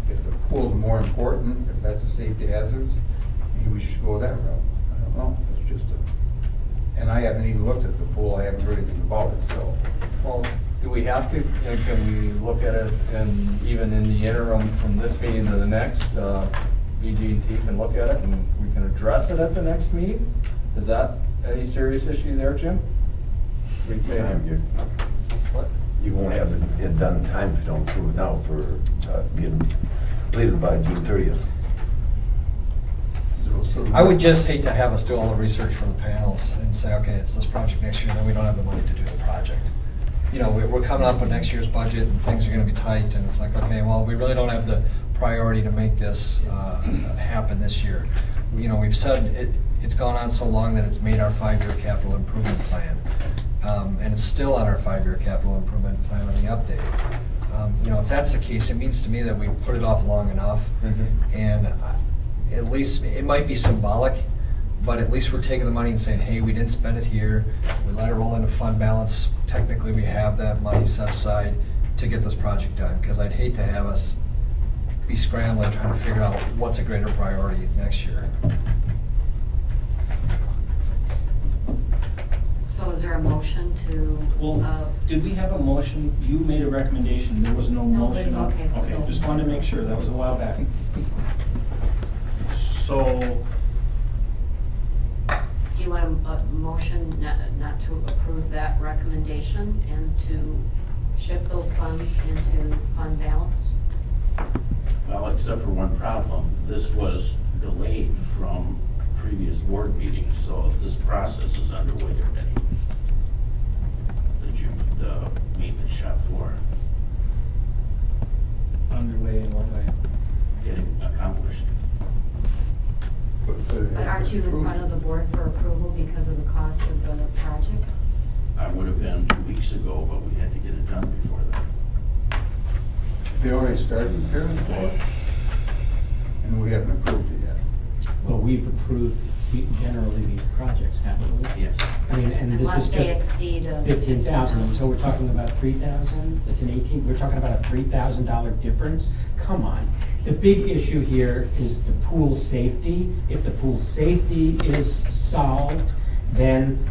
If the pool's more important, if that's a safety hazard, maybe we should go that route. I don't know, it's just a, and I haven't even looked at the pool, I haven't heard anything about it, so. Well, do we have to, and can we look at it, and even in the interim from this meeting to the next, BG&T can look at it and we can address it at the next meeting? Is that any serious issue there, Jim? We'd say, what? You won't have it done in time if you don't approve it now for being completed by June 30th. I would just hate to have us do all the research for the panels and say, okay, it's this project next year, and then we don't have the money to do the project. You know, we're coming up with next year's budget, and things are gonna be tight, and it's like, okay, well, we really don't have the priority to make this happen this year. You know, we've said it's gone on so long that it's made our 5-year capital improvement plan. And it's still on our 5-year capital improvement plan on the update. You know, if that's the case, it means to me that we've put it off long enough. And at least, it might be symbolic, but at least we're taking the money and saying, hey, we didn't spend it here. We let it roll into fund balance. Technically, we have that money set aside to get this project done. Because I'd hate to have us be scrambling trying to figure out what's a greater priority next year. So is there a motion to? Well, did we have a motion? You made a recommendation, there was no motion on. Okay, so Okay, just wanted to make sure, that was a while back. So, Do you want a motion not to approve that recommendation and to shift those funds into fund balance? Well, except for one problem, this was delayed from previous board meetings, so this process is underway already. The maintenance shop floor underway in what way? getting accomplished. But aren't you in front of the board for approval because of the cost of the project? I would have been 2 weeks ago, but we had to get it done before that. They already started repairing the floor, and we haven't approved it yet. Well, we've approved generally these projects, haven't we? Yes. I mean, and this Unless is they just exceed 15,000, so we're talking about 3,000? It's an 18, we're talking about a $3,000 difference? Come on. The big issue here is the pool safety. If the pool safety is solved, then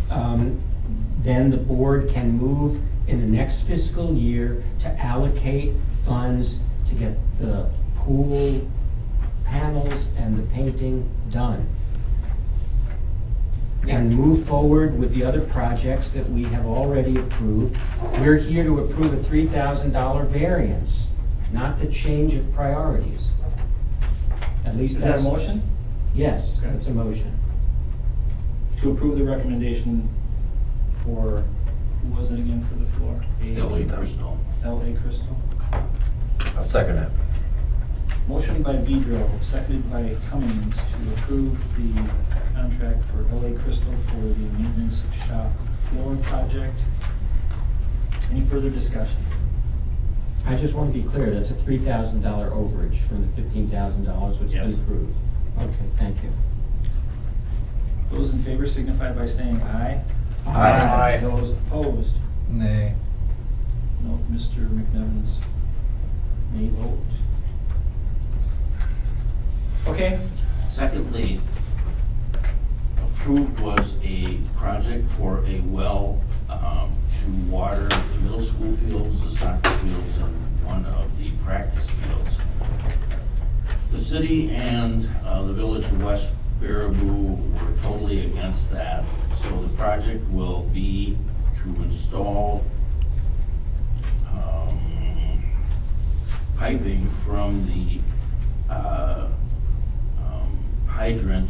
the board can move in the next fiscal year to allocate funds to get the pool panels and the painting done. And move forward with the other projects that we have already approved. We're here to approve a $3,000 variance, not the change of priorities. At least Is that a that's. motion? Yes, Okay. it's a motion. To approve the recommendation for, who was it again for the floor? L.A. Crystal. L.A. Crystal. I'll second that. Motion by Vidro, seconded by Cummings to approve the contract for L.A. Crystal for the maintenance shop floor project. Any further discussion? I just want to be clear, that's a $3,000 overage from the $15,000 which has Yes. been approved. Okay, thank you. Those in favor signify by saying aye. Aye. Those opposed? Nay. No, Mr. McNevins may vote. Okay. Secondly, approved was a project for a well to water the middle school fields, the soccer fields, and one of the practice fields. The city and the village of West Baraboo were totally against that, so the project will be to install piping from the hydrant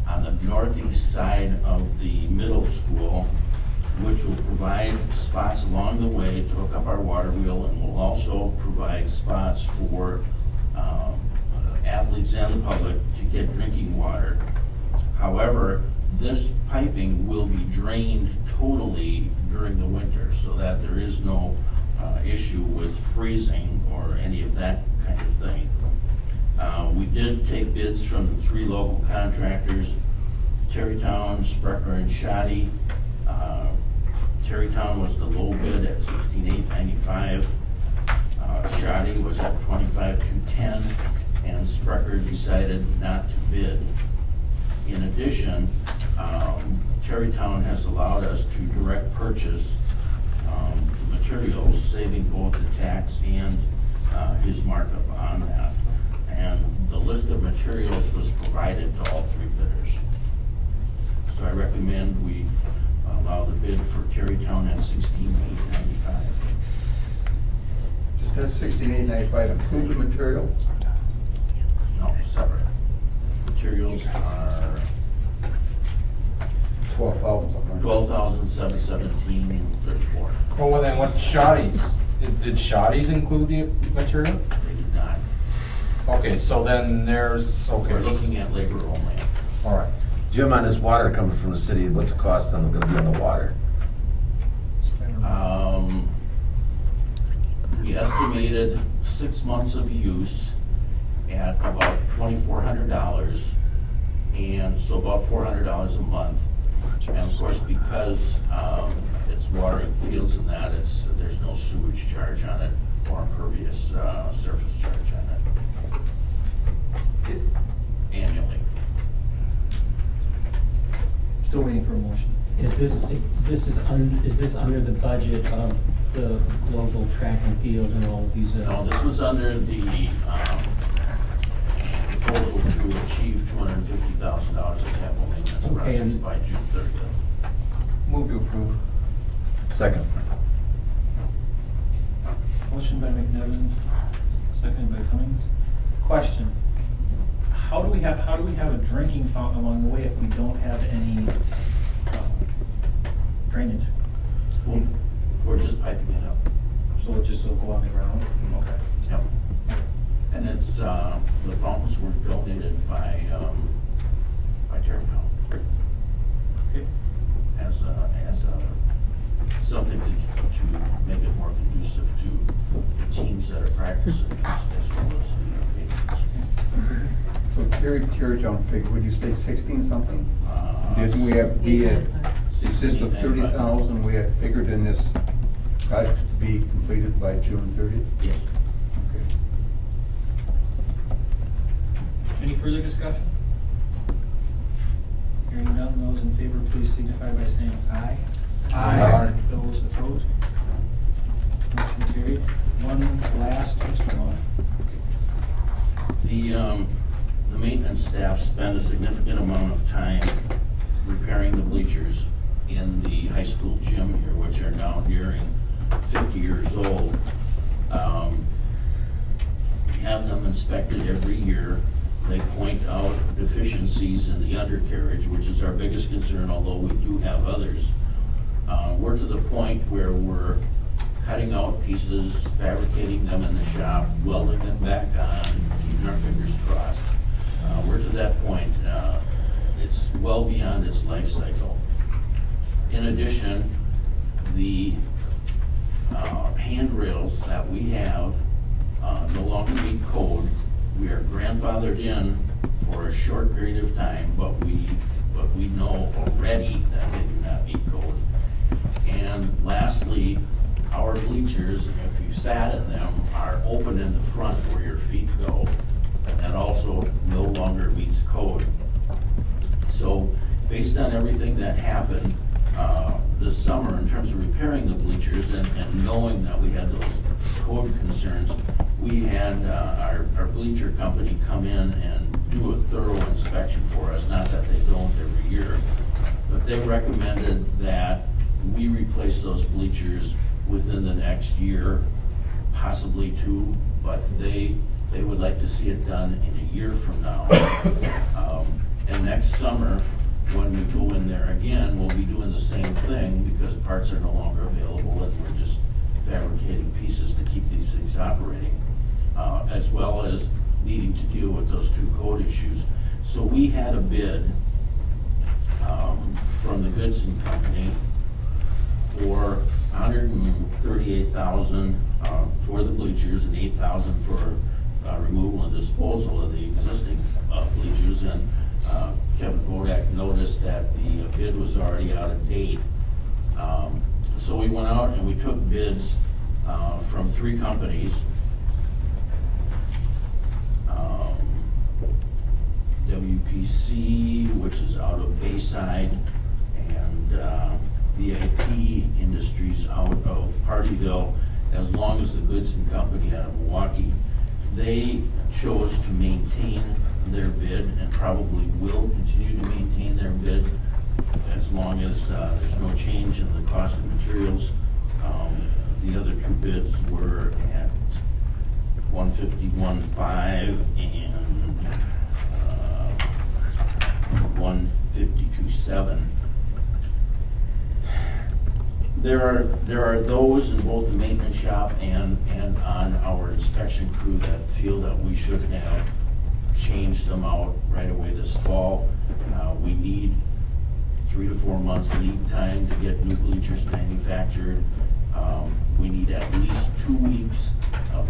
on the northeast side of the middle school, which will provide spots along the way to hook up our water wheel, and will also provide spots for athletes and the public to get drinking water. However, this piping will be drained totally during the winter, so that there is no issue with freezing or any of that kind of thing. We did take bids from the 3 local contractors Terrytown, Sprecher, and Shoddy. Terrytown was the low bid at $16,895. Shoddy was at $25,210, and Sprecher decided not to bid. In addition, Terrytown has allowed us to direct purchase the materials, saving both the tax and his markup on that. And the list of materials was provided to all three bidders. So I recommend we allow the bid for Terrytown at $16,895. Does that $16,895 include the material? No, separate. Materials are $12,717.34. Oh, well then what Shoddy's? Did Shoddy's include the material? They did not. Okay, so then there's, okay. We're looking at labor only. All right. Jim, on this water coming from the city, what's the cost on going to be on the water? We estimated 6 months of use at about $2,400, and so about $400 a month. And of course, because it's watering fields and that, there's no sewage charge on it or impervious surface charge on it annually. Still waiting for a motion. Is this under the budget of the local track and field and all of these? No, this was under the proposal to achieve $250,000 of capital maintenance projects by June 30th. Move to approve. Second. Motion by McNevin, seconded by Cummings. Question: How do we have a drinking fountain along the way if we don't have any drainage? Well, we're just piping it up. So it just will go on the ground? Okay. Yep. And it's, the fountains were donated by Terrytown. Okay. As something to make it more conducive to the teams that are practicing as well as the patrons. So Terrytown figure, would you say 16 something? Didn't we have is this the 30,000 we had figured in this project to be completed by June 30th? Yes. Okay. Any further discussion? Hearing none, those in favor, please signify by saying aye. Aye. Those opposed? Motion carried. One last, Mr. Long. The maintenance staff spend a significant amount of time repairing the bleachers in the high school gym here, which are now nearing 50 years old. We have them inspected every year. They point out deficiencies in the undercarriage, which is our biggest concern, although we do have others. We're to the point where we're cutting out pieces, fabricating them in the shop, welding them back on, keeping our fingers crossed. We're to that point. It's well beyond its life cycle. In addition, the handrails that we have no longer meet code. We are grandfathered in for a short period of time, but we know already that they do not meet code. And lastly, our bleachers, if you sat in them, are open in the front where your feet go, and that also no longer meets code. So based on everything that happened this summer in terms of repairing the bleachers and knowing that we had those code concerns, we had our bleacher company come in and do a thorough inspection for us. Not that they don't every year, but they recommended that we replace those bleachers within the next year, possibly two, but they would like to see it done in a year from now. And next summer, when we go in there again, we'll be doing the same thing because parts are no longer available and we're just fabricating pieces to keep these things operating, as well as needing to deal with those two code issues. So we had a bid from the Goodson Company for $138,000 for the bleachers and $8,000 for removal and disposal of the existing bleachers. And Kevin Bodak noticed that the bid was already out of date. So we went out and we took bids from 3 companies. WPC, which is out of Bayside, and VIP Industries out of Partyville, as long as the Goodson Company out of Milwaukee. They chose to maintain their bid and probably will continue to maintain their bid as long as there's no change in the cost of materials. The other 2 bids were at $151.5 and $152.7. There are those in both the maintenance shop and on our inspection crew that feel that we should have changed them out right away this fall. We need 3 to 4 months lead time to get new bleachers manufactured. We need at least 2 weeks of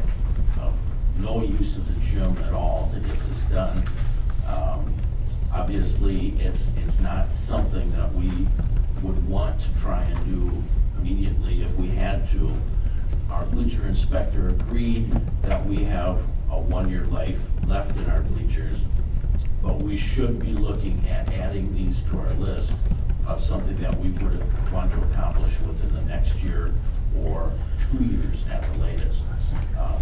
no use of the gym at all to get this done. Obviously, it's not something that we would want to try and do immediately if we had to. Our bleacher inspector agreed that we have a 1-year life left in our bleachers, but we should be looking at adding these to our list of something that we would want to accomplish within the next year or 2 years at the latest.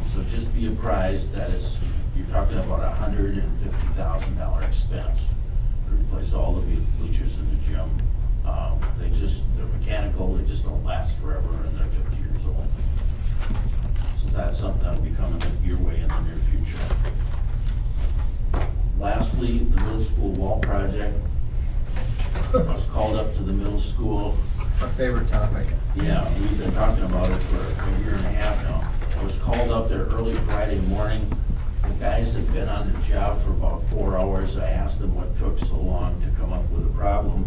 So just be apprised that you're talking about a $150,000 expense to replace all the bleachers in the gym. They're mechanical, they just don't last forever, and they're 50 years old. So that's something that'll be coming your way in the near future. Lastly, the middle school wall project. I was called up to the middle school. Our favorite topic. Yeah, we've been talking about it for a year and a half now. I was called up there early Friday morning. The guys had been on the job for about 4 hours. I asked them what took so long to come up with a problem.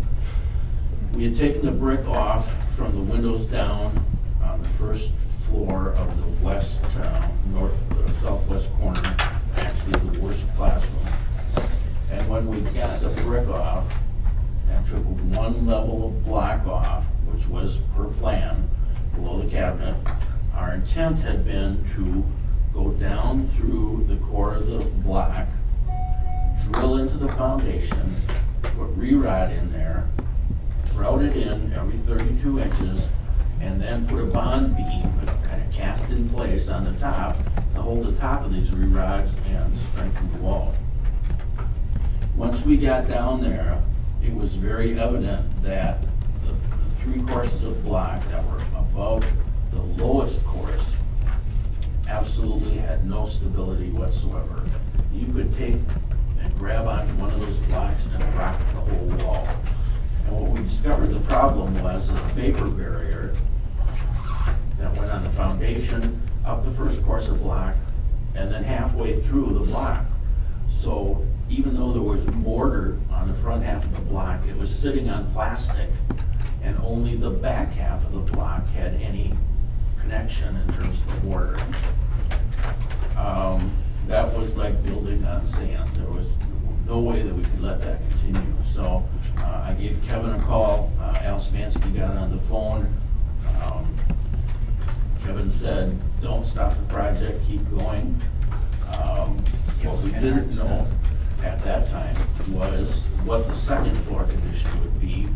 We had taken the brick off from the windows down on the first floor of the southwest corner, actually the worst classroom. And when we got the brick off and took 1 level of block off, which was per plan, below the cabinet, our intent had been to go down through the core of the block, drill into the foundation, put re-rod in there, route it in every 32 inches, and then put a bond beam kind of cast in place on the top to hold the top of these re-rods and strengthen the wall. Once we got down there, it was very evident that the 3 courses of block that were above the lowest course absolutely had no stability whatsoever. You could take and grab onto one of those blocks and rock the whole wall. And what we discovered the problem was a vapor barrier that went on the foundation, up the first course of block, and then halfway through the block. So even though there was mortar on the front half of the block, it was sitting on plastic, and only the back half of the block had any connection in terms of the mortar. That was like building on sand. There was no way that we could let that continue. So I gave Kevin a call. Al Smansky got on the phone. Kevin said, don't stop the project, keep going. What we didn't know at that time was what the second floor condition would be.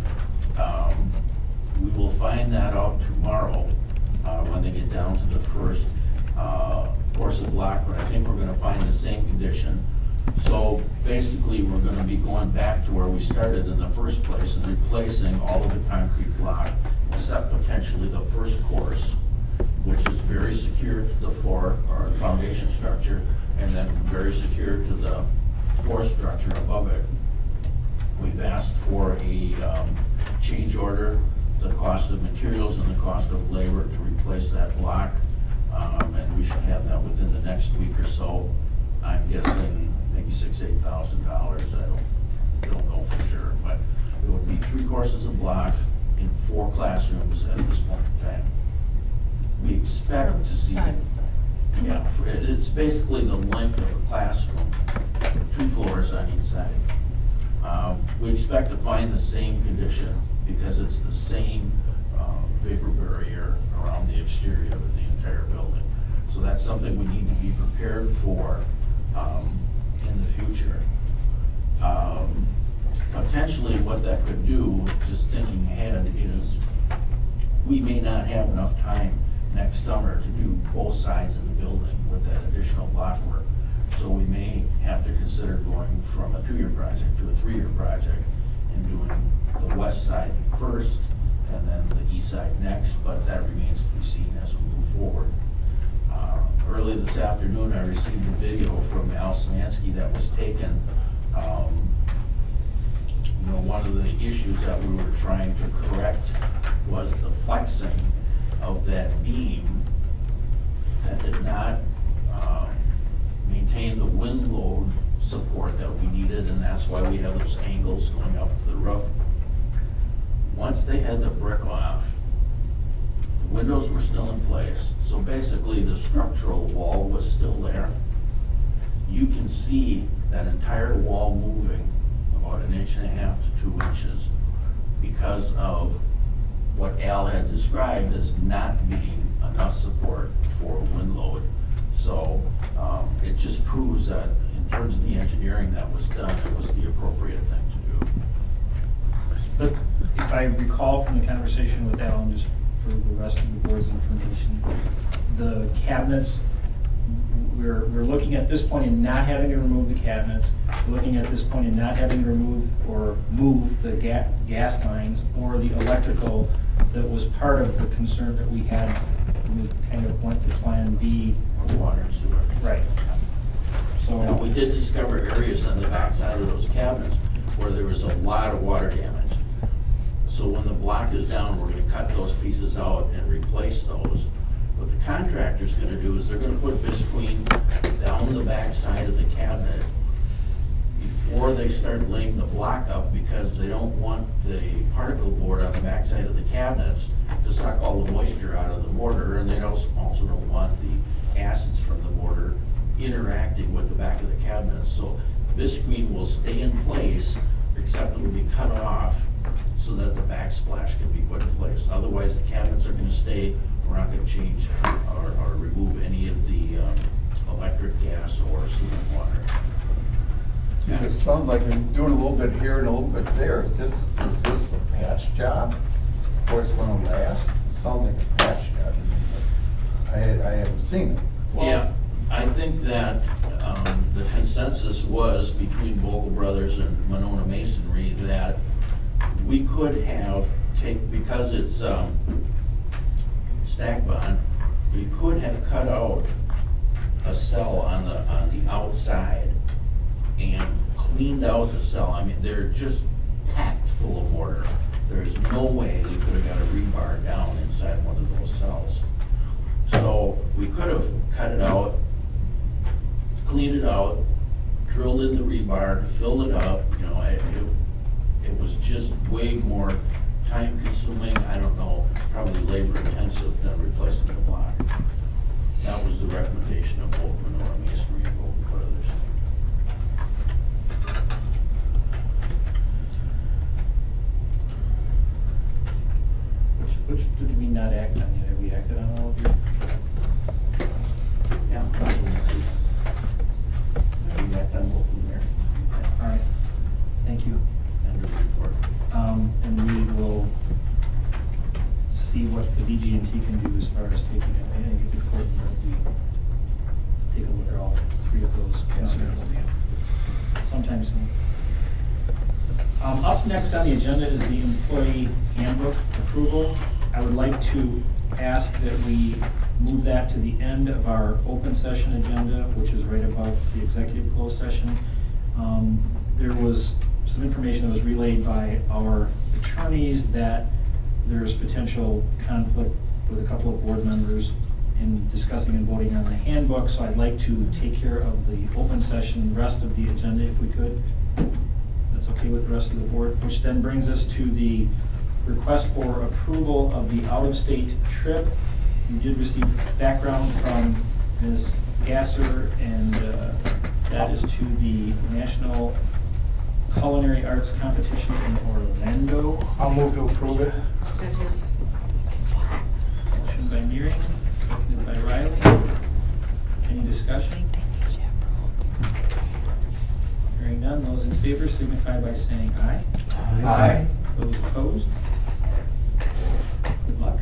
We will find that out tomorrow when they get down to the first course of block, but I think we're going to find the same condition. So basically, we're going to be going back to where we started in the first place and replacing all of the concrete block, except potentially the first course, which is very secure to the floor or the foundation structure, and then very secure to the floor structure above it. We've asked for a change order, the cost of materials and the cost of labor to replace that block, and we should have that within the next week or so. I'm guessing maybe $6,000 to $8,000. I don't know for sure, but it would be 3 courses of block in 4 classrooms at this point in time. We expect to see, yeah, it's basically the length of a classroom, 2 floors on each side. We expect to find the same condition because it's the same vapor barrier around the exterior of the entire building. So that's something we need to be prepared for in the future. Potentially what that could do, just thinking ahead, is we may not have enough time next summer to do both sides of the building with that additional block work. So we may have to consider going from a 2-year project to a 3-year project and doing the west side first and then the east side next, but that remains to be seen as we move forward. Early this afternoon, I received a video from Al Szymanski that was taken. You know, one of the issues that we were trying to correct was the flexing of that beam that did not maintain the wind load support that we needed, and that's why we have those angles going up to the roof. Once they had the brick off, the windows were still in place, so basically the structural wall was still there. You can see that entire wall moving about 1.5 to 2 inches because of what Al had described as not being enough support for wind load. So it just proves that in terms of the engineering that was done, it was the appropriate thing to do. But if I recall from the conversation with Alan, just for the rest of the board's information, the cabinets, we're looking at this point in not having to remove the cabinets. We're looking at this point in not having to remove or move the gas lines or the electrical that was part of the concern that we had when we kind of went to Plan B. Water and sewer. Right. So now, we did discover areas on the back side of those cabinets where there was a lot of water damage. So when the block is down, we're going to cut those pieces out and replace those. What the contractor's going to do is they're going to put visqueen down the back side of the cabinet before they start laying the block up, because they don't want the particle board on the back side of the cabinets to suck all the moisture out of the mortar, and they also don't want the acids from the mortar interacting with the back of the cabinets. So visqueen will stay in place, except it will be cut off so that the backsplash can be put in place. Otherwise, the cabinets are going to stay. We're not going to change or remove any of the electric, gas, or sewer water. It sounds like you're doing a little bit here and a little bit there. Is this a patch job? Or it's going to last? It sounds like a patch job. I haven't seen it. Well, yeah, I think that the consensus was between Vogel Brothers and Monona Masonry that we could have because it's stack bond, we could have cut out a cell on the outside and cleaned out the cell. I mean, they're just packed full of mortar. There's no way we could have got a rebar down inside one of those cells. So we could have cut it out, cleaned it out, drilled in the rebar, filled it up. You know, it was just way more time consuming, I don't know, probably labor intensive than replacing the block. That was the recommendation of both Monona Masonry and Vogel Brothers. Which did we not act on yet? Have we acted on all of you? Yeah, we act on both of them there. All right, thank you. And the report. And we will see what the BG&T can do as far as taking it. I think it's important that we take a look at all 3 of those concerns. Sometime soon. Up next on the agenda is the employee handbook approval. I would like to ask that we move that to the end of our open session agenda, which is right above the executive closed session. There was some information that was relayed by our attorneys that there's potential conflict with a couple of board members in discussing and voting on the handbook, so I'd like to take care of the open session, rest of the agenda if we could. That's okay with the rest of the board, which then brings us to the request for approval of the out-of-state trip. We did receive background from Ms. Gasser, and that is to the National culinary arts competitions in Orlando. I'll move to approve it. Motion by Neering, seconded by Riley. Any discussion? Hearing none, those in favor signify by saying aye. Aye. Those opposed? Good luck.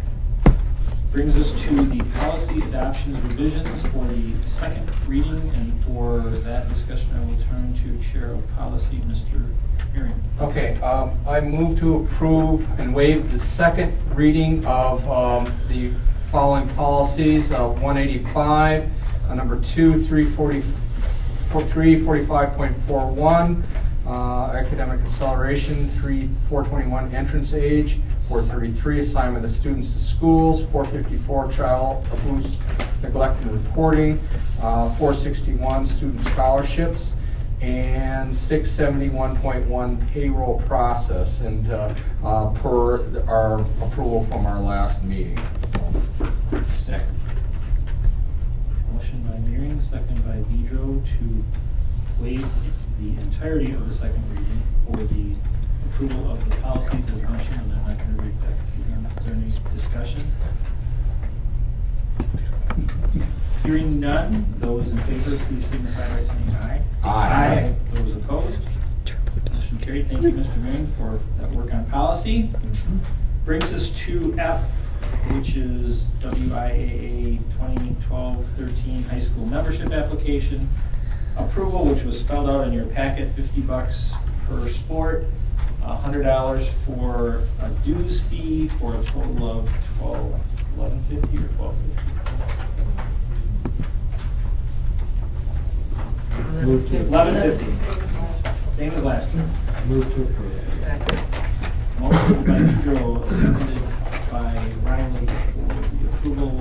Brings us to the policy adoptions revisions for the second reading, and for that discussion, I will turn to Chair of Policy, Mr. Neering. Okay, I move to approve and waive the second reading of the following policies: 185, number 2, 345.41, academic acceleration, 421 entrance age, 433 assignment of students to schools, 454 child abuse, neglect and reporting, 461 student scholarships, and 671.1 payroll process, and per our approval from our last meeting. Second. Motion by Neering, second by Vidro to waive the entirety of the second reading for the approval of the policies as mentioned, and I'm not going to read that again. Is there any discussion? Hearing none, those in favor, please signify by saying aye. Aye. Those opposed? Motion carried. Thank you, Mr. Neering, for that work on policy. Brings us to F, which is WIAA 2012-13 high school membership application. Approval, which was spelled out in your packet, $50 per sport, $100 for a dues fee, for a total of $11.50 or $12.50? Move to $11.50. Same as last year. Move to approve. Second. Motion by Pedro, seconded by Riley for the approval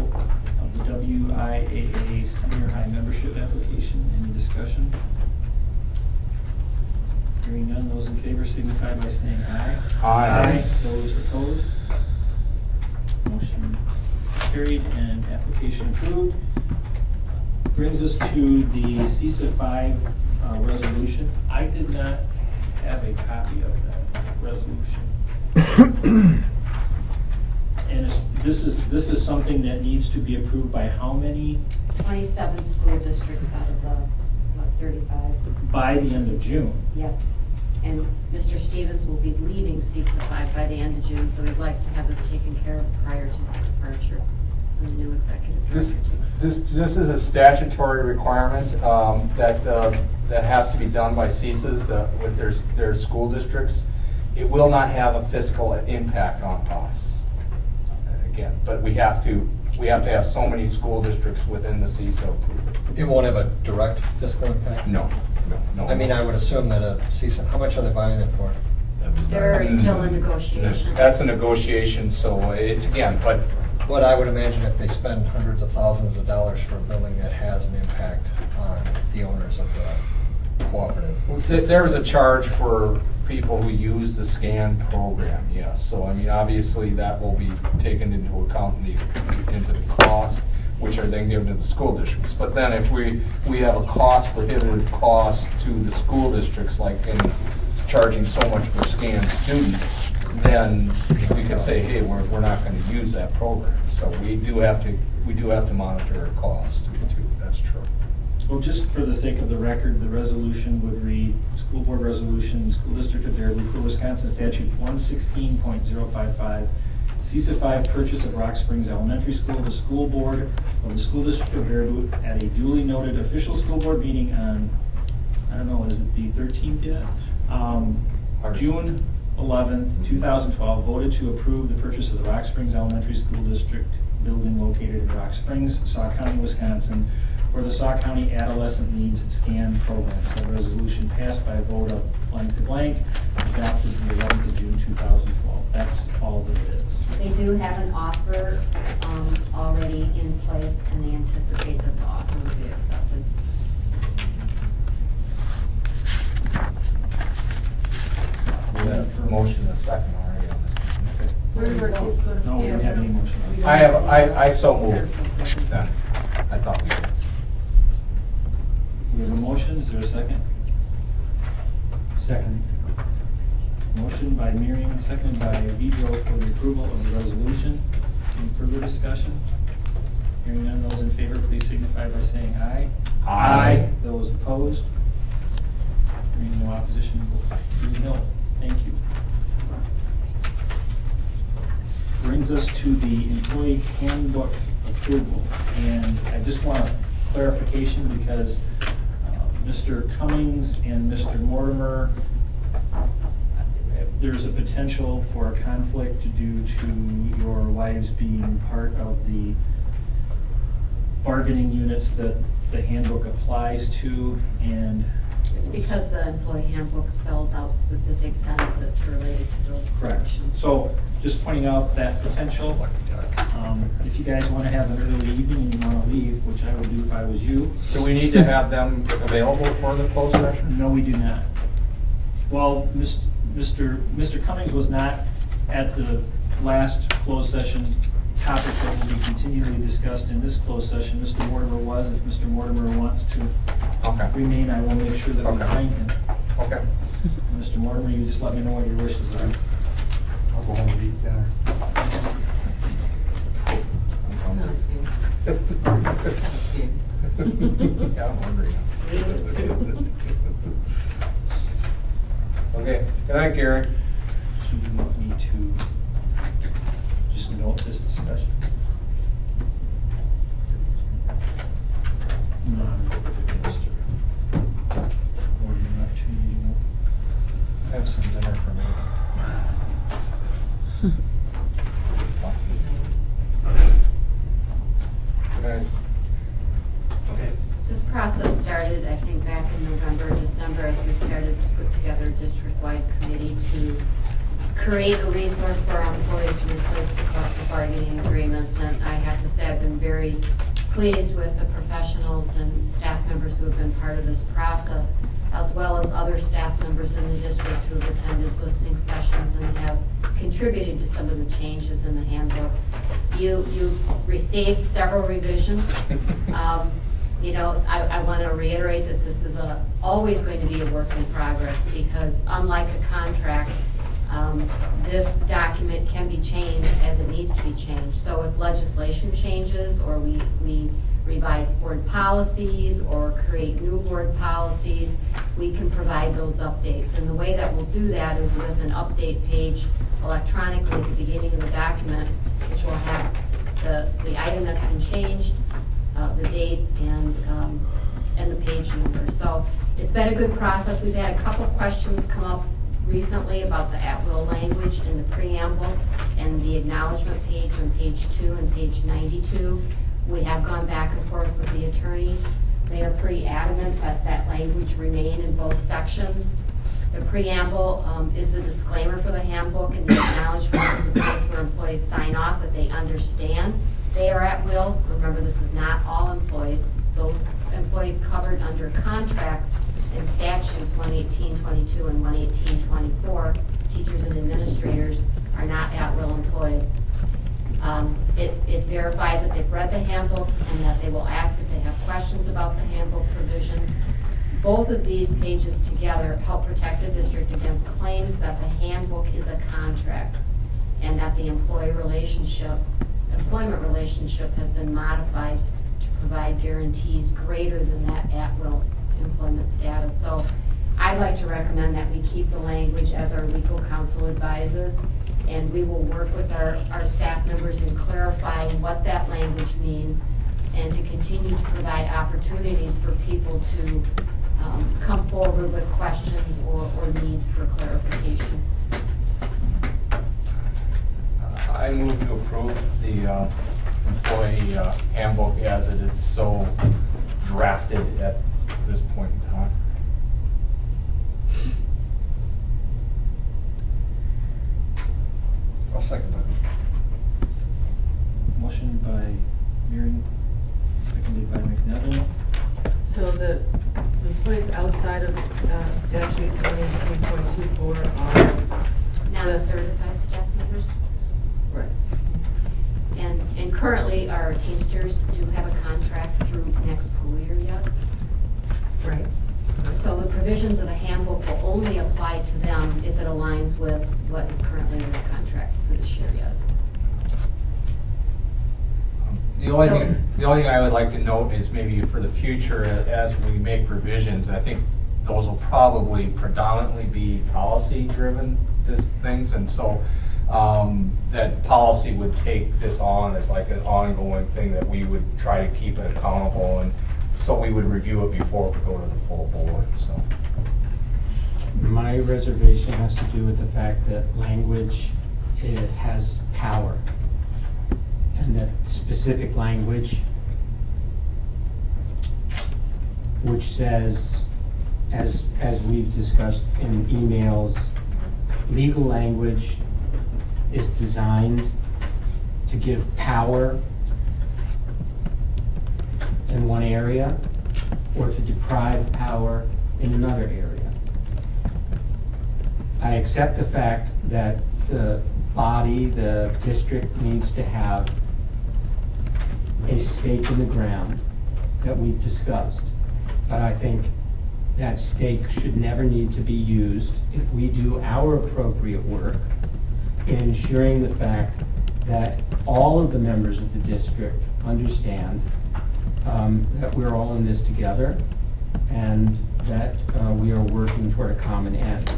of the WIAA senior high membership application. Any discussion? Hearing none, those in favor signify by saying aye. Aye. Those opposed? Motion carried and application approved. Brings us to the CISA 5 resolution. I did not have a copy of that resolution. And this is something that needs to be approved by how many? 27 school districts out of the, what, 35? By the end of June. Yes. And Mr. Stevens will be leaving CISA 5 by the end of June, so we'd like to have this taken care of prior to his departure when the new executive director takes. This is a statutory requirement that has to be done by CISAs with their school districts. It will not have a fiscal impact on us. Again, but we have to have so many school districts within the CISA approval. It won't have a direct fiscal impact? No. I mean, I would assume that a CISA, how much are they buying it for? They're still in negotiations. That's a negotiation, so it's again, but. What I would imagine if they spend hundreds of thousands of dollars for a building that has an impact on the owners of the cooperative. There is a charge for people who use the SCAN program, yes. So, I mean, obviously that will be taken into account into the costs, which are then given to the school districts. But then if we have a prohibitive cost to the school districts, like in charging so much per SCAN student, then we could say, hey, we're not going to use that program. So we do have to monitor our costs too. That's true. Well, just for the sake of the record, the resolution would read, School Board Resolution, School District of Baraboo, Wisconsin Statute 116.055, CISA 5 purchase of Rock Springs Elementary School. The School Board of the School District of Baraboo at a duly noted official school board meeting on, I don't know, is it the 13th yet? June 11th, 2012, voted to approve the purchase of the Rock Springs Elementary School District building located in Rock Springs, Sauk County, Wisconsin, for the Sauk County Adolescent Needs SCAN program. So the resolution passed by a vote of blank to blank, adopted the 11th of June 2012. That's all that it is. They do have an offer already in place, and they anticipate that the offer will be accepted. We have a motion and a second already on this. Where do our kids go to No, we don't have any motion. I so moved. Then. I thought we did. We have a motion, is there a second? Second. Motion by Miriam, seconded by Vidro for the approval of the resolution. Any further discussion? Hearing none, those in favor, please signify by saying aye. Aye. Those opposed? Hearing no opposition, vote no. Thank you. Brings us to the employee handbook approval. And I just want clarification because Mr. Cummings and Mr. Mortimer, there's a potential for a conflict due to your wives being part of the bargaining units that the handbook applies to, and It's because the employee handbook spells out specific benefits related to those corrections. so just pointing out that potential. If you guys want to have an early evening and you want to leave, which I would do if I was you. Do we need to have them available for the closed session? No, we do not. Well, Mr. Cummings was not at the last closed session topic that will be continually discussed in this closed session. Mr. Mortimer was. If Mr. Mortimer wants to remain, I will make sure that we find him. Okay. Mr. Mortimer, you just let me know what your wishes are. I'll go home and eat dinner. Yeah, I'm hungry now. Okay, good night, Gary. So you want me to just note this discussion? No, I'm good with Mr. Mortimer, not too meeting. Have some dinner for me. Good night. Okay. This process started, I think, back in November, December, as we started to put together a district-wide committee to create a resource for our employees to replace the collective bargaining agreements. And I have to say, I've been very pleased with the professionals and staff members who have been part of this process, as well as other staff members in the district who have attended listening sessions and have contributed to some of the changes in the handbook. You received several revisions. You know, I want to reiterate that this is always going to be a work in progress because unlike a contract, this document can be changed as it needs to be changed. So if legislation changes or we revise board policies or create new board policies, we can provide those updates. And the way that we'll do that is with an update page electronically at the beginning of the document, which will have the item that's been changed, the date, and the page number. So it's been a good process. We've had a couple of questions come up recently about the at-will language in the preamble and the acknowledgement page on page 2 and page 92. We have gone back and forth with the attorneys. They are pretty adamant that that language remain in both sections. The preamble is the disclaimer for the handbook, and the acknowledgement is the place where employees sign off that they understand they are at will. Remember, this is not all employees. Those employees covered under contract and statutes 118.22 and 118.24, teachers and administrators, are not at-will employees. It verifies that they've read the handbook and that they will ask if they have questions about the handbook provisions. Both of these pages together help protect the district against claims that the handbook is a contract and that the employment relationship has been modified to provide guarantees greater than that at-will employment status. So I'd like to recommend that we keep the language as our legal counsel advises, and we will work with our staff members in clarifying what that language means and to continue to provide opportunities for people to come forward with questions or needs for clarification. I move to approve the employee handbook as it is so drafted at this point in time. I'll second that. Motion by Miriam, seconded by McNevin. So the employees outside of statute 23.24 are Non-certified staff members. Right. And currently, our Teamsters do have a contract through next school year yet. Right. So the provisions of the handbook will only apply to them if it aligns with what is currently in the contract for this year yet. The only thing I would like to note is maybe for the future, as we make revisions, I think those will probably predominantly be policy-driven things, and so that policy would take this on as like an ongoing thing that we would try to keep it accountable, and so we would review it before we go to the full board. So my reservation has to do with the fact that language, it has power. And that specific language, which says, as we've discussed in emails, legal language is designed to give power in one area or to deprive power in another area. I accept the fact that the body, the district, needs to have a stake in the ground that we've discussed. But I think that stake should never need to be used if we do our appropriate work in ensuring the fact that all of the members of the district understand that we're all in this together and that we are working toward a common end.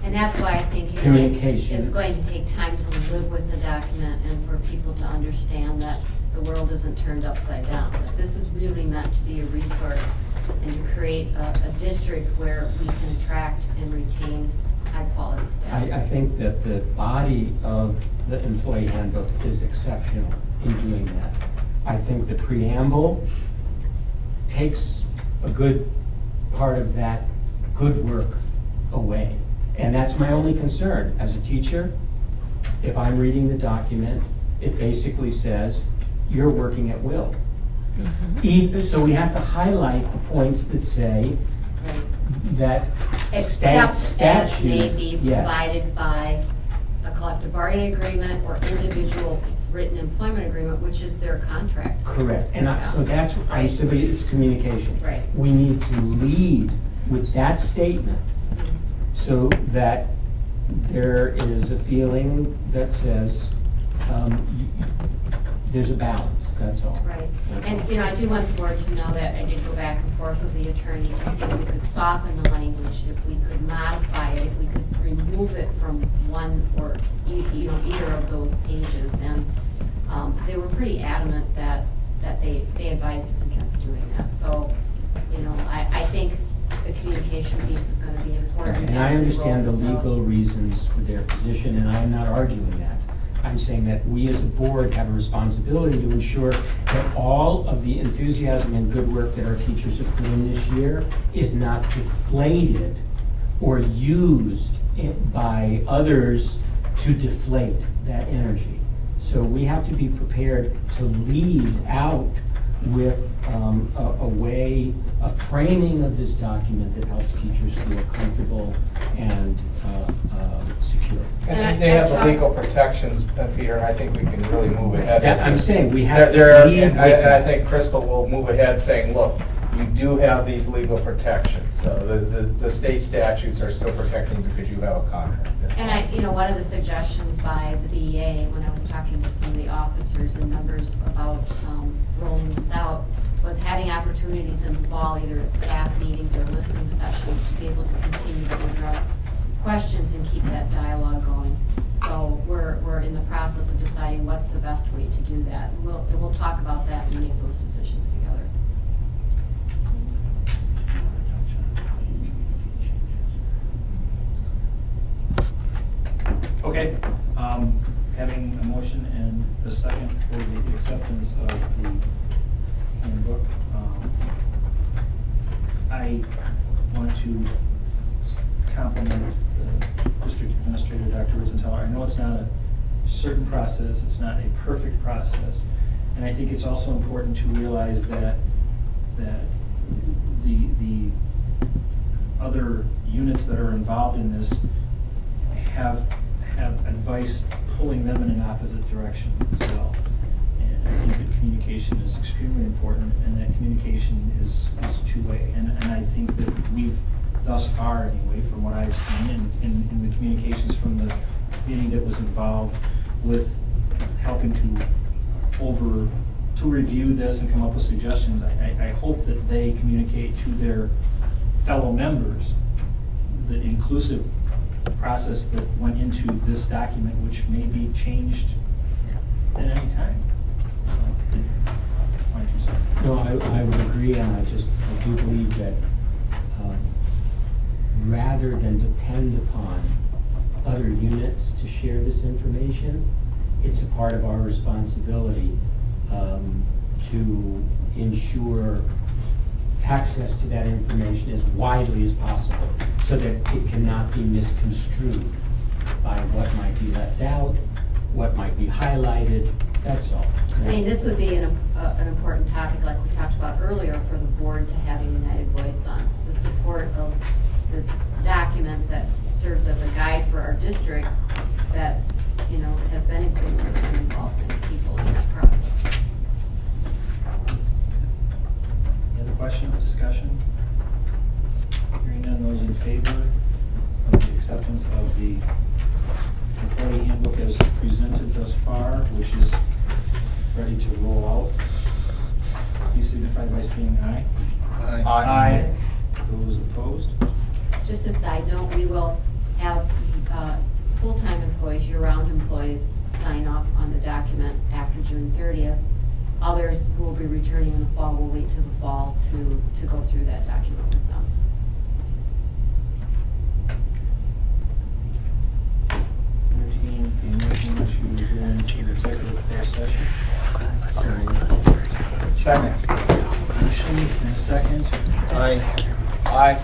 And that's why I think it's going to take time to live with the document and for people to understand that the world isn't turned upside down. That this is really meant to be a resource and to create a district where we can attract and retain high-quality staff. I think that the body of the employee handbook is exceptional in doing that. I think the preamble takes a good part of that good work away. And that's my only concern. As a teacher, if I'm reading the document, it basically says, you're working at will. So we have to highlight the points that say that except statute, as may be provided by a collective bargaining agreement or individual written employment agreement, which is their contract. Correct. And so that's what I'm saying, it's communication. Right. We need to lead with that statement so that there is a feeling that says there's a balance, that's all. Right. And, you know, I do want the board to know that I did go back and forth with the attorney to see if we could soften the language, if we could modify it, if we could remove it from one or, either of those pages. And they were pretty adamant that they advised us against doing that. So, you know, I think the communication piece is going to be important. And I understand the legal reasons for their position, and I am not arguing that. I'm saying that we as a board have a responsibility to ensure that all of the enthusiasm and good work that our teachers have put in this year is not deflated or used by others to deflate that energy. So we have to be prepared to lead out with a way, a framing of this document that helps teachers feel comfortable and secure. And they have the legal protections, Peter, and I think we can really move ahead. I'm saying we have to lead with I think Crystal will move ahead saying, look, you do have these legal protections. So the state statutes are still protecting you because you have a contract. And one of the suggestions by the BEA when I was talking to some of the officers and members about rolling this out was having opportunities in the fall, either at staff meetings or listening sessions, to be able to continue to address questions and keep that dialogue going. So we're in the process of deciding what's the best way to do that. And we'll talk about that and make those decisions together. Okay, having a motion and a second for the acceptance of the handbook, I want to compliment the district administrator, Dr. Ritzenthaler. I know it's not a certain process, it's not a perfect process, and I think it's also important to realize that the other units that are involved in this have advice pulling them in an opposite direction as well. And I think that communication is extremely important, and that communication is two-way. And I think that we've, thus far anyway, from what I've seen in the communications from the committee that was involved with helping to review this and come up with suggestions, I hope that they communicate to their fellow members the inclusive process that went into this document, which may be changed at any time. No, I would agree, and I do believe that rather than depend upon other units to share this information, it's a part of our responsibility to ensure access to that information as widely as possible so that it cannot be misconstrued by what might be left out, what might be highlighted, that's all. I mean, this would be an important topic, like we talked about earlier, for the board to have a united voice on. The support of this document that serves as a guide for our district that, you know, has been inclusive and involving people in that process. Any other questions, discussion? Hearing none, those in favor of the acceptance of the employee handbook as presented thus far, which is ready to roll out, please signify by saying aye. Aye. Aye. Those opposed? Just a side note, we will have full-time employees, year-round employees, sign off on the document after June 30th. Others who will be returning in the fall will wait till the fall to go through that document with them. Entertain a motion to go into executive closed session. Second. Motion and a second. Aye. Aye.